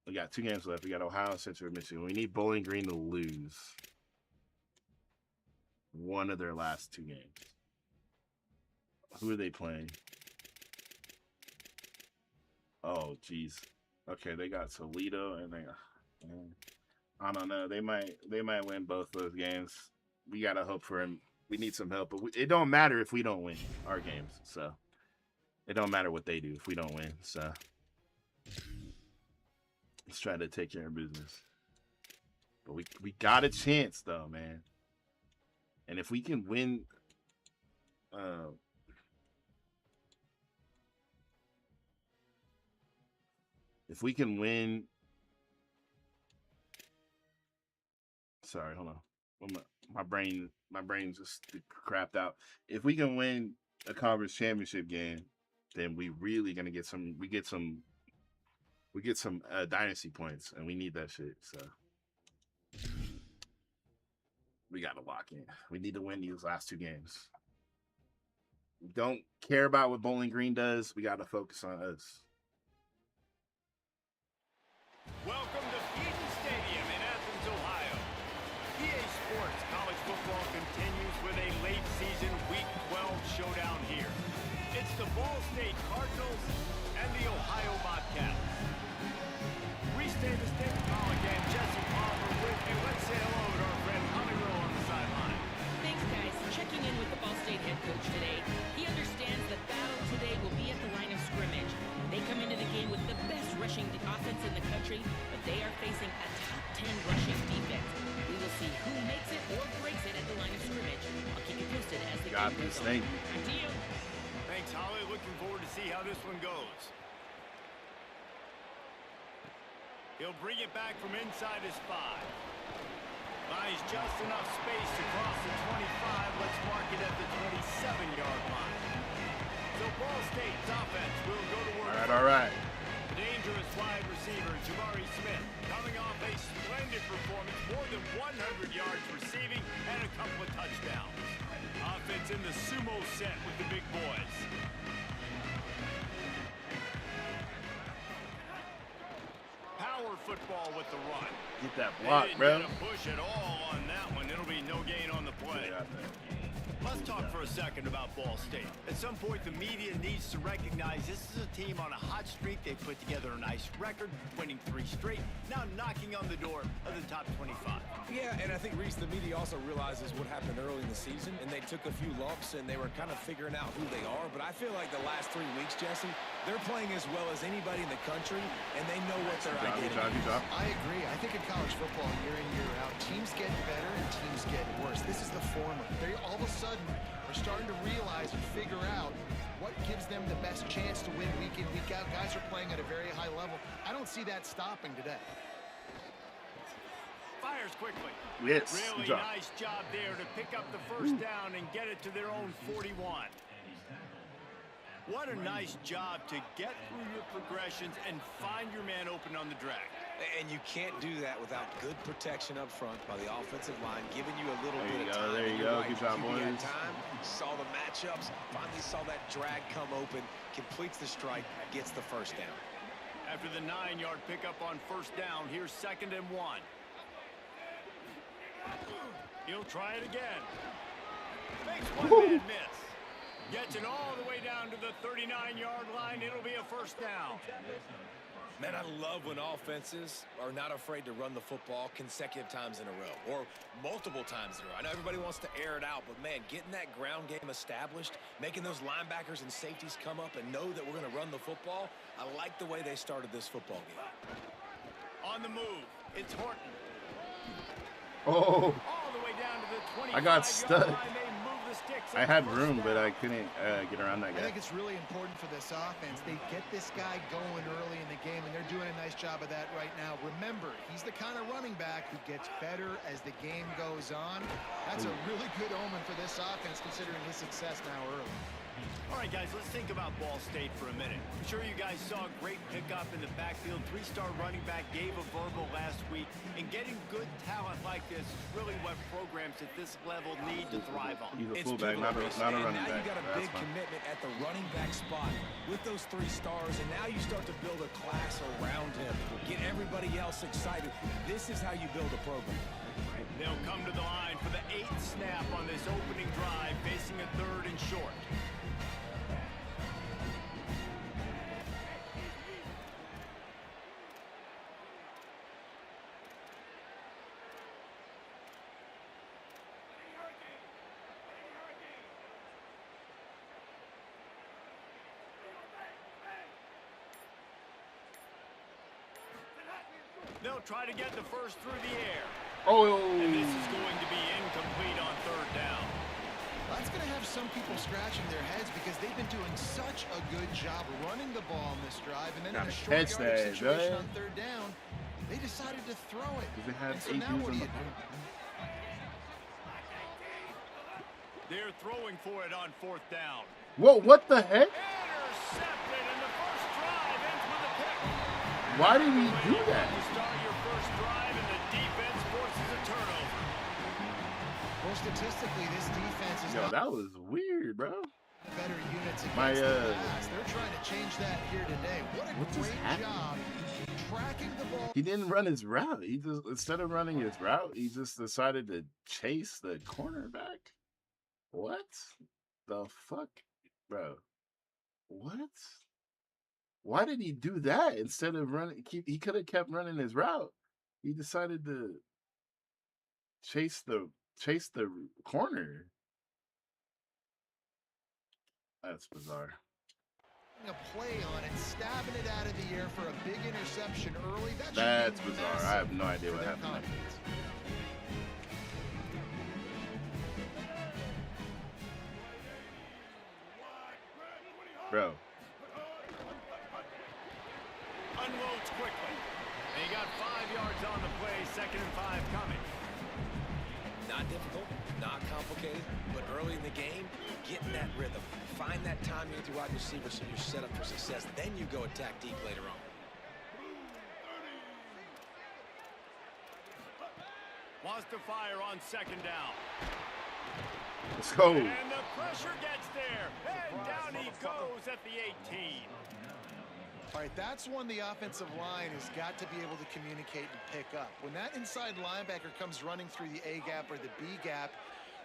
Speaker 1: We got 2 games left. We got Ohio, Central Michigan. We need Bowling Green to lose one of their last 2 games. Who are they playing? Oh, jeez. Okay, they got Toledo and I don't know. They might win both those games. We gotta hope for him. We need some help, but it don't matter if we don't win our games. So it don't matter what they do if we don't win. So let's try to take care of business. But we got a chance though, man. And if we can win, if we can win. Sorry, hold on. My brain just crapped out. If we can win a conference championship game, then we really gonna get some. We get some dynasty points, and we need that shit. So we gotta lock in. We need to win these last 2 games. We don't care about what Bowling Green does. We gotta focus on us.
Speaker 2: Welcome to Eden Stadium in Athens, Ohio. EA Sports College Football continues with a late season Week 12 showdown here. It's the Ball State Cardinals and the Ohio Bobcats. We stay the state call again. Jesse Palmer with you. Let's say hello to our friend Tommy Rowe on the sideline.
Speaker 5: Thanks, guys. Checking in with the Ball State head coach today. He understands the battle today will be at the line of scrimmage. They come into the game with the best rushing offense in the country, but they are facing a top 10 rushing defense. We will see who makes it or breaks it at the line of scrimmage. I'll keep you posted as the game goes on. Back to you.
Speaker 2: Thanks, Holly. Looking forward to see how this one goes. He'll bring it back from inside his 5. Buys just enough space to cross the 25. Let's mark it at the 27-yard line. So Ball State's offense will go to work.
Speaker 1: All right.
Speaker 2: Dangerous wide receiver, Jabari Smith, coming off a splendid performance, more than 100 yards receiving and a couple of touchdowns. Offense in the sumo set with the big boys. Power football with the run.
Speaker 1: Get that block, bro.
Speaker 2: They didn't get a push at all on that one. It'll be no gain on the play. Let's talk for a second about Ball State. At some point, the media needs to recognize this is a team on a hot streak. They put together a nice record, winning 3 straight, now knocking on the door of the top 25.
Speaker 4: Yeah, and I think, Reese, the media also realizes what happened early in the season, and they took a few lumps, and they were kind of figuring out who they are. But I feel like the last 3 weeks, Jesse, they're playing as well as anybody in the country, and they know what their identity is.
Speaker 3: I agree. I think in college football, year in, year out, teams get better and teams get worse. This is the former. They all of a sudden are starting to realize and figure out what gives them the best chance to win week in, week out. Guys are playing at a very high level. I don't see that stopping today.
Speaker 2: Fires quickly.
Speaker 1: Yes.
Speaker 2: Really nice job there to pick up the first down and get it to their own 41. What a nice job to get through your progressions and find your man open on the drag.
Speaker 4: And you can't do that without good protection up front by the offensive line, giving you a little bit of time.
Speaker 1: There you go.
Speaker 4: Right.
Speaker 1: Good job, boys.
Speaker 4: Time, saw the matchups, finally saw that drag come open, completes the strike, gets the first down.
Speaker 2: After the 9-yard pickup on first down, here's 2nd and 1. He'll try it again. Makes one man miss. Gets it all the way down to the 39-yard line. It'll be a first down.
Speaker 4: Man, I love when offenses are not afraid to run the football consecutive times in a row or multiple times in a row. I know everybody wants to air it out, but, man, getting that ground game established, making those linebackers and safeties come up and know that we're going to run the football, I like the way they started this football game.
Speaker 2: On the move, it's Horton.
Speaker 1: Oh,
Speaker 2: All the way down to the 25-yard
Speaker 1: I got stuck.
Speaker 2: line. They move the sticks
Speaker 1: I
Speaker 2: up
Speaker 1: had
Speaker 2: first
Speaker 1: room, but
Speaker 2: down.
Speaker 1: I couldn't get around that
Speaker 3: I
Speaker 1: guy.
Speaker 3: think it's really important for this offense. They get this guy going early in the game, and they're doing a nice job of that right now. Remember, he's the kind of running back who gets better as the game goes on. That's a really good omen for this offense, considering his success now early.
Speaker 2: All right, guys, let's think about Ball State for a minute. I'm sure you guys saw a great pickup in the backfield. 3-star running back gave a verbal last week. And getting good talent like this is really what programs at this level need to thrive on.
Speaker 1: He's a
Speaker 4: It's
Speaker 1: fullback, not a
Speaker 4: pivotal,
Speaker 1: running
Speaker 4: and now
Speaker 1: back.
Speaker 4: you got a
Speaker 1: That's
Speaker 4: big
Speaker 1: fine.
Speaker 4: commitment at the running back spot with those 3 stars, and now you start to build a class around him. Get everybody else excited. This is how you build a program.
Speaker 2: They'll come to the line for the 8th snap on this opening drive, facing a 3rd and short. They'll try to get the first through the air.
Speaker 1: Oh,
Speaker 2: And this is going to be incomplete on 3rd down.
Speaker 3: That's going to have some people scratching their heads because they've been doing such a good job running the ball in this drive. And then in a short
Speaker 1: catch
Speaker 3: yardage
Speaker 1: that,
Speaker 3: situation
Speaker 1: right?
Speaker 3: on 3rd down, they decided to throw it.
Speaker 1: Does it have
Speaker 3: And so
Speaker 1: 8
Speaker 3: now
Speaker 1: dudes
Speaker 3: what
Speaker 1: on
Speaker 3: do
Speaker 1: the
Speaker 3: you do?
Speaker 2: They're throwing for it on 4th down.
Speaker 1: Whoa, what the heck?
Speaker 2: Intercepted, and the first drive ends with a pick.
Speaker 1: Why did he do that?
Speaker 2: You start your first drive, and the defense forces a turnover.
Speaker 3: Well, statistically, this defense is
Speaker 1: Yo,
Speaker 3: not
Speaker 1: that was weird, bro.
Speaker 3: the better units against
Speaker 1: My,
Speaker 3: the pass. They're trying to change that here today. What a
Speaker 1: what just
Speaker 3: great
Speaker 1: happened?
Speaker 3: job tracking the ball.
Speaker 1: He didn't run his route. He just, instead of running his route, he just decided to chase the cornerback. What the fuck, bro? What? Why did he do that instead of running? He could have kept running his route. He decided to chase the corner. That's bizarre.
Speaker 3: A play on it, stabbing it out of the air for a big interception early. That should be
Speaker 1: That's bizarre. I have no idea
Speaker 3: for
Speaker 1: what
Speaker 3: their
Speaker 1: happened there.
Speaker 3: confidence.
Speaker 1: Bro,
Speaker 2: Unloads quickly. And he got 5 yards on the play, 2nd and 5 coming.
Speaker 4: Not difficult, not complicated, but early in the game, get in that rhythm. Find that timing with your wide receivers so you're set up for success. Then you go attack deep later on.
Speaker 2: Wants to fire on 2nd down.
Speaker 1: let's go.
Speaker 2: And the pressure gets there. And down he goes at the 18.
Speaker 3: All right, that's one the offensive line has got to be able to communicate and pick up. When that inside linebacker comes running through the A gap or the B gap,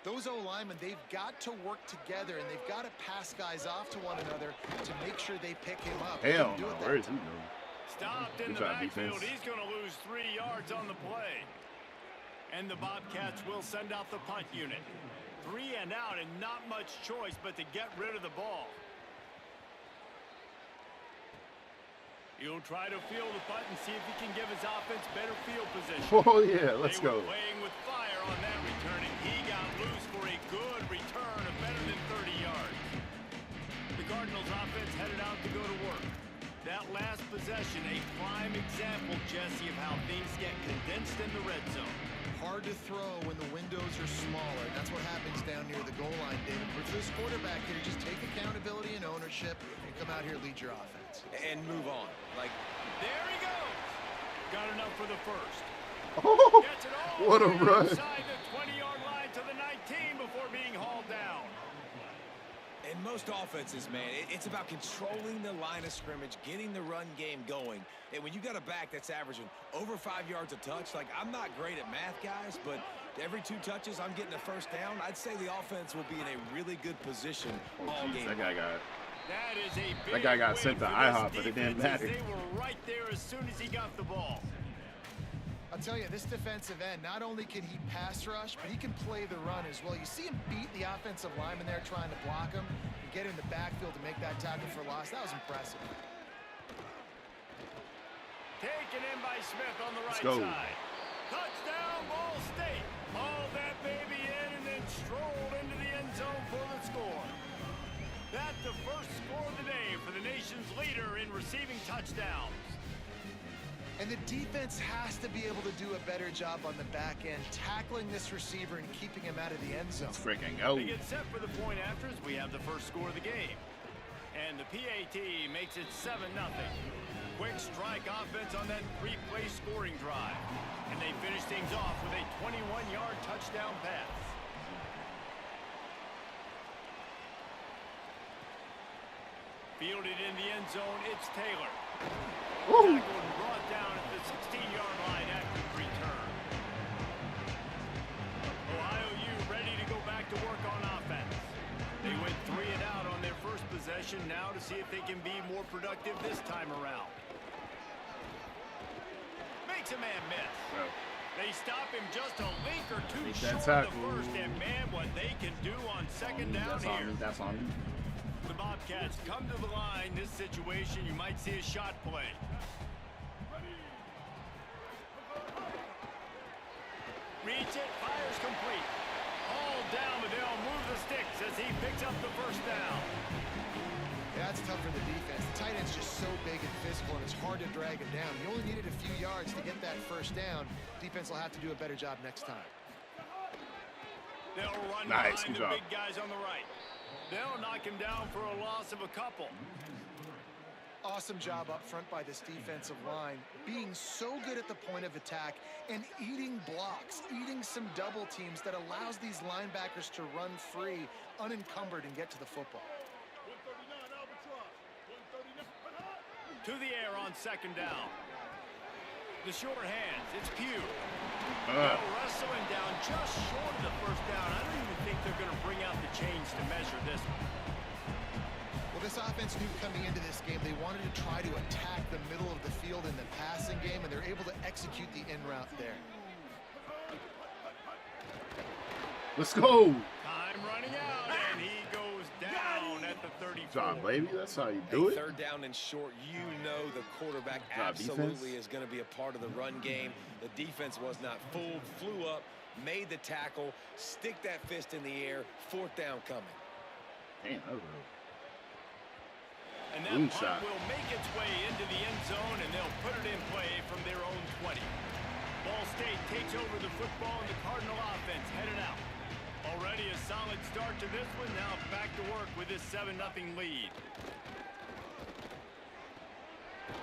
Speaker 3: those O-linemen, they've got to work together, and they've got to pass guys off to one another to make sure they pick him up.
Speaker 1: Hell
Speaker 3: Do
Speaker 1: no.
Speaker 3: it that
Speaker 1: Where is
Speaker 3: time.
Speaker 1: he going?
Speaker 2: Stopped in
Speaker 1: Good
Speaker 2: the
Speaker 1: job,
Speaker 2: backfield.
Speaker 1: defense.
Speaker 2: He's going to lose 3 yards on the play. And the Bobcats will send out the punt unit. 3 and out, and not much choice but to get rid of the ball. He'll try to field the punt and see if he can give his offense better field position.
Speaker 1: Oh yeah, let's
Speaker 2: They
Speaker 1: go.
Speaker 2: were playing with fire on that return, and he got loose for a good return of better than 30 yards. The Cardinals offense headed out to go to work. That last possession, a prime example, Jesse, of how things get condensed in the red zone.
Speaker 3: Hard to throw when the windows are smaller. That's what happens down near the goal line, David. But for this quarterback here, just take accountability and ownership and come out here and lead your offense.
Speaker 4: And move on. Like,
Speaker 2: There he goes. Got enough for the first.
Speaker 1: Oh,
Speaker 2: Gets it all
Speaker 1: what a
Speaker 2: the way
Speaker 1: run.
Speaker 2: inside the 20-yard line to the 19 before being hauled down.
Speaker 4: in most offenses, man, it's about controlling the line of scrimmage, getting the run game going. And when you got a back that's averaging over 5 yards a touch, like, I'm not great at math, guys, but every 2 touches, I'm getting a first down. I'd say the offense will be in a really good position all game.
Speaker 1: That guy got.
Speaker 2: That is a big
Speaker 1: That guy got
Speaker 2: win
Speaker 1: sent to
Speaker 2: for this
Speaker 1: IHOP, but it didn't
Speaker 2: defense as
Speaker 1: matter.
Speaker 2: They were right there as soon as he got the ball.
Speaker 3: I'll tell you, this defensive end, not only can he pass rush, but he can play the run as well. You see him beat the offensive lineman there trying to block him and get in the backfield to make that tackle for loss. That was impressive.
Speaker 2: Taken in by Smith on the right
Speaker 1: go.
Speaker 2: side. Touchdown, Ball State. Hauled that baby in and then strolled into the end zone for the score. That's the first score of the day for the nation's leader in receiving touchdowns.
Speaker 3: And the defense has to be able to do a better job on the back end, tackling this receiver and keeping him out of the end zone.
Speaker 1: Let's freaking go.
Speaker 2: They get set for the point afters. We have the first score of the game. And the PAT makes it 7-0. Quick strike offense on that 3-play scoring drive. And they finish things off with a 21-yard touchdown pass. Fielded in the end zone, it's Taylor.
Speaker 1: Woo.
Speaker 2: Tackled and brought down at the 16-yard line after the return. Ohio U ready to go back to work on offense. They went 3 and out on their first possession, now to see if they can be more productive this time around. Makes a man miss.
Speaker 1: Bro.
Speaker 2: They stop him just a link or two
Speaker 1: Make
Speaker 2: short
Speaker 1: that
Speaker 2: of the first, and man, what they can do on second down
Speaker 1: That's
Speaker 2: here.
Speaker 1: on me. That's on me.
Speaker 2: The Bobcats come to the line. This situation, you might see a shot play. Reach it, fires complete. All down, but they'll move the sticks as he picks up the first down.
Speaker 3: Yeah, that's tough for the defense. The tight end's just so big and physical, and it's hard to drag him down. He only needed a few yards to get that first down. Defense will have to do a better job next time.
Speaker 2: They'll run
Speaker 1: Nice,
Speaker 2: behind
Speaker 1: good
Speaker 2: the
Speaker 1: job.
Speaker 2: big guys on the right. They'll knock him down for a loss of a couple.
Speaker 3: Awesome job up front by this defensive line, being so good at the point of attack and eating blocks, eating some double teams that allows these linebackers to run free, unencumbered, and get to the football.
Speaker 2: To the air on second down. The short hands, it's Pugh. They'll wrestle him down just short of the first down. I don't even think they're going to bring out the chains to measure this one.
Speaker 3: Well, this offense knew coming into this game they wanted to try to attack the middle of the field in the passing game, and they're able to execute the in route there.
Speaker 1: Let's go.
Speaker 2: Time running out, and he goes down at the 34.
Speaker 1: Good job, baby. That's how you do it.
Speaker 4: Third down and short, you know the quarterback
Speaker 1: job,
Speaker 4: absolutely
Speaker 1: defense.
Speaker 4: is going to be a part of the run game. The defense was not fooled, flew up, made the tackle, stick that fist in the air, fourth down coming.
Speaker 1: Damn, that was real.
Speaker 2: And that
Speaker 1: Boom
Speaker 2: punt
Speaker 1: shot.
Speaker 2: will make its way into the end zone, and they'll put it in play from their own 20. Ball State takes over the football, and the Cardinal offense headed out. Already a solid start to this one. Now back to work with this 7-0 lead.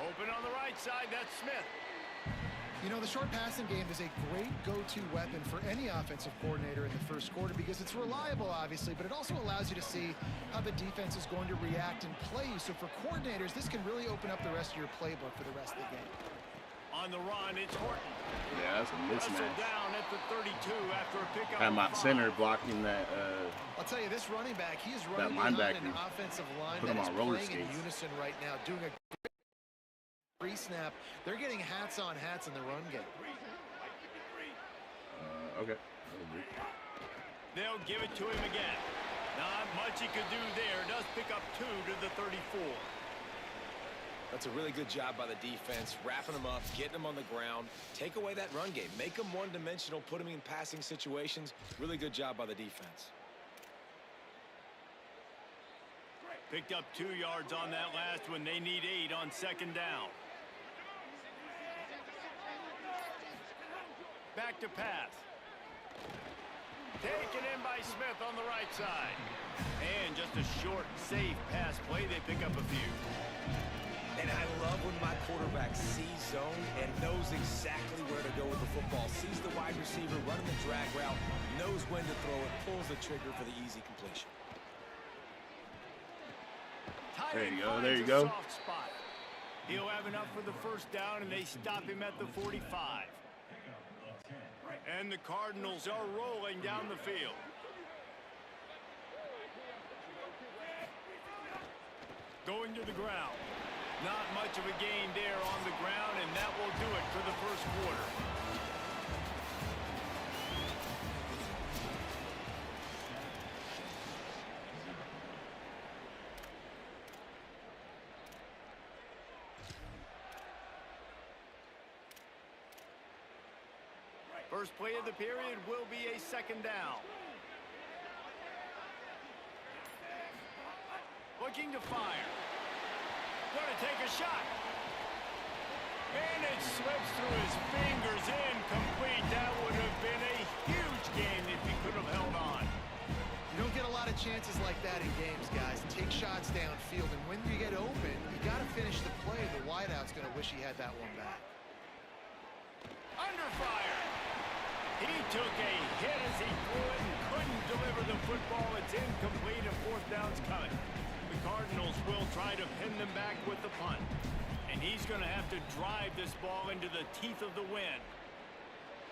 Speaker 2: Open on the right side, that's Smith.
Speaker 3: You know, the short passing game is a great go-to weapon for any offensive coordinator in the first quarter because it's reliable, obviously, but it also allows you to see how the defense is going to react and play you. So for coordinators, this can really open up the rest of your playbook for the rest of the game.
Speaker 2: On the run, it's Horton.
Speaker 1: Yeah, that's a
Speaker 2: Wrestled
Speaker 1: mismatch.
Speaker 2: down at the 32 after a pick
Speaker 1: Had
Speaker 2: on
Speaker 1: my
Speaker 2: 5.
Speaker 1: center blocking that.
Speaker 3: I'll tell you, this running back, he is
Speaker 1: That
Speaker 3: running behind
Speaker 1: linebacker
Speaker 3: an offensive line
Speaker 1: put
Speaker 3: that
Speaker 1: him
Speaker 3: is
Speaker 1: on roller
Speaker 3: playing in
Speaker 1: skates.
Speaker 3: unison right now, doing a great snap. They're getting hats on hats in the run game.
Speaker 1: Okay.
Speaker 2: They'll give it to him again. Not much he could do there. Does pick up 2 to the 34.
Speaker 4: That's a really good job by the defense, wrapping them up, getting them on the ground, take away that run game, make them one-dimensional, put them in passing situations. Really good job by the defense.
Speaker 2: Picked up 2 yards on that last one. They need 8 on second down. Back to pass. Taken in by Smith on the right side. And just a short, safe pass play. They pick up a few.
Speaker 4: And I love when my quarterback sees zone and knows exactly where to go with the football. Sees the wide receiver running the drag route, knows when to throw it, pulls the trigger for the easy completion.
Speaker 1: There you go,
Speaker 2: Finds
Speaker 1: there you
Speaker 2: a
Speaker 1: go.
Speaker 2: soft spot. He'll have enough for the first down, and they stop him at the 45. And the Cardinals are rolling down the field. Going to the ground. Not much of a gain there on the ground, and that will do it for the first quarter. First play of the period will be a second down. Looking to fire. Going to take a shot. And it slips through his fingers, incomplete. That would have been a huge game if he could have held on.
Speaker 3: You don't get a lot of chances like that in games, guys. Take shots downfield, and when you get open, you got to finish the play. The wideout's going to wish he had that one back.
Speaker 2: Under fire. He took a hit as he threw it and couldn't deliver the football. It's incomplete and fourth down's coming. The Cardinals will try to pin them back with the punt. And he's going to have to drive this ball into the teeth of the wind.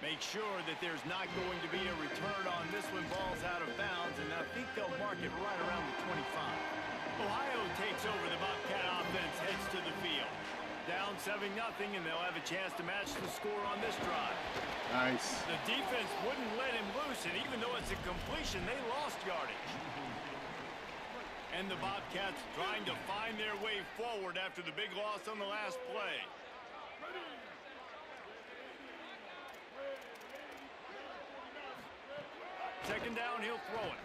Speaker 2: Make sure that there's not going to be a return on this when ball's out of bounds, and I think they'll mark it right around the 25. Ohio takes over. The Bobcat offense heads to the field. Down 7-0, and they'll have a chance to match the score on this drive.
Speaker 1: Nice.
Speaker 2: The defense wouldn't let him loose, and even though it's a completion, they lost yardage. And the Bobcats trying to find their way forward after the big loss on the last play. Second down, he'll throw it.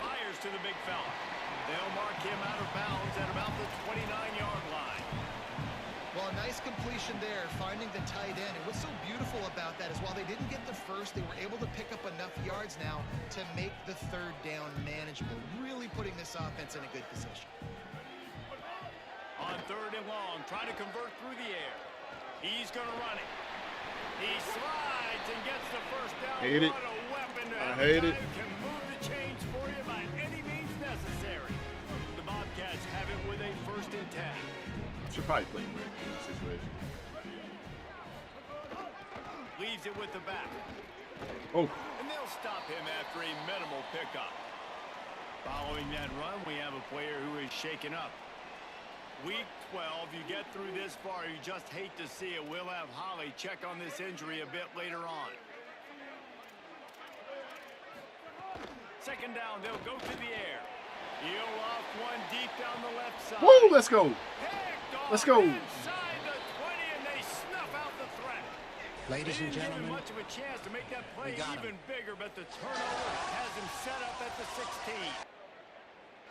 Speaker 2: Fires to the big fella. They'll mark him out of bounds at about the 29-yard line.
Speaker 3: Well, a nice completion there, finding the tight end. And what's so beautiful about that is while they didn't get the first, they were able to pick up enough yards now to make the third down manageable, really putting this offense in a good position.
Speaker 2: On third and long, trying to convert through the air. He's going to run it. He slides and gets the first down.
Speaker 1: Hate it.
Speaker 2: What a weapon to
Speaker 1: I
Speaker 2: have
Speaker 1: hate
Speaker 2: a guy
Speaker 1: it.
Speaker 2: who can move the chains for you by any means necessary. The Bobcats have it with a 1st and 10.
Speaker 1: Should probably play Rick in this situation.
Speaker 2: Leaves it with the back.
Speaker 1: Oh.
Speaker 2: And they'll stop him after a minimal pickup. Following that run, we have a player who is shaken up. Week 12, you get through this far, you just hate to see it. We'll have Holly check on this injury a bit later on. Second down, they'll go to the air. Heel off one deep down the left side.
Speaker 1: Woo, let's go. Let's go.
Speaker 2: Inside the 20, and they snuff out the threat.
Speaker 7: Ladies and gentlemen,
Speaker 2: Much of a chance to make that play
Speaker 7: we got
Speaker 2: even
Speaker 7: him.
Speaker 2: bigger, but the turnover has him set up at the 16.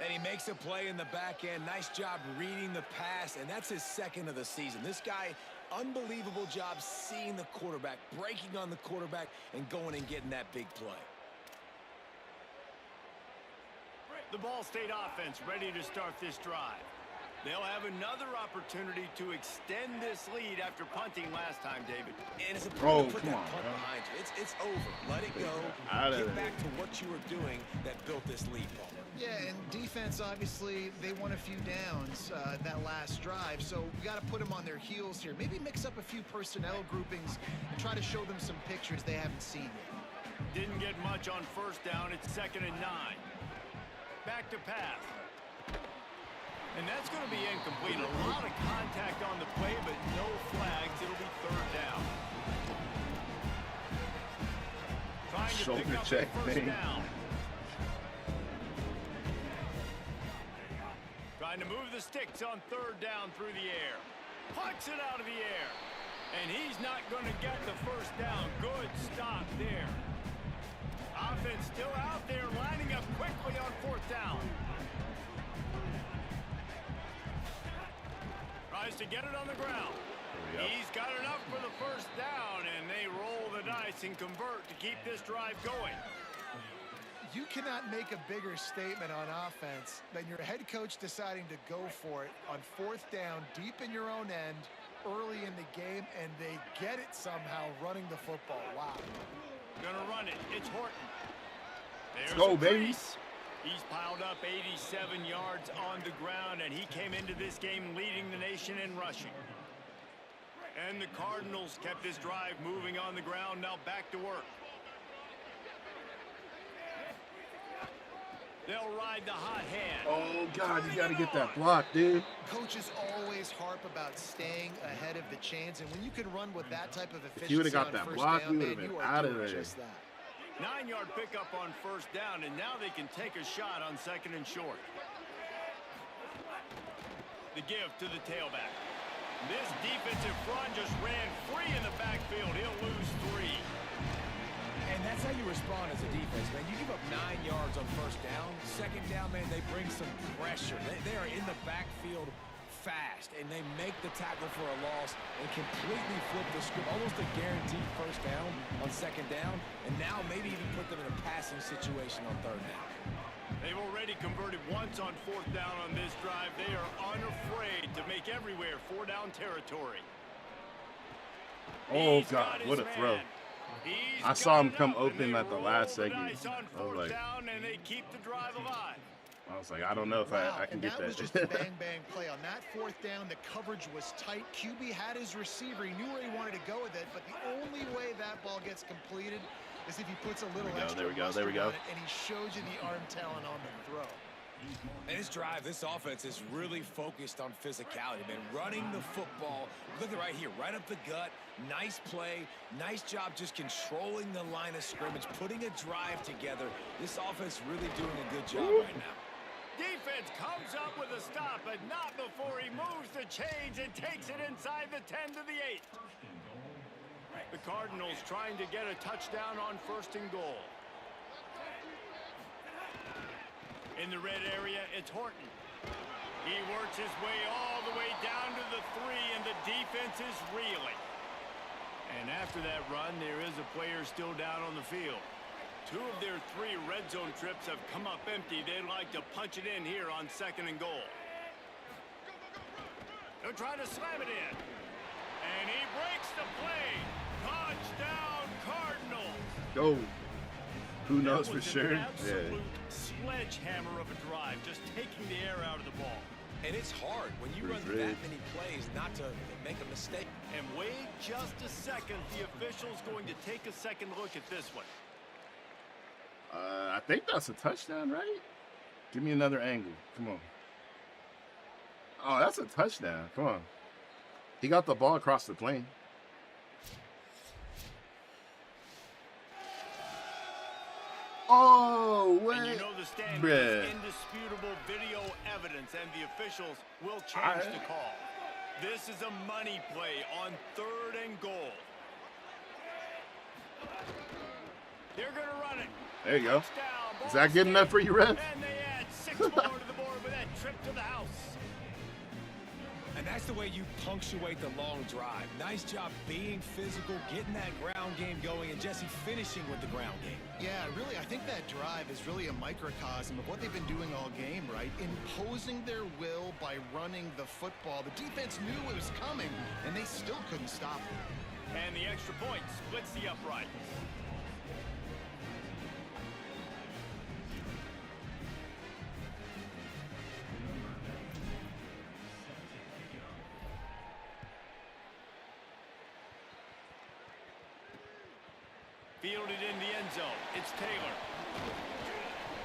Speaker 4: And he makes a play in the back end. Nice job reading the pass, and that's his second of the season. This guy, unbelievable job seeing the quarterback, breaking on the quarterback, and going and getting that big play.
Speaker 2: The Ball State offense ready to start this drive. They'll have another opportunity to extend this lead after punting last time, David.
Speaker 4: And it's important to put
Speaker 1: come
Speaker 4: that
Speaker 1: on,
Speaker 4: punt
Speaker 1: bro.
Speaker 4: behind you. It's over. Let it go.
Speaker 1: Outta
Speaker 4: Get
Speaker 1: there.
Speaker 4: back to what you were doing that built this lead, Paul.
Speaker 3: Yeah, and defense, obviously, they won a few downs that last drive, so we got to put them on their heels here. Maybe mix up a few personnel groupings and try to show them some pictures they haven't seen yet.
Speaker 2: Didn't get much on first down. It's 2nd and 9. Back to pass. And that's going to be incomplete. A lot of contact on the play, but no flags. It'll be 3rd down. Trying to
Speaker 1: Shoulder
Speaker 2: pick up
Speaker 1: check,
Speaker 2: the first
Speaker 1: man.
Speaker 2: down. Trying to move the sticks on 3rd down through the air. Punts it out of the air. And he's not going to get the first down. Good stop there. Offense still out there, lining up quickly on 4th down. Tries to get it on the ground. He's got enough for the first down, and they roll the dice and convert to keep this drive going.
Speaker 3: You cannot make a bigger statement on offense than your head coach deciding to go for it on 4th down, deep in your own end, early in the game, and they get it somehow running the football. Wow.
Speaker 2: Gonna run it. It's Horton. There's
Speaker 1: Let's go,
Speaker 2: a
Speaker 1: baby.
Speaker 2: crease. He's piled up 87 yards on the ground, and he came into this game leading the nation in rushing. And the Cardinals kept this drive moving on the ground. Now back to work. They'll ride the hot hand.
Speaker 1: Oh, God, you got to get that block, dude.
Speaker 3: Coaches always harp about staying ahead of the chains, and when you can run with that type of efficiency,
Speaker 1: If you would've got
Speaker 3: on
Speaker 1: that
Speaker 3: first
Speaker 1: block,
Speaker 3: down,
Speaker 1: we
Speaker 3: man,
Speaker 1: would've been
Speaker 3: you are
Speaker 1: outta
Speaker 3: doing
Speaker 1: there.
Speaker 3: just that.
Speaker 2: 9-yard pickup on 1st down, and now they can take a shot on 2nd and short. The give to the tailback. This defensive front just ran free in the backfield. He'll lose 3.
Speaker 4: And that's how you respond as a defense, man. You give up 9 yards on first down. Second down, man, they bring some pressure. They are in the backfield fast, and they make the tackle for a loss and completely flip the script. Almost a guaranteed first down on second down, and now maybe even put them in a passing situation on third down.
Speaker 2: They've already converted once on 4th down on this drive. They are unafraid to make everywhere 4-down territory.
Speaker 1: Oh, God, what a throw. I saw him come open at the last second. I was like,
Speaker 2: and they keep the drive alive.
Speaker 1: I don't know if I can get that.
Speaker 3: That was just a bang-bang play. On that 4th down, the coverage was tight. QB had his receiver. He knew where he wanted to go with it, but the only way that ball gets completed is if he puts a little extra
Speaker 1: there we go,
Speaker 3: on it, and he shows you the arm talent on the throw.
Speaker 4: And this drive, this offense is really focused on physicality, man. Running the football. Look at right here, right up the gut. Nice play. Nice job just controlling the line of scrimmage, putting a drive together. This offense really doing a good job right now.
Speaker 2: Defense comes up with a stop, but not before he moves the chains and takes it inside the 10 to the 8. The Cardinals trying to get a touchdown on 1st and goal. In the red area, it's Horton. He works his way all the way down to the 3, and the defense is reeling. And after that run, there is a player still down on the field. 2 of their 3 red zone trips have come up empty. They'd like to punch it in here on 2nd and goal. They're trying to slam it in. And he breaks the play. Touchdown, Cardinals.
Speaker 1: Go. Who knows for sure?
Speaker 2: Absolute sledgehammer of a drive, just taking the air out of the ball.
Speaker 4: And it's hard when you run that many plays not to make a mistake.
Speaker 2: And wait just a second. The official's going to take a second look at this one.
Speaker 1: I think that's a touchdown, right? Give me another angle. Come on. Oh, that's a touchdown. Come on. He got the ball across the plane. Oh, what?
Speaker 2: And you know the standard is indisputable video evidence, and the officials will change the call. This is a money play on 3rd and goal. They're going to run it.
Speaker 1: There you go. Is that good enough for you, Ref?
Speaker 2: And they add 6 more to the board with that trip to the house.
Speaker 4: And that's the way you punctuate the long drive. Nice job being physical, getting that ground game going, and Jesse finishing with the ground game.
Speaker 3: Yeah, really, I think that drive is really a microcosm of what they've been doing all game, right? Imposing their will by running the football. The defense knew it was coming, and they still couldn't stop it.
Speaker 2: And the extra point splits the uprights. Fielded in the end zone. It's Taylor.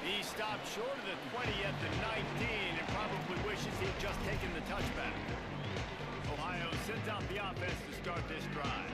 Speaker 2: He stopped short of the 20 at the 19 and probably wishes he'd just taken the touchback. Ohio sends out the offense to start this drive.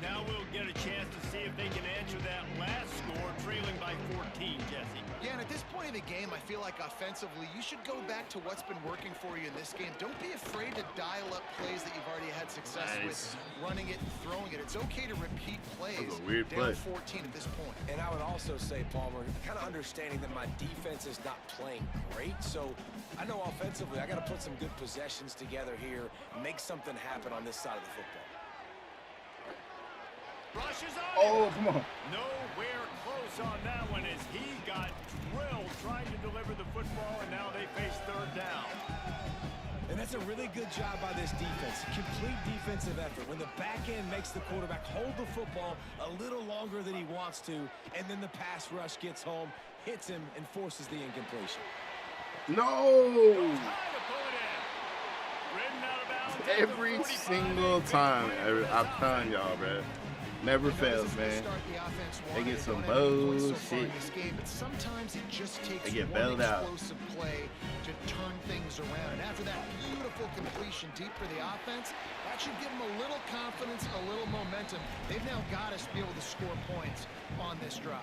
Speaker 2: Now we'll get a chance to see if they can answer that last score, trailing by 14, Jesse.
Speaker 3: Yeah, and at this point of the game, I feel like offensively, you should go back to what's been working for you in this game. Don't be afraid to dial up plays that you've already had success with, running it and throwing it. It's okay to repeat plays.
Speaker 1: That was a weird
Speaker 3: down
Speaker 1: play.
Speaker 3: 14 at this point.
Speaker 4: And I would also say, Palmer, kind of understanding that my defense is not playing great, so I know offensively I got to put some good possessions together here, make something happen on this side of the football.
Speaker 2: Rushes on
Speaker 1: come on.
Speaker 2: Nowhere close on that one as he got drilled trying to deliver the football, and now they face 3rd down.
Speaker 4: And that's a really good job by this defense. Complete defensive effort. When the back end makes the quarterback hold the football a little longer than he wants to, and then the pass rush gets home, hits him, and forces the incompletion.
Speaker 1: No!
Speaker 2: Ridden out of bounds
Speaker 1: Every single time. I'm telling y'all, bro. Never fails, man. They get some bullshit.
Speaker 3: Sometimes it just takes
Speaker 1: They get
Speaker 3: one
Speaker 1: bailed out.
Speaker 3: explosive play to turn things around. And after that beautiful completion deep for the offense, that should give them a little confidence, a little momentum. They've now got to be able to score points on this drive.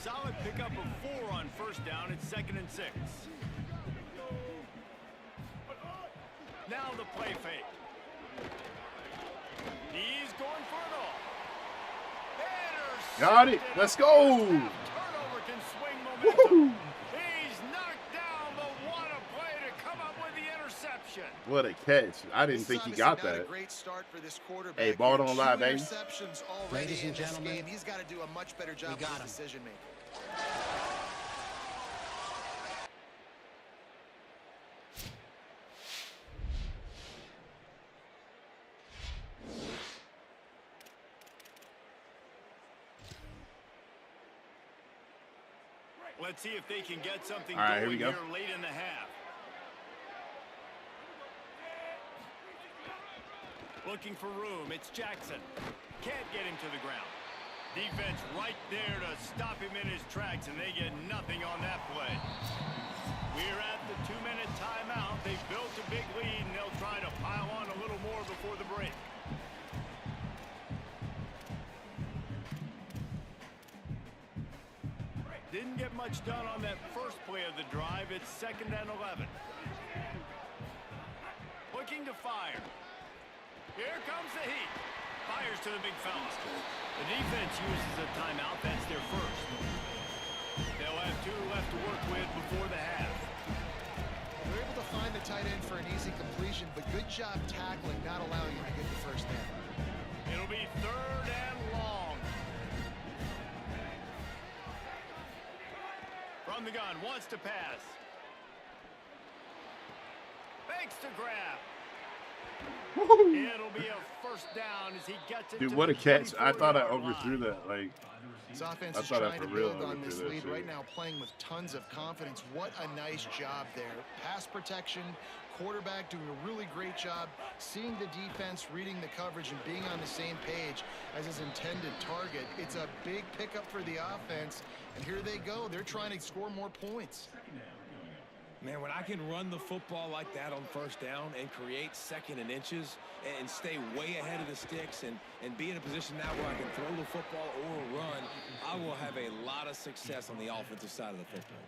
Speaker 2: Solid pickup of 4 on 1st down. It's 2nd and 6. Now the play fake. He's going for it all.
Speaker 1: Got it. Let's go.
Speaker 2: Turnover can swing momentum. He's knocked down, but what a play to come up with the interception.
Speaker 1: What a catch. I didn't think he got that.
Speaker 3: A great start for this quarterback.
Speaker 1: Hey, ball don't lie, baby.
Speaker 3: Interceptions already.
Speaker 7: Ladies and gentlemen,
Speaker 3: game. He's got to do a much better job with decision making.
Speaker 2: Let's see if they can get something
Speaker 1: All right,
Speaker 2: going
Speaker 1: here we go.
Speaker 2: here late in the half. Looking for room. It's Jackson. Can't get him to the ground. Defense right there to stop him in his tracks, and they get nothing on that play. We're at the 2-minute timeout. They've built a big lead, and they'll try to pile on a little more before the break. Didn't get much done on that first play of the drive. It's 2nd and 11. Looking to fire. Here comes the heat. Fires to the big fella. The defense uses a timeout. That's their first. They'll have 2 left to work with before the half.
Speaker 3: They're able to find the tight end for an easy completion, but good job tackling, not allowing him to get the first down.
Speaker 2: It'll be 3rd and long. From the gun, wants to pass. Fakes to grab. It'll be a first down as he gets it.
Speaker 1: Dude,
Speaker 2: to
Speaker 1: what
Speaker 2: the
Speaker 1: a catch. I thought I
Speaker 2: 24-yard
Speaker 1: overthrew
Speaker 2: line.
Speaker 1: that. Like,
Speaker 3: His offense
Speaker 1: I
Speaker 3: is
Speaker 1: thought I
Speaker 3: trying
Speaker 1: for
Speaker 3: to
Speaker 1: real
Speaker 3: build on this
Speaker 1: overthrew that
Speaker 3: lead
Speaker 1: shit.
Speaker 3: right now, playing with tons of confidence. What a nice job there. Pass protection, quarterback doing a really great job, seeing the defense, reading the coverage, and being on the same page as his intended target. It's a big pickup for the offense, and here they go. They're trying to score more points.
Speaker 4: Man, when I can run the football like that on first down and create 2nd and inches and stay way ahead of the sticks and be in a position now where I can throw the football or run, I will have a lot of success on the offensive side of the football.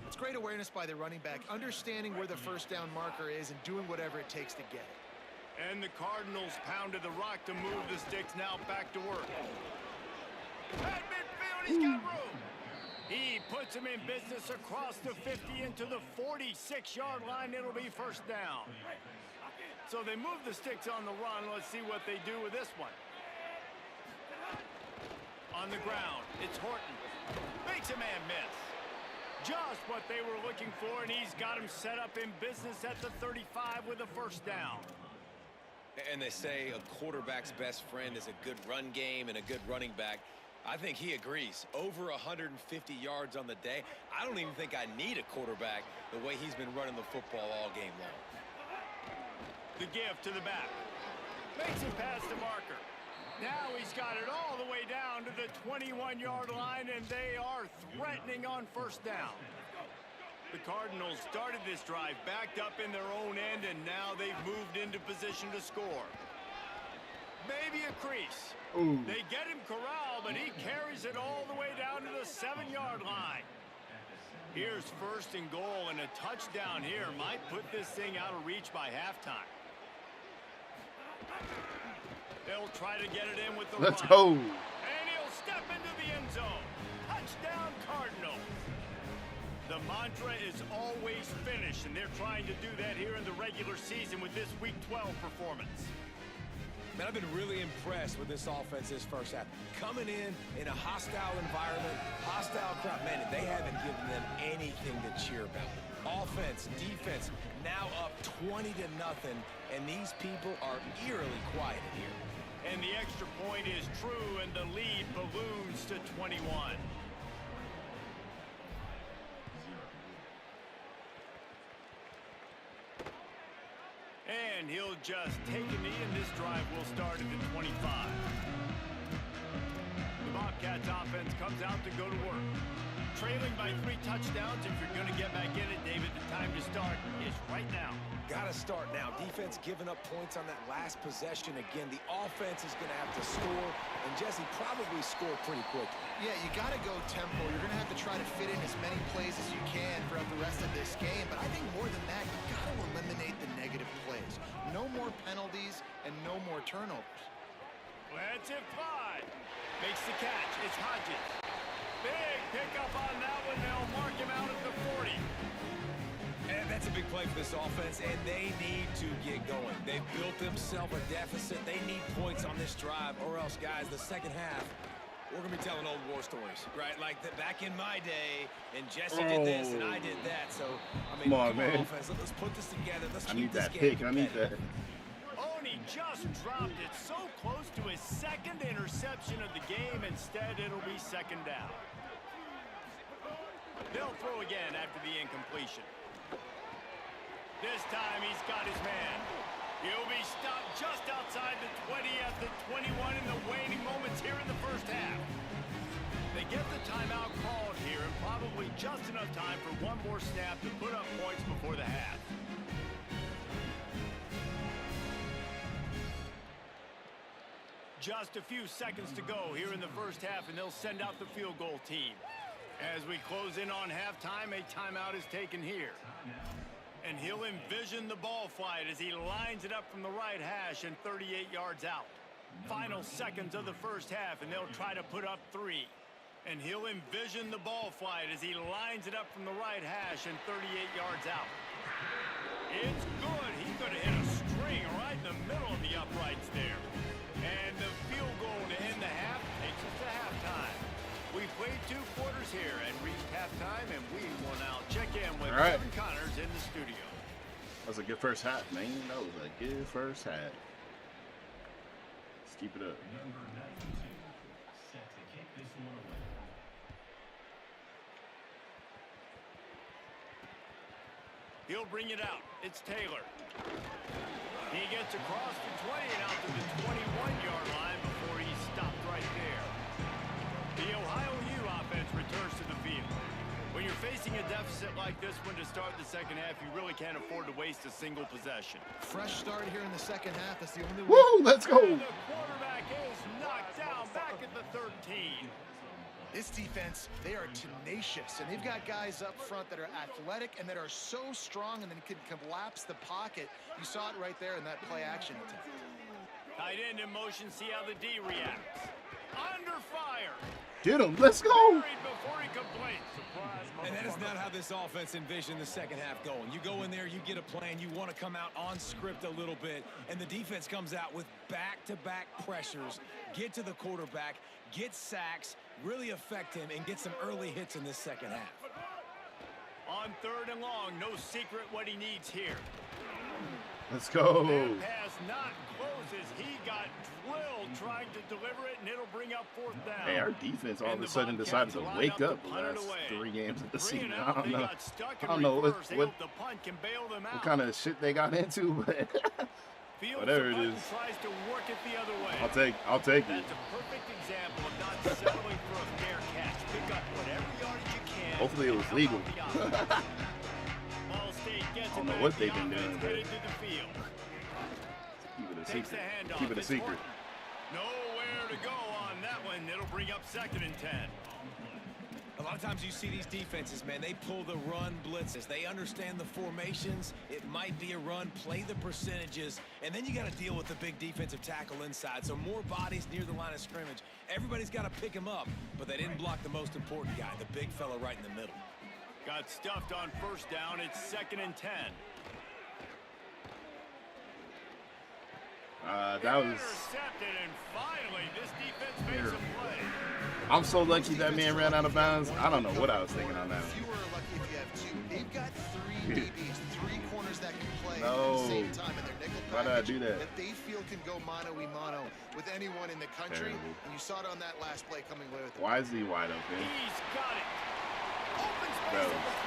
Speaker 3: It's great awareness by the running back, understanding where the first down marker is and doing whatever it takes to get it.
Speaker 2: And the Cardinals pounded the rock to move the sticks. Now back to work. At midfield, he's got room. He puts him in business across the 50 into the 46-yard line. It'll be first down. So they move the sticks on the run. Let's see what they do with this one. On the ground, it's Horton. Makes a man miss. Just what they were looking for, and he's got him set up in business at the 35 with a first down.
Speaker 8: And they say a quarterback's best friend is a good run game and a good running back. I think he agrees. Over 150 yards on the day. I don't even think I need a quarterback the way he's been running the football all game long.
Speaker 2: The give to the back. Makes him pass the marker. Now he's got it all the way down to the 21-yard line, and they are threatening on first down. The Cardinals started this drive backed up in their own end, and now they've moved into position to score. Maybe a crease.
Speaker 1: Ooh.
Speaker 2: They get him corralled, but he carries it all the way down to the 7-yard line. Here's 1st and goal, and a touchdown here might put this thing out of reach by halftime. They'll try to get it in with the
Speaker 1: Let's
Speaker 2: run.
Speaker 1: go.
Speaker 2: And he'll step into the end zone. Touchdown, Cardinals. The mantra is always finish, and they're trying to do that here in the regular season with this Week 12 performance.
Speaker 4: Man, I've been really impressed with this offense this first half. Coming in a hostile environment, hostile crowd, man, they haven't given them anything to cheer about. Offense, defense, now up 20-0, and these people are eerily quiet in here.
Speaker 2: And the extra point is true, and the lead balloons to 21. And he'll just take a knee, and this drive will start at the 25. The Bobcats offense comes out to go to work. Trailing by 3 touchdowns. If you're going to get back in it, David, the time to start is right now.
Speaker 4: Got to start now. Defense giving up points on that last possession. Again, the offense is going to have to score, and Jesse probably score pretty quickly.
Speaker 3: Yeah, you got to go tempo. You're going to have to try to fit in as many plays as you can throughout the rest of this game. But I think more than that, you got to eliminate the negative plays. No more fewer penalties and no more turnovers.
Speaker 2: Let's it fly. Makes the catch. It's Hodges. Big pickup on that one. They'll mark him out at the 40.
Speaker 8: And that's a big play for this offense, and they need to get going. They've built themselves a deficit. They need points on this drive, or else, guys, the second half, we're going to be telling old war stories, right? Like back in my day, and Jesse did this, and I did that. So, I mean,
Speaker 1: come on, man.
Speaker 8: Offense, let's put this together. Let's
Speaker 1: I
Speaker 8: keep
Speaker 1: need
Speaker 8: this
Speaker 1: that
Speaker 8: game
Speaker 1: pick. I need that.
Speaker 2: Oh, and he just dropped it so close to his second interception of the game. Instead, it'll be second down. They'll throw again after the incompletion. This time he's got his man. He'll be stopped just outside the 20 at the 21 in the waning moments here in the first half. They get the timeout called here, and probably just enough time for one more snap to put up points before the half. Just a few seconds to go here in the first half, and they'll send out the field goal team. As we close in on halftime, a timeout is taken here. And he'll envision the ball flight as he lines it up from the right hash and 38 yards out. Final seconds of the first half, and they'll try to put up 3. And he'll envision the ball flight as he lines it up from the right hash and 38 yards out. It's good. He could have hit a string right in the middle of the uprights there. And the field goal to end the half takes us to halftime. We played 2 quarters here and reached halftime, and we will now check in with Kevin Connors in the studio.
Speaker 1: That was a good first half, man. That was a good first half. Let's keep it up.
Speaker 2: He'll bring it out. It's Taylor. He gets across the 20 and out to the 21-yard line before he's stopped right there. The Ohio U offense returns to the field. When you're facing a deficit like this one to start the second half, you really can't afford to waste a single possession.
Speaker 3: Fresh start here in the second half. That's the only way.
Speaker 1: Woo, let's go.
Speaker 2: And the quarterback is knocked down back at the 13.
Speaker 3: This defense, they are tenacious, and they've got guys up front that are athletic and that are so strong and then can collapse the pocket. You saw it right there in that play action attempt.
Speaker 2: Tight end in motion, see how the D reacts. Under fire.
Speaker 1: Get him. Let's go.
Speaker 2: Before he completes.
Speaker 8: And that is not how this offense envisioned the second half going. You go in there, you get a plan, you want to come out on script a little bit, and the defense comes out with back-to-back pressures, get to the quarterback, get sacks, really affect him, and get some early hits in this second half.
Speaker 2: On 3rd and long, no secret what he needs here.
Speaker 1: Let's go.
Speaker 2: That pass not close as he got drilled trying to deliver it, and it'll bring up 4th down.
Speaker 1: Hey, our defense all of a sudden decided to wake up the last 3 games of the season. I don't know what kind of shit they got into, but whatever it is.
Speaker 2: Tries to work it the other way.
Speaker 1: I'll take it.
Speaker 2: That's a perfect example of not settling for a fair catch. Pick up whatever yardage you can.
Speaker 1: Hopefully it was legal.
Speaker 2: Ball State gets
Speaker 1: I don't know what they've been doing, but keep it a secret. Keep it a secret.
Speaker 2: Nowhere to go on that one. It'll bring up 2nd and 10.
Speaker 8: A lot of times you see these defenses, man, they pull the run blitzes. They understand the formations. It might be a run, play the percentages, and then you got to deal with the big defensive tackle inside. So more bodies near the line of scrimmage. Everybody's got to pick him up, but they didn't block the most important guy, the big fella right in the middle.
Speaker 2: Got stuffed on 1st down. It's 2nd and 10.
Speaker 1: That was.
Speaker 2: Intercepted, and finally, this defense made some play.
Speaker 1: I'm so lucky that man ran out of bounds. I don't know what I was thinking on that.
Speaker 3: You are lucky if you have 2. They've got 3 DBs, 3 corners that can play at the same time in their nickel package.
Speaker 1: Why did I do that?
Speaker 3: That they feel can go mano-a-mano with anyone in the country.
Speaker 1: Terrible.
Speaker 3: And you saw it on that last play coming away with it.
Speaker 1: Why is he wide open?
Speaker 2: He's got it. Open space
Speaker 1: Bro.
Speaker 2: at the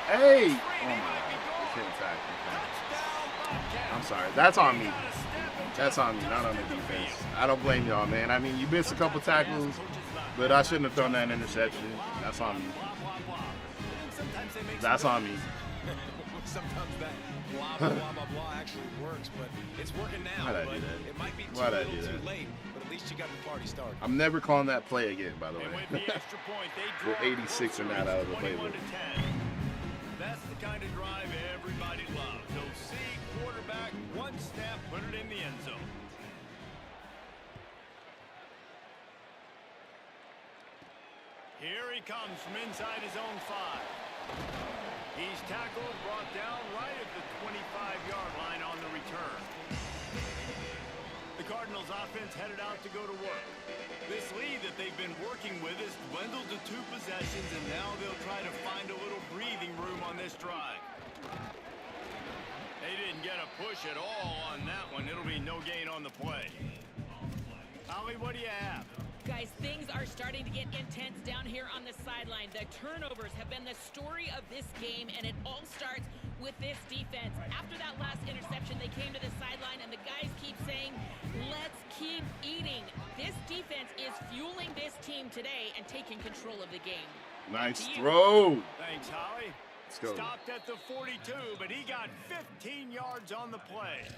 Speaker 2: 25.
Speaker 1: Hey! Oh my God. Shouldn't tackle. I'm sorry. That's on me. That's on me, not on the defense. I don't blame y'all, man. I mean, you missed a couple tackles, but I shouldn't have thrown that interception. That's on me. That's on me.
Speaker 8: Sometimes that blah, blah, blah, blah, blah actually works, but it's working now.
Speaker 1: Why'd I
Speaker 8: but
Speaker 1: do that?
Speaker 8: It might be
Speaker 1: Why'd I
Speaker 8: too
Speaker 1: do
Speaker 8: little
Speaker 1: that?
Speaker 8: too late, but at least you got the party started.
Speaker 1: I'm never calling that play again, by the way.
Speaker 2: And with the extra point, they
Speaker 1: We're 86 and not out of the playbook.
Speaker 2: 21 to 10. That's the kind of drive everybody loves. So see quarterback, one snap, put Here he comes from inside his own 5. He's tackled, brought down right at the 25-yard line on the return. The Cardinals offense headed out to go to work. This lead that they've been working with has dwindled to 2 possessions, and now they'll try to find a little breathing room on this drive. They didn't get a push at all on that one. It'll be no gain on the play. Holly, what do you have?
Speaker 5: Guys, things are starting to get intense down here on the sideline. The turnovers have been the story of this game, and it all starts with this defense. After that last interception, they came to the sideline, and the guys keep saying, let's keep eating. This defense is fueling this team today and taking control of the game.
Speaker 1: Nice throw.
Speaker 2: Thanks, Holly.
Speaker 1: Let's go.
Speaker 2: Stopped at the 42, but he got 15 yards on the play.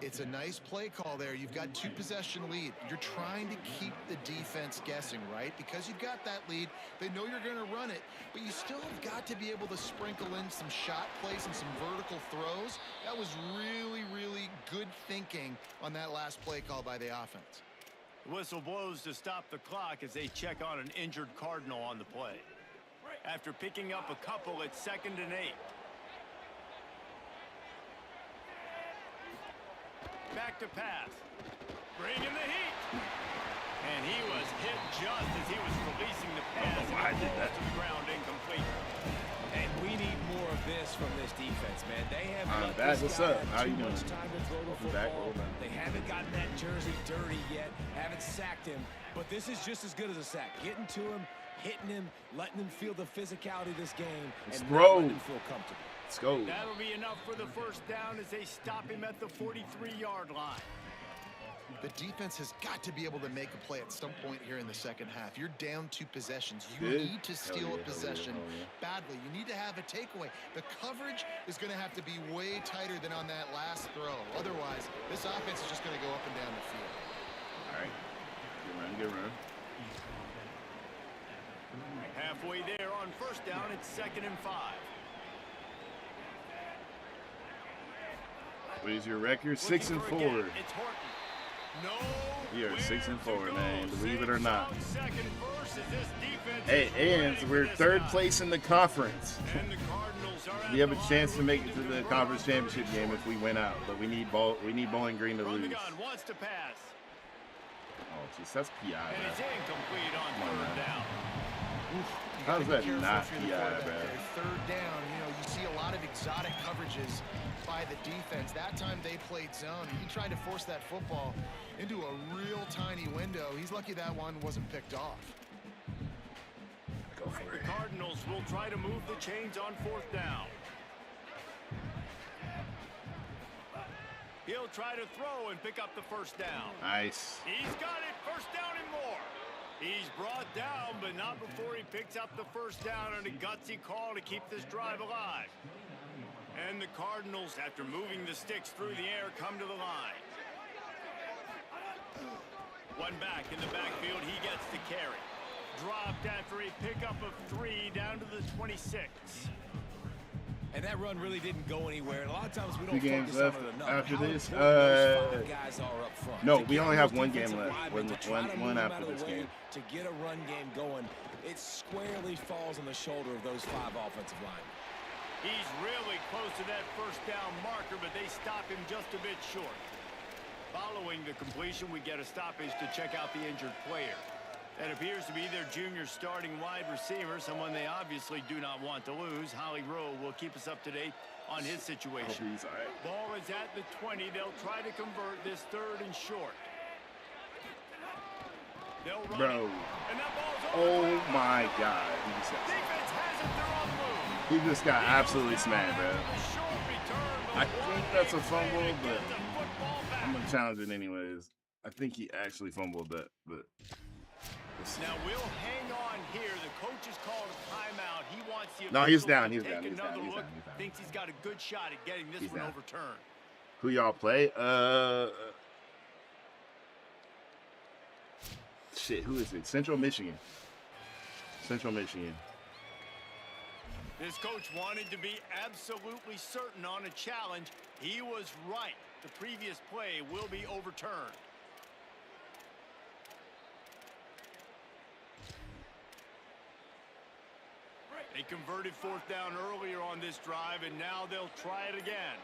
Speaker 3: It's a nice play call there. You've got 2 possession lead. You're trying to keep the defense guessing, right? Because you've got that lead. They know you're going to run it, but you still have got to be able to sprinkle in some shot plays and some vertical throws. That was really, really good thinking on that last play call by the offense.
Speaker 2: The whistle blows to stop the clock as they check on an injured Cardinal on the play. After picking up a couple, it's 2nd and 8. Back to pass. Bring in the heat. And he was hit just as he was releasing the pass.
Speaker 1: Why did that?
Speaker 2: To the ground, incomplete.
Speaker 4: And we need more of this from this defense, man. They have
Speaker 1: I'm
Speaker 4: let
Speaker 1: back.
Speaker 4: this
Speaker 1: What's
Speaker 4: guy
Speaker 1: up?
Speaker 4: have
Speaker 1: How
Speaker 4: too
Speaker 1: you doing?
Speaker 4: much time to throw the
Speaker 1: Welcome back.
Speaker 4: football.
Speaker 1: Welcome back.
Speaker 4: They haven't gotten that jersey dirty yet, haven't sacked him, but this is just as good as a sack. Getting to him, hitting him, letting him feel the physicality of this game,
Speaker 1: Let's
Speaker 4: and
Speaker 1: throw.
Speaker 4: letting him feel comfortable.
Speaker 1: Let's go.
Speaker 2: That'll be enough for the first down as they stop him at the 43-yard line.
Speaker 3: The defense has got to be able to make a play at some point here in the second half. You're down 2 possessions. You
Speaker 1: Good.
Speaker 3: need to steal a possession badly. You need to have a takeaway. The coverage is going to have to be way tighter than on that last throw. Otherwise, this offense is just going to go up and down the field.
Speaker 1: All right. Good run.
Speaker 2: Halfway there on first down, it's 2nd and 5.
Speaker 1: What is your record? 6
Speaker 2: Looking
Speaker 1: and
Speaker 2: for
Speaker 1: 4.
Speaker 2: a gap. It's Horton. No.
Speaker 1: We are 6 and 4,
Speaker 2: where to
Speaker 1: man.
Speaker 2: go.
Speaker 1: Believe it or not.
Speaker 2: Second verse as this defense
Speaker 1: Hey,
Speaker 2: is ready
Speaker 1: and
Speaker 2: for
Speaker 1: we're
Speaker 2: this
Speaker 1: 3rd
Speaker 2: guy.
Speaker 1: place in the conference.
Speaker 2: And the Cardinals are
Speaker 1: We have a
Speaker 2: at the
Speaker 1: chance to
Speaker 2: line,
Speaker 1: make it to
Speaker 2: looking
Speaker 1: the
Speaker 2: run.
Speaker 1: conference championship game if we win out, but we need Bowling Green to
Speaker 2: From the
Speaker 1: lose.
Speaker 2: gun, wants to pass.
Speaker 1: Oh, jeez, that's PI,
Speaker 2: And it's
Speaker 1: bro.
Speaker 2: incomplete on
Speaker 1: Come on,
Speaker 2: 3rd
Speaker 1: man.
Speaker 2: down.
Speaker 1: How is that
Speaker 3: Careful
Speaker 1: not
Speaker 3: if you're the
Speaker 1: PI,
Speaker 3: quarterback
Speaker 1: bro?
Speaker 3: there. 3rd down, you see a lot of exotic coverages by the defense. That time they played zone. He tried to force that football into a real tiny window. He's lucky that one wasn't picked off.
Speaker 1: Go for
Speaker 2: The
Speaker 1: it.
Speaker 2: Cardinals will try to move the chains on 4th down. He'll try to throw and pick up the first down.
Speaker 1: Nice.
Speaker 2: He's got it, first down and more. He's brought down, but not before he picks up the first down on a gutsy call to keep this drive alive. And the Cardinals, after moving the sticks through the air, come to the line. One back in the backfield, he gets the carry. Dropped after a pickup of 3 down to the 26.
Speaker 4: And that run really didn't go anywhere. And a lot of times we
Speaker 1: 2
Speaker 4: don't
Speaker 1: games
Speaker 4: focus
Speaker 1: left
Speaker 4: on it enough.
Speaker 1: after
Speaker 4: How
Speaker 1: this.
Speaker 4: important those 5 guys are up front.
Speaker 1: No,
Speaker 4: To
Speaker 1: we
Speaker 4: get
Speaker 1: only
Speaker 4: those
Speaker 1: have 1 game
Speaker 4: defensive
Speaker 1: left.
Speaker 4: linemen, to try to move
Speaker 1: One
Speaker 4: them
Speaker 1: after
Speaker 4: out of
Speaker 1: this
Speaker 4: the way,
Speaker 1: game.
Speaker 4: to get a run game going, it squarely falls on the shoulder of those 5 offensive linemen.
Speaker 2: He's really close to that first down marker, but they stop him just a bit short. Following the completion, we get a stoppage to check out the injured player. That appears to be their junior starting wide receiver, someone they obviously do not want to lose. Holly Rowe will keep us up to date on his situation.
Speaker 1: He's all right.
Speaker 2: Ball is at the 20. They'll try to convert this 3rd and short. They'll run
Speaker 1: Bro.
Speaker 2: it. And that ball's
Speaker 1: Oh
Speaker 2: overthrown.
Speaker 1: my God.
Speaker 2: Defense has it. They're on the move.
Speaker 1: He just got absolutely smacked, bro.
Speaker 2: A short return, but
Speaker 1: I think that's a fumble,
Speaker 2: Get
Speaker 1: but
Speaker 2: the football back.
Speaker 1: I'm gonna challenge it anyways. I think he actually fumbled that, but
Speaker 2: Now we'll hang on here. The coach has called a timeout. He wants the
Speaker 1: No, he's
Speaker 2: officials
Speaker 1: down,
Speaker 2: to
Speaker 1: he's
Speaker 2: take
Speaker 1: down, he's
Speaker 2: another
Speaker 1: down, he's
Speaker 2: look.
Speaker 1: down, he's down.
Speaker 2: Thinks he's got a good shot at getting this
Speaker 1: He's
Speaker 2: one
Speaker 1: down.
Speaker 2: overturned.
Speaker 1: who y'all play? Shit, who is it? Central Michigan. Central Michigan.
Speaker 2: This coach wanted to be absolutely certain on a challenge. He was right. The previous play will be overturned. They converted 4th down earlier on this drive, and now they'll try it again.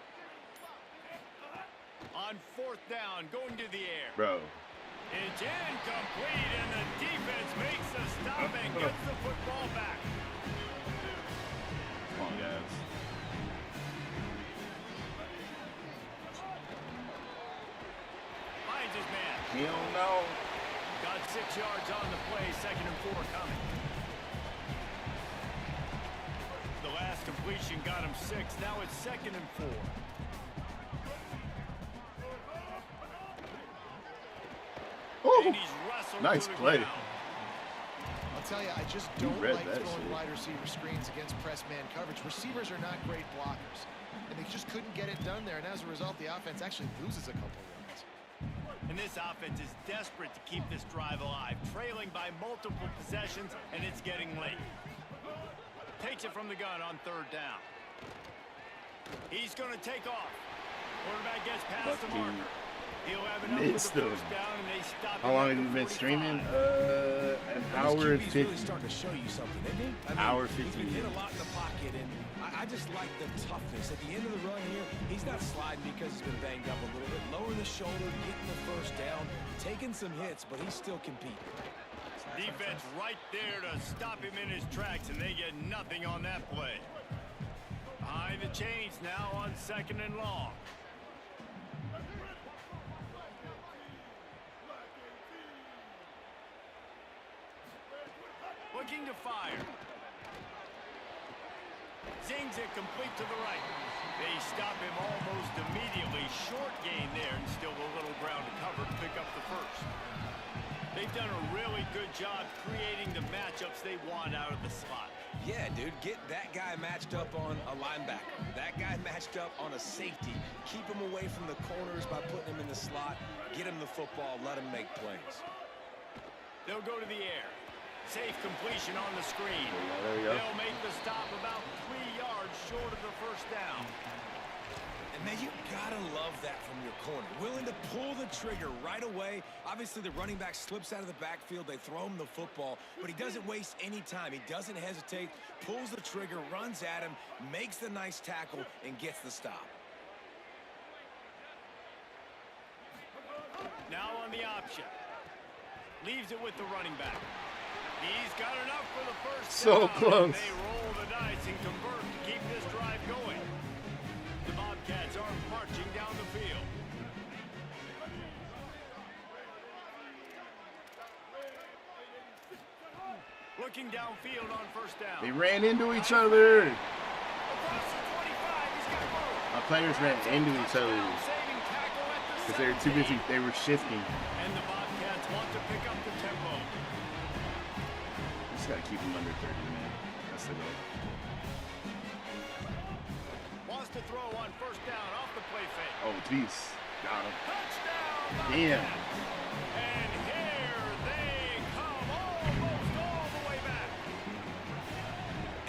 Speaker 2: On 4th down, going to the air.
Speaker 1: Bro.
Speaker 2: It's incomplete, and the defense makes the stop and gets the football back.
Speaker 1: Come on, guys.
Speaker 2: Finds his man.
Speaker 1: He don't know.
Speaker 2: Got 6 yards on the play, 2nd and 4 coming. The last completion got him 6. Now it's 2nd and 4.
Speaker 1: Ooh,
Speaker 2: And he's wrestled
Speaker 1: nice
Speaker 2: to the
Speaker 1: play.
Speaker 2: ground.
Speaker 3: I'll tell you, I just don't
Speaker 1: read
Speaker 3: like
Speaker 1: that
Speaker 3: throwing
Speaker 1: shit.
Speaker 3: wide receiver screens against press man coverage. Receivers are not great blockers, and they just couldn't get it done there. And as a result, the offense actually loses a couple yards.
Speaker 2: And this offense is desperate to keep this drive alive, trailing by multiple possessions, and it's getting late. Takes it from the gun on 3rd down. He's going to take off. Quarterback gets past the marker. He'll have enough
Speaker 1: Missed
Speaker 2: for the
Speaker 1: him.
Speaker 2: first down, and they stop
Speaker 1: How
Speaker 2: him
Speaker 1: long
Speaker 2: at
Speaker 1: have you
Speaker 2: the
Speaker 1: been
Speaker 2: 45.
Speaker 1: streaming? An hour and 50.
Speaker 4: Really starting to show you something, isn't he? I mean,
Speaker 1: Hour
Speaker 4: he's
Speaker 1: 50
Speaker 4: been hit a
Speaker 1: minutes.
Speaker 4: lot in the pocket, and I just like the toughness. At the end of the run here, he's not sliding because he's been banged up a little bit. Lowering the shoulder, getting the first down, taking some hits, but he's still competing.
Speaker 2: Defense right there to stop him in his tracks, and they get nothing on that play. Behind the chains now on 2nd and long. Looking to fire. Zings it complete to the right. They stop him almost immediately. Short gain there, and still a little ground to cover to pick up the first. They've done a really good job creating the matchups they want out of the slot.
Speaker 4: Yeah, dude, get that guy matched up on a linebacker. That guy matched up on a safety. Keep him away from the corners by putting him in the slot. Get him the football, let him make plays.
Speaker 2: They'll go to the air. Safe completion on the screen.
Speaker 1: There we go.
Speaker 2: They'll make the stop about 3 yards short of the first down.
Speaker 4: And man, you gotta love that from your corner. Willing to pull the trigger right away. Obviously, the running back slips out of the backfield. They throw him the football, but he doesn't waste any time. He doesn't hesitate, pulls the trigger, runs at him, makes the nice tackle, and gets the stop.
Speaker 2: Now on the option. Leaves it with the running back. He's got enough for the first
Speaker 1: So
Speaker 2: down.
Speaker 1: close.
Speaker 2: They roll the dice and convert to keep this drive going. The Bobcats are marching down the field. Looking downfield on first down.
Speaker 1: They ran into each other.
Speaker 2: Across the 25, he's got room.
Speaker 1: My players ran into each other
Speaker 2: Saving tackle at the
Speaker 1: because they were too
Speaker 2: 17.
Speaker 1: busy. They were shifting.
Speaker 2: And the Bobcats want to pick up the tempo.
Speaker 1: Just gotta keep them under 30, man. That's the goal.
Speaker 2: Wants to throw on first down off the play fake.
Speaker 1: Oh, jeez. Got him.
Speaker 2: Touchdown!
Speaker 1: Damn.
Speaker 2: And here they come, almost all the way back.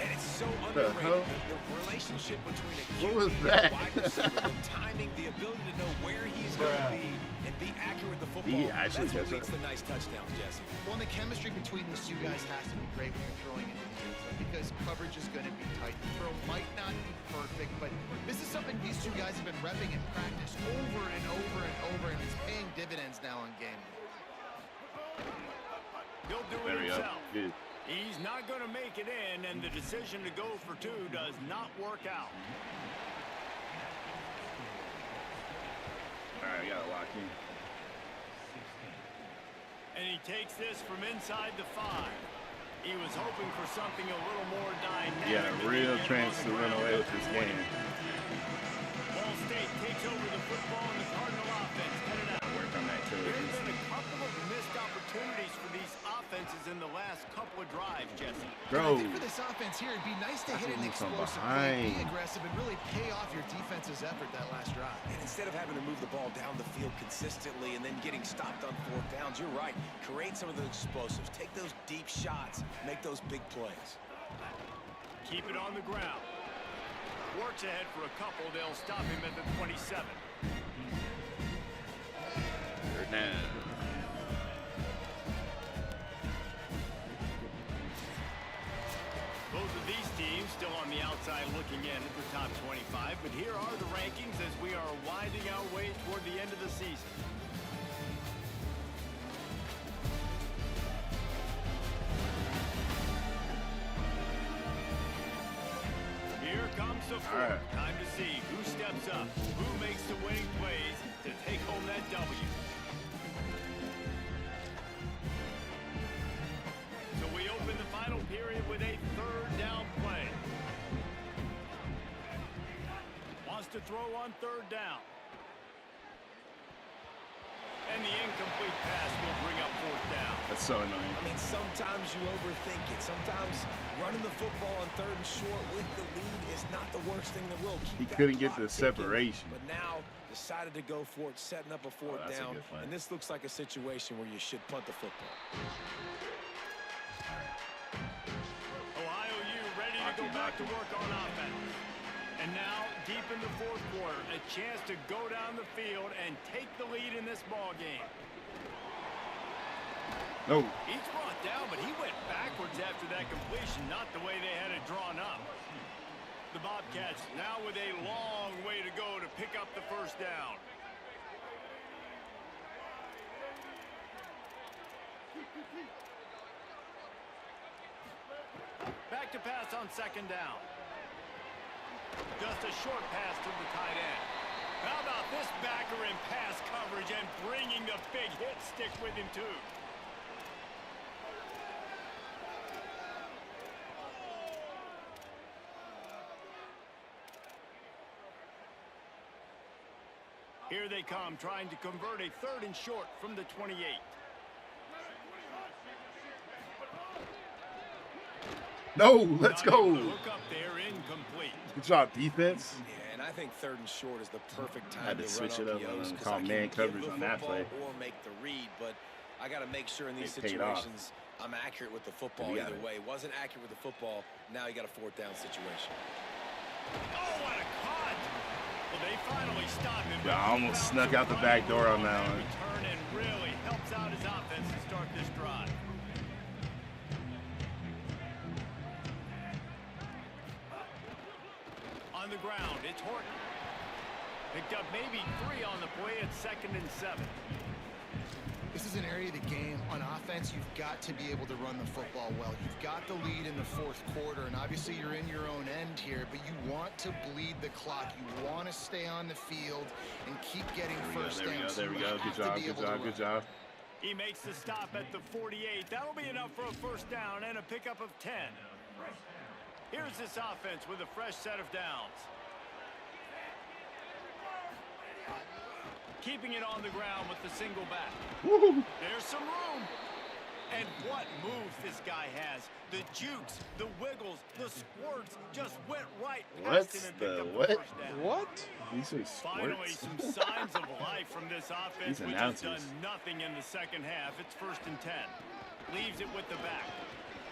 Speaker 4: And it's so
Speaker 1: The
Speaker 4: underrated.
Speaker 1: hell?
Speaker 4: The relationship between a
Speaker 1: What
Speaker 4: QB
Speaker 1: was
Speaker 4: and
Speaker 1: that?
Speaker 4: a wide receiver, the timing, the ability to know where he's going to be and be accurate with the football.
Speaker 1: He actually
Speaker 4: That's what
Speaker 1: does
Speaker 4: leads
Speaker 1: that.
Speaker 4: to nice touchdowns, Jesse.
Speaker 3: Well, and the chemistry between these two guys has to be great when you're throwing it in the end zone because coverage is going to be tight. The throw might not be perfect, but this is something these two guys have been repping in practice over and over and over, and it's paying dividends now on game day.
Speaker 2: He'll do
Speaker 1: There
Speaker 2: it
Speaker 1: we go.
Speaker 2: himself.
Speaker 1: Good.
Speaker 2: He's not going to make it in, and the decision to go for two does not work out.
Speaker 1: All right, we gotta lock in.
Speaker 2: And he takes this from inside the 5. He was hoping for something a little more dynamic.
Speaker 1: Yeah,
Speaker 2: than
Speaker 1: real
Speaker 2: he
Speaker 1: chance
Speaker 2: gets
Speaker 1: to
Speaker 2: on the
Speaker 1: run
Speaker 2: ground
Speaker 1: away
Speaker 2: at
Speaker 1: with this
Speaker 2: the
Speaker 1: game.
Speaker 2: 20. Ball State takes over the football, and the Cardinal offense headed out.
Speaker 1: Work on that too.
Speaker 2: There's been a couple of missed opportunities for these offenses in the last couple of drives, Jesse.
Speaker 3: I
Speaker 1: Bro,
Speaker 3: think for this offense here, it'd be nice to hit an
Speaker 1: That's from
Speaker 3: explosive play, be
Speaker 1: behind.
Speaker 3: aggressive, and really pay off your defense's effort that last drive.
Speaker 4: And instead of having to move the ball down the field consistently and then getting stopped on 4th downs, you're right. Create some of those explosives. Take those deep shots. Make those big plays.
Speaker 2: Keep it on the ground. Works ahead for a couple. They'll stop him at the 27.
Speaker 1: Third down.
Speaker 2: Both of these toward the end of the season. Here comes the fourth.
Speaker 1: Right.
Speaker 2: Time to see who steps up, who makes the winning plays to take home that W. So we open the final period with a third down play. Wants to throw on third down. And the incomplete pass will bring up fourth down.
Speaker 1: That's so annoying.
Speaker 4: I mean, sometimes you overthink it. Sometimes running the football on third and short with the lead is not the worst thing in the world.
Speaker 1: He
Speaker 4: Keep that
Speaker 1: couldn't get
Speaker 4: clock
Speaker 1: the
Speaker 4: ticking,
Speaker 1: separation.
Speaker 4: But now decided to go for it, setting up a fourth
Speaker 1: that's a
Speaker 4: down.
Speaker 1: good play.
Speaker 4: And this looks like a situation where you should punt the football.
Speaker 2: Ohio U ready to go back to work on offense. And now, deep in the fourth quarter, a chance to go down the field and take the lead in this ball game.
Speaker 1: No.
Speaker 2: He's brought down, but he went backwards after that completion, not the way they had it drawn up. The Bobcats now with a long way to go to pick up the first down. Back to pass on second down. Just a short pass to the tight end. How about this backer in pass coverage and bringing the big hit stick with him too? Here they come, trying to convert a third and short from the 28.
Speaker 1: No, let's go.
Speaker 2: Look up there, incomplete.
Speaker 1: Good job, defense.
Speaker 4: Yeah, and I think third and short is the perfect time
Speaker 1: Had to
Speaker 4: to
Speaker 1: switch
Speaker 4: run
Speaker 1: it up
Speaker 4: RPOs,
Speaker 1: and
Speaker 4: 'cause
Speaker 1: call
Speaker 4: I can
Speaker 1: man
Speaker 4: give
Speaker 1: coverage
Speaker 4: the
Speaker 1: on that
Speaker 4: football
Speaker 1: play.
Speaker 4: or make the read, but I got to make sure in these
Speaker 1: It paid off.
Speaker 4: situations I'm accurate with the football
Speaker 1: You got
Speaker 4: either
Speaker 1: it.
Speaker 4: way. Wasn't accurate with the football. Now you got a fourth down situation.
Speaker 2: Oh, what a cut! Well, they finally stop him.
Speaker 1: Yeah, I almost snuck out the back door on that one.
Speaker 2: Return and really helps out his offense to start this drive. On the ground, it's Horton. Picked up maybe 3 on the play at 2nd and 7.
Speaker 3: This is an area of the game. On offense, you've got to be able to run the football well. You've got the lead in the fourth quarter, and obviously you're in your own end here, but you want to bleed the clock. You want to stay on the field and keep getting first downs.
Speaker 1: There we go. Good job. Good job. Good job.
Speaker 2: He makes the stop at the 48. That'll be enough for a first down and a pickup of 10. Here's this offense with a fresh set of downs. Keeping it on the ground with the single back.
Speaker 1: Woo-hoo.
Speaker 2: There's some room. And what moves this guy has. The jukes, the wiggles, the squirts just went right past him and picked up the first down.
Speaker 9: What?
Speaker 1: These are
Speaker 2: Finally,
Speaker 1: squirts.
Speaker 2: some signs of life from this offense,
Speaker 1: These
Speaker 2: which has done
Speaker 1: announcers.
Speaker 2: nothing in the second half. It's 1st and 10. Leaves it with the back.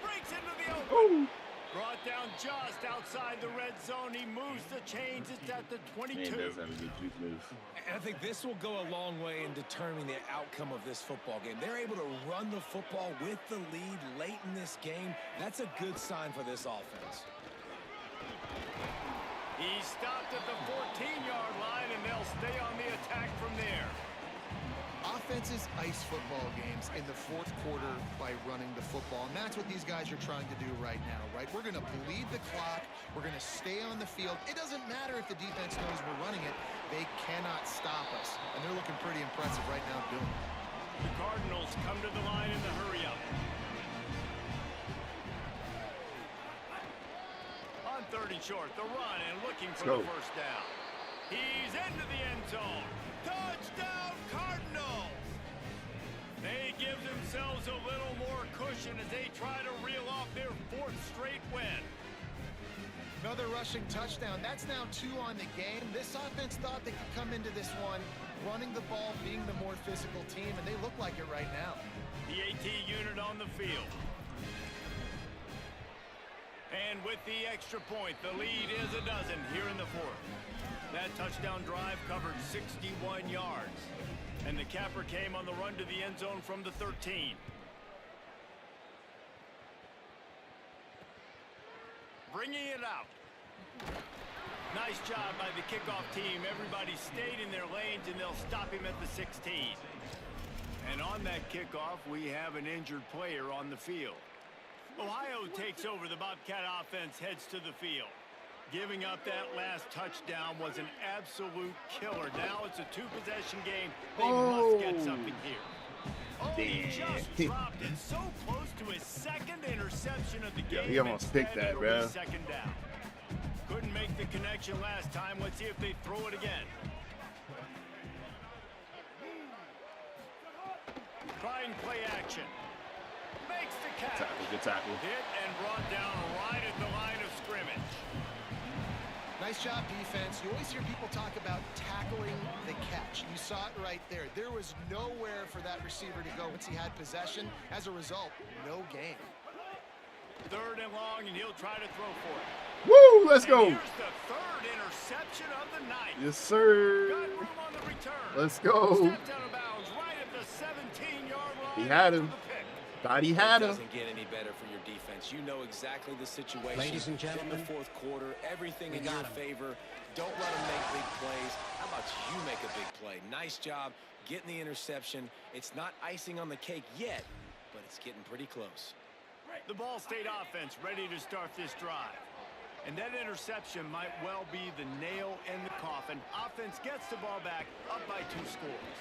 Speaker 2: Breaks into the open.
Speaker 1: Ooh.
Speaker 2: Brought down just outside the red zone. He moves the chains. It's at the 22.
Speaker 1: Man does have a good juke move.
Speaker 4: And I think this will go a long way in determining the outcome of this football game. They're able to run the football with the lead late in this game. That's a good sign for this offense.
Speaker 2: He stopped at the 14-yard line, and they'll stay on the attack from there.
Speaker 3: Offenses ice football games in the fourth quarter by running the football, and that's what these guys are trying to do right now, right? We're going to bleed the clock. We're going to stay on the field. It doesn't matter if the defense knows we're running it. They cannot stop us, and they're looking pretty impressive right now doing it.
Speaker 2: The Cardinals come to the line in the hurry-up. On 3rd and short, the run and looking for the first down. He's into the end zone. Touchdown, Cardinals! They give themselves a little more cushion as they try to reel off their 4th straight win.
Speaker 3: Another rushing touchdown. That's now 2 on the game. This offense thought they could come into this one running the ball, being the more physical team, and they look like it right now.
Speaker 2: The AT unit on the field. And with the extra point, the lead is a dozen here in the 4th. That touchdown drive covered 61 yards. And the capper came on the run to the end zone from the 13. Bringing it out. Nice job by the kickoff team. Everybody stayed in their lanes, and they'll stop him at the 16. And on that kickoff, we have an injured player on the field. Ohio takes over. The Bobcat offense heads to the field. Giving up that last touchdown was an absolute killer. Now it's a two-possession game. They must get something here. Oh, he just dropped it so close to his second interception of the game.
Speaker 1: He almost picked that, bro.
Speaker 2: Second down. Couldn't make the connection last time. Let's see if they throw it again. Trying play action. Makes the catch.
Speaker 1: Good tackle.
Speaker 2: Hit and brought down right at the line of scrimmage.
Speaker 3: Nice job, defense. You always hear people talk about tackling the catch. You saw it right there. There was nowhere for that receiver to go once he had possession. As a result, no gain.
Speaker 2: 3rd and long, and he'll try to throw for it.
Speaker 1: Woo! Let's go.
Speaker 2: Here's the 3rd interception of the night.
Speaker 1: Yes, sir.
Speaker 2: Got room on the return.
Speaker 1: Let's go.
Speaker 2: Stepped out of bounds right at the 17-yard line.
Speaker 1: He had him. Thought he had him.
Speaker 8: Doesn't get any better for your defense. You know exactly the situation.
Speaker 7: Ladies and gentlemen,
Speaker 8: in the 4th quarter, everything in your favor. Don't let them make big plays. How about you make a big play? Nice job getting the interception. It's not icing on the cake yet, but it's getting pretty close.
Speaker 2: The Ball State offense ready to start this drive. And that interception might well be the nail in the coffin. Offense gets the ball back, up by 2 scores.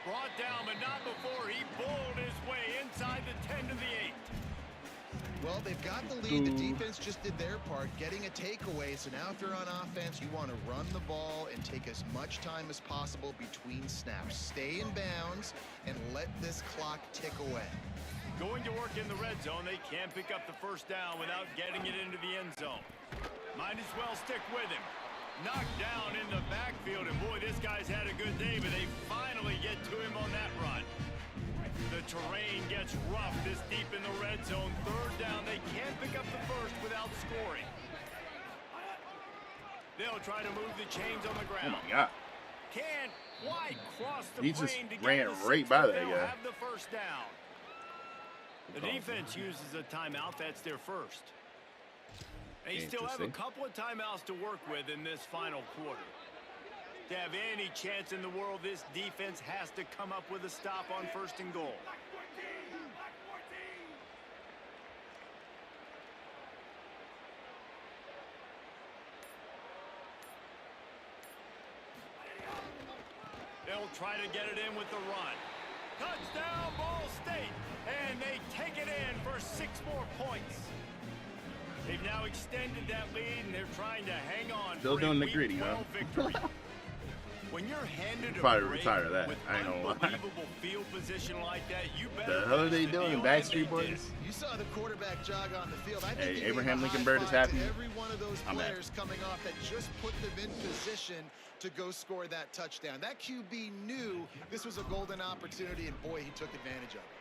Speaker 2: Brought down, but not before he bowled his way inside the 10 to the 8.
Speaker 3: Well, they've got the lead. The defense just did their part, getting a takeaway. So now if they're on offense, you want to run the ball and take as much time as possible between snaps. Stay in bounds and let this clock tick away.
Speaker 2: Going to work in the red zone. They can't pick up the 1st down without getting it into the end zone. Might as well stick with him. Knocked down in the backfield, and boy, this guy's had a good day, but they finally get to him on that run. The terrain gets rough this deep in the red zone. 3rd down, they can't pick up the 1st without scoring. They'll try to move the chains on the ground.
Speaker 1: Oh, my God.
Speaker 2: Can't quite cross the
Speaker 1: He just
Speaker 2: plane to
Speaker 1: ran
Speaker 2: get the
Speaker 1: right
Speaker 2: 6,
Speaker 1: by
Speaker 2: but
Speaker 1: that
Speaker 2: they'll
Speaker 1: guy.
Speaker 2: have the 1st down. The defense uses a timeout. That's their 1st. They still have a couple of timeouts to work with in this final quarter. To have any chance in the world, this defense has to come up with a stop on 1st and goal. They'll try to get it in with the run. Touchdown, Ball State! And they take it in for 6 more points. They've now extended that lead, and they're trying to hang on.
Speaker 1: Still doing the gritty, huh?
Speaker 2: Victory. When you're handed a
Speaker 1: Probably
Speaker 2: break
Speaker 1: retire that.
Speaker 2: with
Speaker 1: I ain't gonna lie.
Speaker 2: unbelievable field position like that, you better
Speaker 1: The hell are they
Speaker 2: finish the
Speaker 1: doing?
Speaker 2: deal,
Speaker 1: Backstreet
Speaker 2: and they did.
Speaker 1: Boys?
Speaker 3: You saw the quarterback jog on the field. I think
Speaker 1: Hey, Abraham Lincoln Bird is
Speaker 3: to
Speaker 1: happy.
Speaker 3: every one of those
Speaker 1: I'm
Speaker 3: players coming off that just put them in position to go score that touchdown. That QB knew this was a golden opportunity, and boy, he took advantage of it.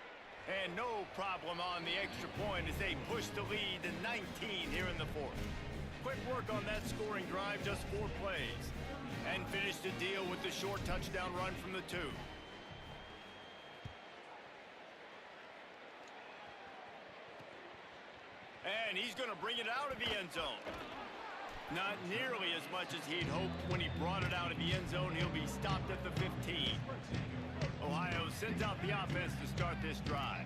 Speaker 2: And no problem on the extra point as they push the lead to 19 here in the 4th. Quick work on that scoring drive, just 4 plays. And finished the deal with the short touchdown run from the 2. And he's going to bring it out of the end zone. Not nearly as much as he'd hoped when he brought it out of the end zone. He'll be stopped at the 15. Ohio sends out the offense to start this drive.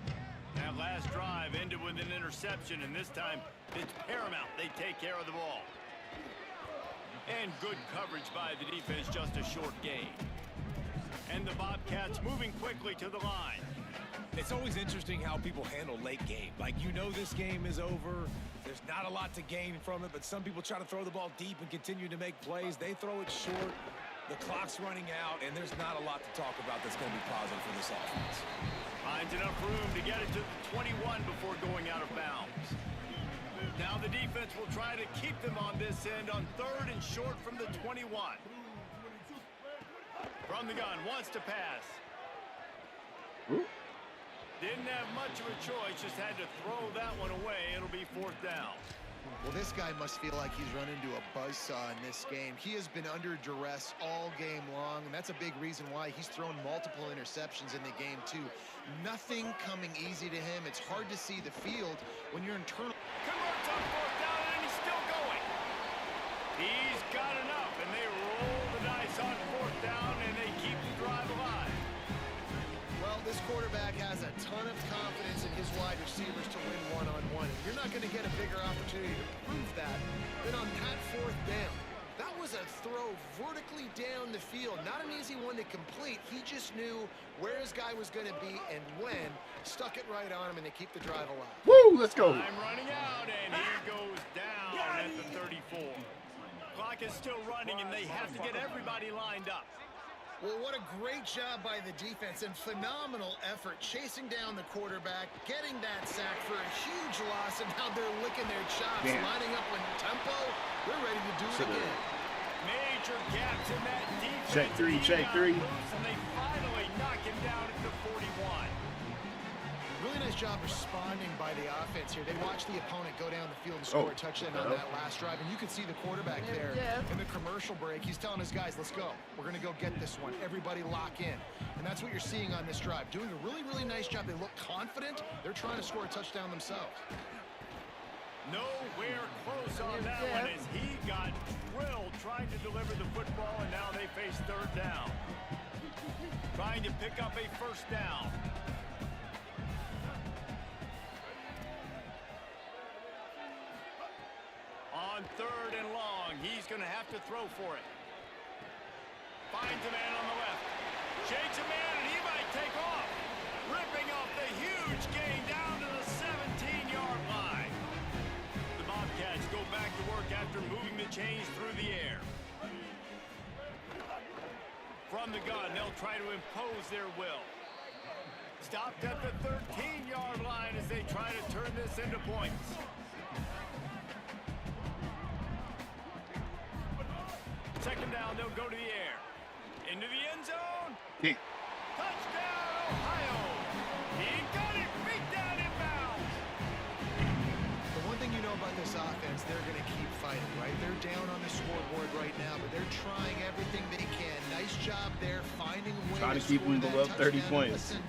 Speaker 2: That last drive ended with an interception, and this time it's paramount. They take care of the ball. And good coverage by the defense, just a short gain. And the Bobcats moving quickly to the line.
Speaker 4: It's always interesting how people handle late game. Like, you know this game is over. There's not a lot to gain from it, but some people try to throw the ball deep and continue to make plays. They throw it short. The clock's running out, and there's not a lot to talk about that's going to be positive for this offense.
Speaker 2: Finds enough room to get it to the 21 before going out of bounds. Now the defense will try to keep them on this end on 3rd and short from the 21. From the gun, wants to pass.
Speaker 1: Ooh.
Speaker 2: Didn't have much of a choice, just had to throw that one away. It'll be 4th down.
Speaker 3: Well, this guy must feel like he's run into a buzzsaw in this game. He has been under duress all game long, and that's a big reason why he's thrown multiple interceptions in the game, too. Nothing coming easy to him. It's hard to see the field when you're internal.
Speaker 2: Converts on 4th down, and he's still going. He He's got enough, and they roll the dice on 4th down, and they keep the drive alive.
Speaker 3: Well, this quarterback has a ton of confidence in his wide receivers to win one-on-one. And you're not going to get a bigger opportunity to prove that than on that 4th down. That was a throw vertically down the field. Not an easy one to complete. He just knew where his guy was going to be and when. Stuck it right on him, and they keep the drive alive.
Speaker 1: Woo, let's go.
Speaker 2: I'm running out, and he goes down at the 34. Clock is still running, and they have to get everybody lined up.
Speaker 3: Well, what a great job by the defense and phenomenal effort chasing down the quarterback, getting that sack for a huge loss, and now they're licking their chops, lining up with tempo. They're ready to do it again.
Speaker 2: Major gaps in that defense.
Speaker 1: Check three, check three.
Speaker 2: And they finally knock him down at the 41.
Speaker 3: Really nice job responding by the offense here. They watched the opponent go down the field and score a touchdown on that last drive, and you can see the quarterback there in the commercial break. He's telling his guys, let's go. We're going to go get this one. Everybody lock in. And that's what you're seeing on this drive. Doing a really, really nice job. They look confident. They're trying to score a touchdown themselves.
Speaker 2: Nowhere close on that one as he got drilled trying to deliver the football, and now they face 3rd down. Trying to pick up a 1st down. On 3rd and long, he's going to have to throw for it. Finds a man on the left. Shakes a man, and he might take off. Ripping off the huge gain down to the 17-yard line. The Bobcats go back to work after moving the chains through the air. From the gun, they'll try to impose their will. Stopped at the 13-yard line as they try to turn this into points. Second down, they'll go to the air. Into the end zone. Touchdown, Ohio. He got it. Beat down inbounds.
Speaker 3: The one thing you know about this offense, they're going to keep fighting, right? They're down on the scoreboard right now, but they're trying everything they can. Nice job there, finding a way
Speaker 1: Trying to keep them below 30 points.
Speaker 3: Listen,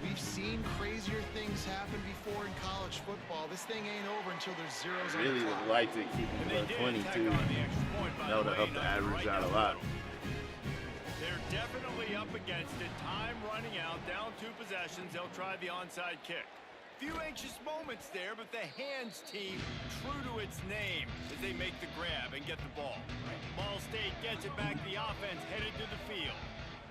Speaker 3: we've seen crazier things happen before in college football. This thing ain't over until there's zeros on the
Speaker 1: Really
Speaker 3: clock.
Speaker 1: would like to keep them below 22. That would help the average out a lot.
Speaker 2: They're definitely up against it. Time running out, down 2 possessions. They'll try the onside kick. Few anxious moments there, but the hands team true to its name as they make the grab and get the ball. Ball State gets it back. The offense headed to the field.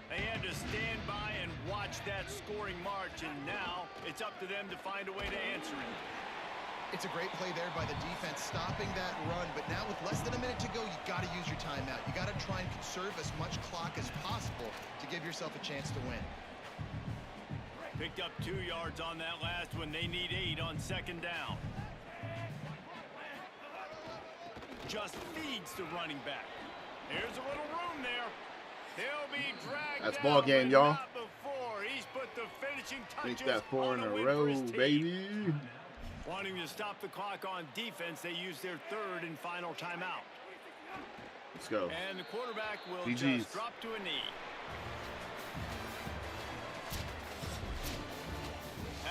Speaker 2: They had to stand by and watch that scoring march, and now it's up to them to find a way to answer it.
Speaker 3: It's a great play there by the defense, stopping that run. But now with less than a minute to go, you got to use your timeout. You got to try and conserve as much clock as possible to give yourself a chance to win.
Speaker 2: Picked up 2 yards on that last one. They need 8 on 2nd down. Just feeds the running back. There's a little room there. They'll be dragged.
Speaker 1: That's ball game, y'all.
Speaker 2: He's put the finishing touches.
Speaker 1: Think that's 4 in a row, baby.
Speaker 2: Wanting to stop the clock on defense, they use their 3rd and final timeout.
Speaker 1: Let's go.
Speaker 2: And the quarterback will
Speaker 1: GG's.
Speaker 2: just drop to a knee.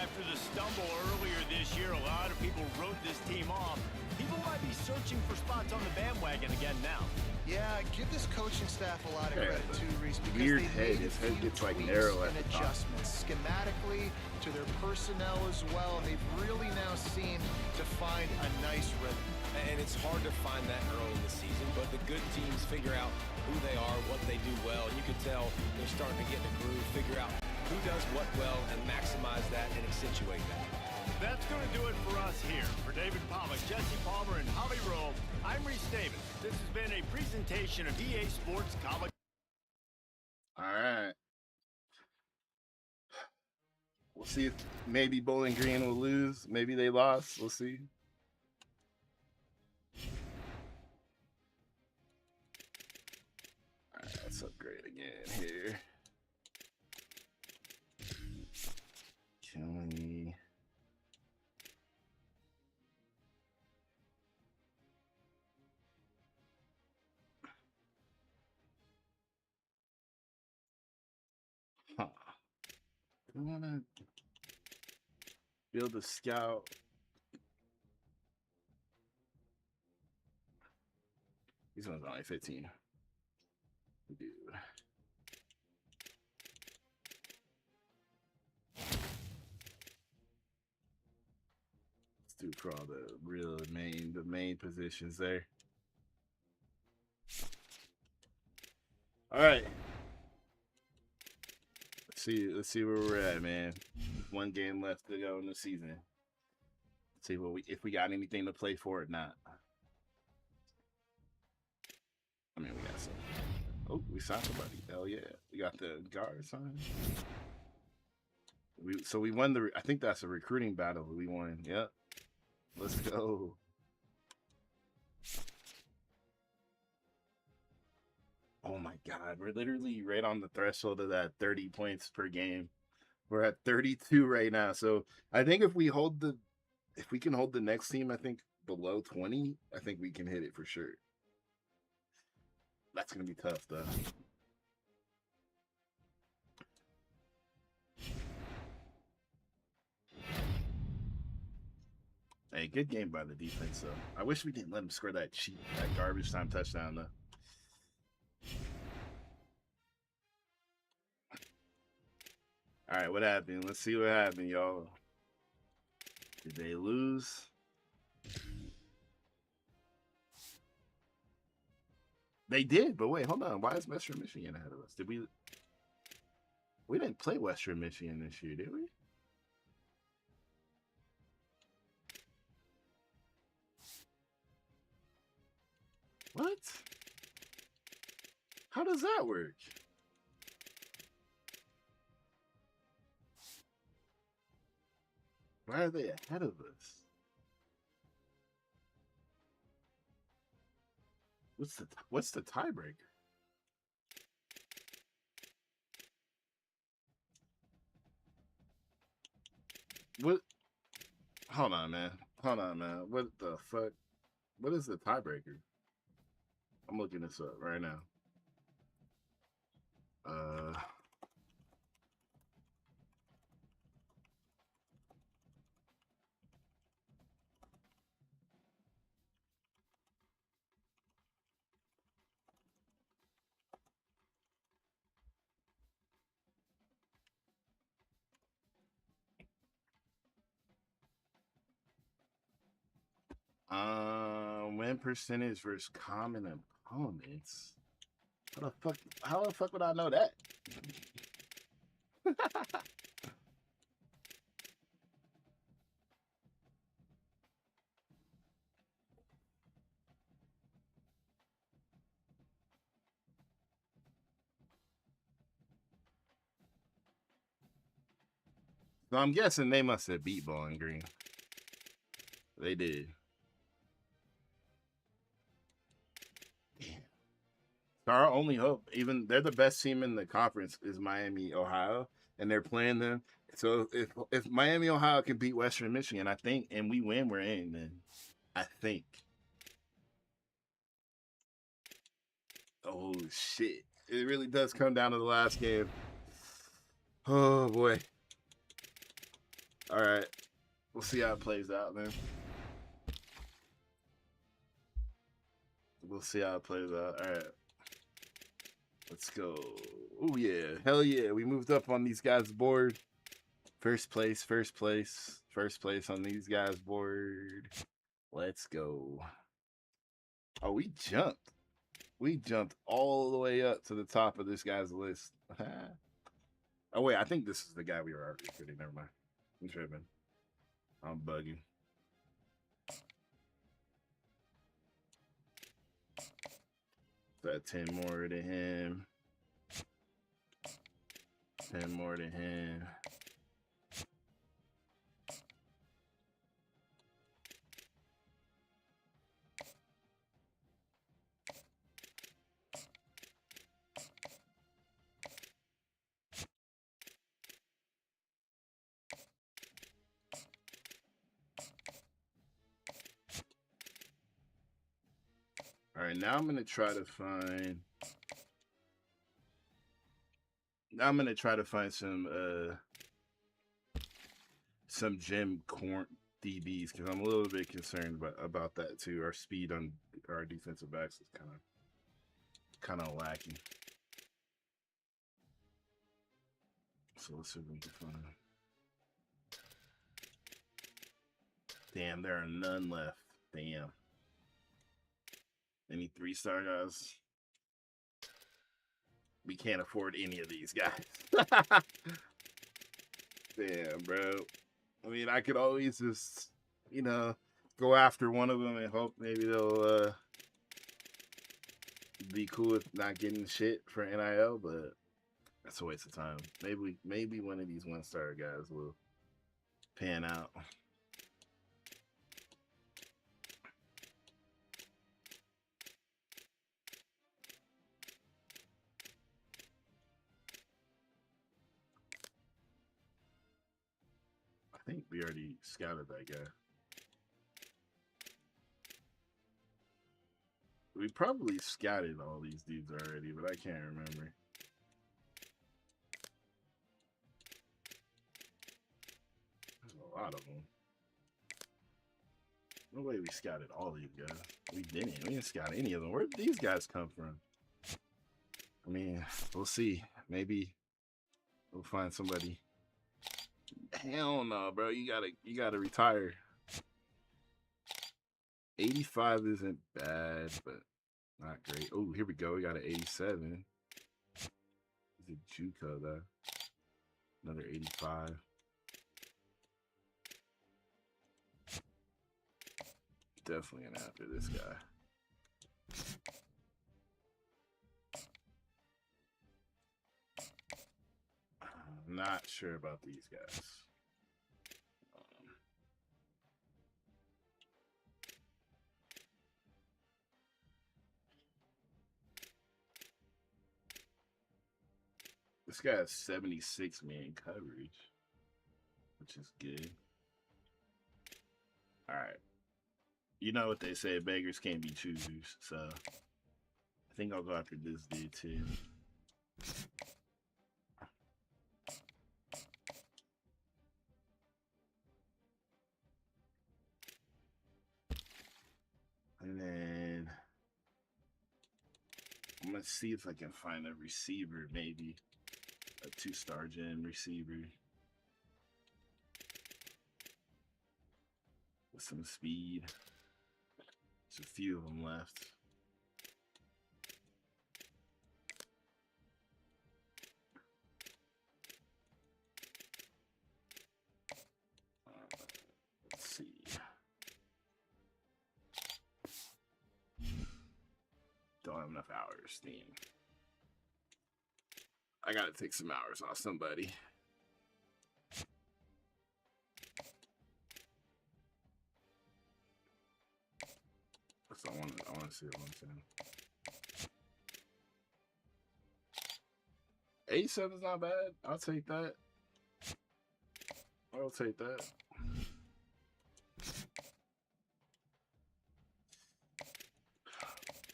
Speaker 2: After the stumble earlier this year, a lot of people wrote this team off. People might be searching for spots on the bandwagon again now.
Speaker 3: Yeah, give this coaching staff a lot of credit too, Reese, because
Speaker 1: Weird
Speaker 3: they
Speaker 1: head.
Speaker 3: made
Speaker 1: His head
Speaker 3: few
Speaker 1: gets like
Speaker 3: tweaks
Speaker 1: narrow at
Speaker 3: and
Speaker 1: the top.
Speaker 3: adjustments schematically to their personnel as well, and they've really now seemed to find a nice rhythm.
Speaker 8: And it's hard to find that early in the season, but the good teams figure out who they are, what they do well, and you can tell they're starting to get in the groove, figure out who does what well, and maximize that and accentuate that.
Speaker 2: That's going to do it for us here. For David Pollock, Jesse Palmer, and Holly Rowe, I'm Reese Davis. This has been a presentation of EA Sports College.
Speaker 1: All right. We'll see if maybe Bowling Green will lose. Maybe they lost. We'll see. All right, let's upgrade again here. Kelly. Huh. I want to build a scout. These ones are only 15. Dude. Let's do for all the main positions there. All right. Let's see where we're at, man. One game left to go in the season. Let's see if we got anything to play for or not. I mean, we got some. Oh, we signed somebody. Hell yeah. We got the guard signed. So we won I think that's a recruiting battle we won. Yep. Let's go. Oh my God. We're literally right on the threshold of that 30 points per game. We're at 32 right now. So I think if we can hold the next team, I think below 20, I think we can hit it for sure. That's going to be tough though. Hey, good game by the defense, though. I wish we didn't let him score that garbage time touchdown, though. All right, what happened? Let's see what happened, y'all. Did they lose? They did, but wait, hold on. Why is Western Michigan ahead of us? We didn't play Western Michigan this year, did we? What? How does that work? Why are they ahead of us? What's the tiebreaker? What? Hold on, man. Hold on, man. What the fuck? What is the tiebreaker? I'm looking this up right now. Win percentage versus common opponents. How the fuck would I know that? So I'm guessing they must have beat Bowling Green. They did. So our only hope, even they're the best team in the conference, is Miami, Ohio, and they're playing them. So if Miami, Ohio can beat Western Michigan, I think, and we win, we're in. Then I think. Oh shit! It really does come down to the last game. Oh boy. All right, we'll see how it plays out, man. We'll see how it plays out. All right. Let's go. Oh, yeah. Hell yeah. We moved up on these guys' board. First place on these guys' board. Let's go. Oh, we jumped. We jumped all the way up to the top of this guy's list. Oh, wait. I think this is the guy we were already recruiting. Never mind. I'm tripping. I'm bugging. Got 10 more to him. 10 more to him. All right, now I'm going to try to find... Now I'm gonna try to find some gym DBs because I'm a little bit concerned about that too. Our speed on our defensive backs is kind of lacking. So let's see if we can find. Damn, there are none left. Damn. Any 3-star guys? We can't afford any of these guys. Damn, bro. I mean, I could always just, go after one of them and hope maybe they'll be cool with not getting shit for NIL, but that's a waste of time. Maybe one of these 1-star guys will pan out. I think we already scouted that guy. We probably scouted all these dudes already, but I can't remember. There's a lot of them. No way we scouted all these guys. We didn't scout any of them. Where did these guys come from? I mean, we'll see. Maybe we'll find somebody. Hell no, bro. You gotta retire. 85 isn't bad, but not great. Oh, here we go. We got an 87. He's a JUCO though. Another 85. Definitely gonna after this guy. I'm not sure about these guys. This guy has 76 man coverage, which is good. All right. You know what they say, beggars can't be choosers, so I think I'll go after this dude too. And then I'm gonna see if I can find a receiver, maybe a 2-star gen receiver with some speed. There's a few of them left. Let's see. Don't have enough hours, damn. I gotta take some hours off somebody. So I want to see it one time. 87 is not bad. I'll take that. I'll take that.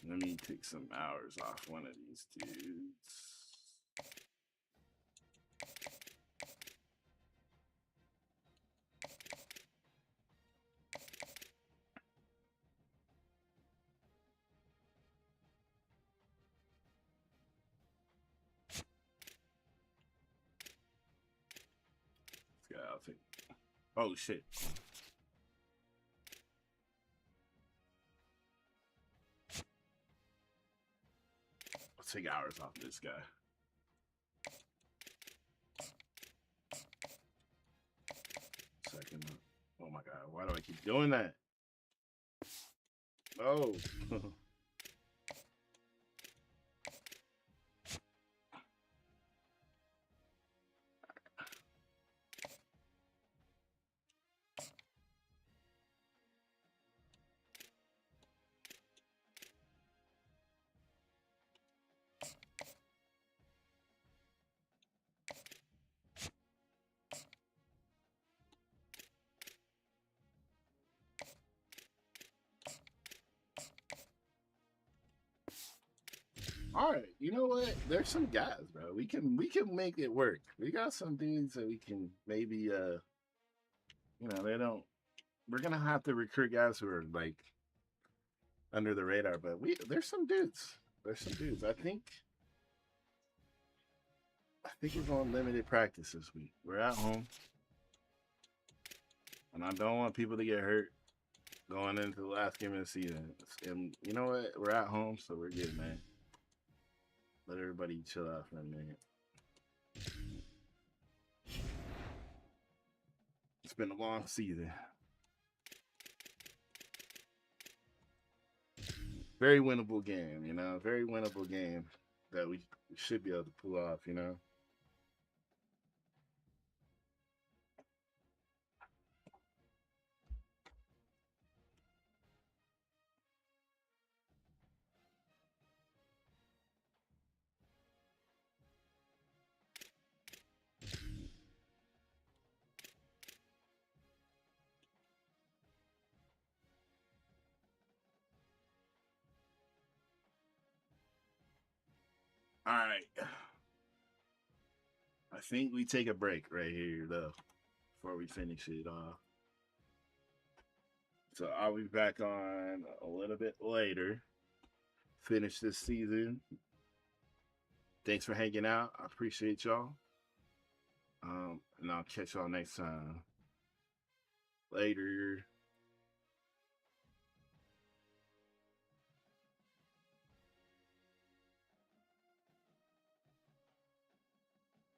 Speaker 1: Let me take some hours off one of these dudes. Yeah, I'll take. Oh shit. I'll take hours off this guy. Second. Oh my god, why do I keep doing that? Oh. All right, you know what? There's some guys, bro. We can make it work. We got some dudes that we can maybe they we're gonna have to recruit guys who are like under the radar, but there's some dudes. There's some dudes. I think we're going limited practice this week. We're at home, and I don't want people to get hurt going into the last game of the season. And you know what? We're at home, so we're good, man. Let everybody chill out for a minute. It's been a long season. Very winnable game, you know. Very winnable game that we should be able to pull off, you know. All right. I think we take a break right here, though, before we finish it off. So I'll be back on a little bit later. Finish this season. Thanks for hanging out. I appreciate y'all. And I'll catch y'all next time. Later.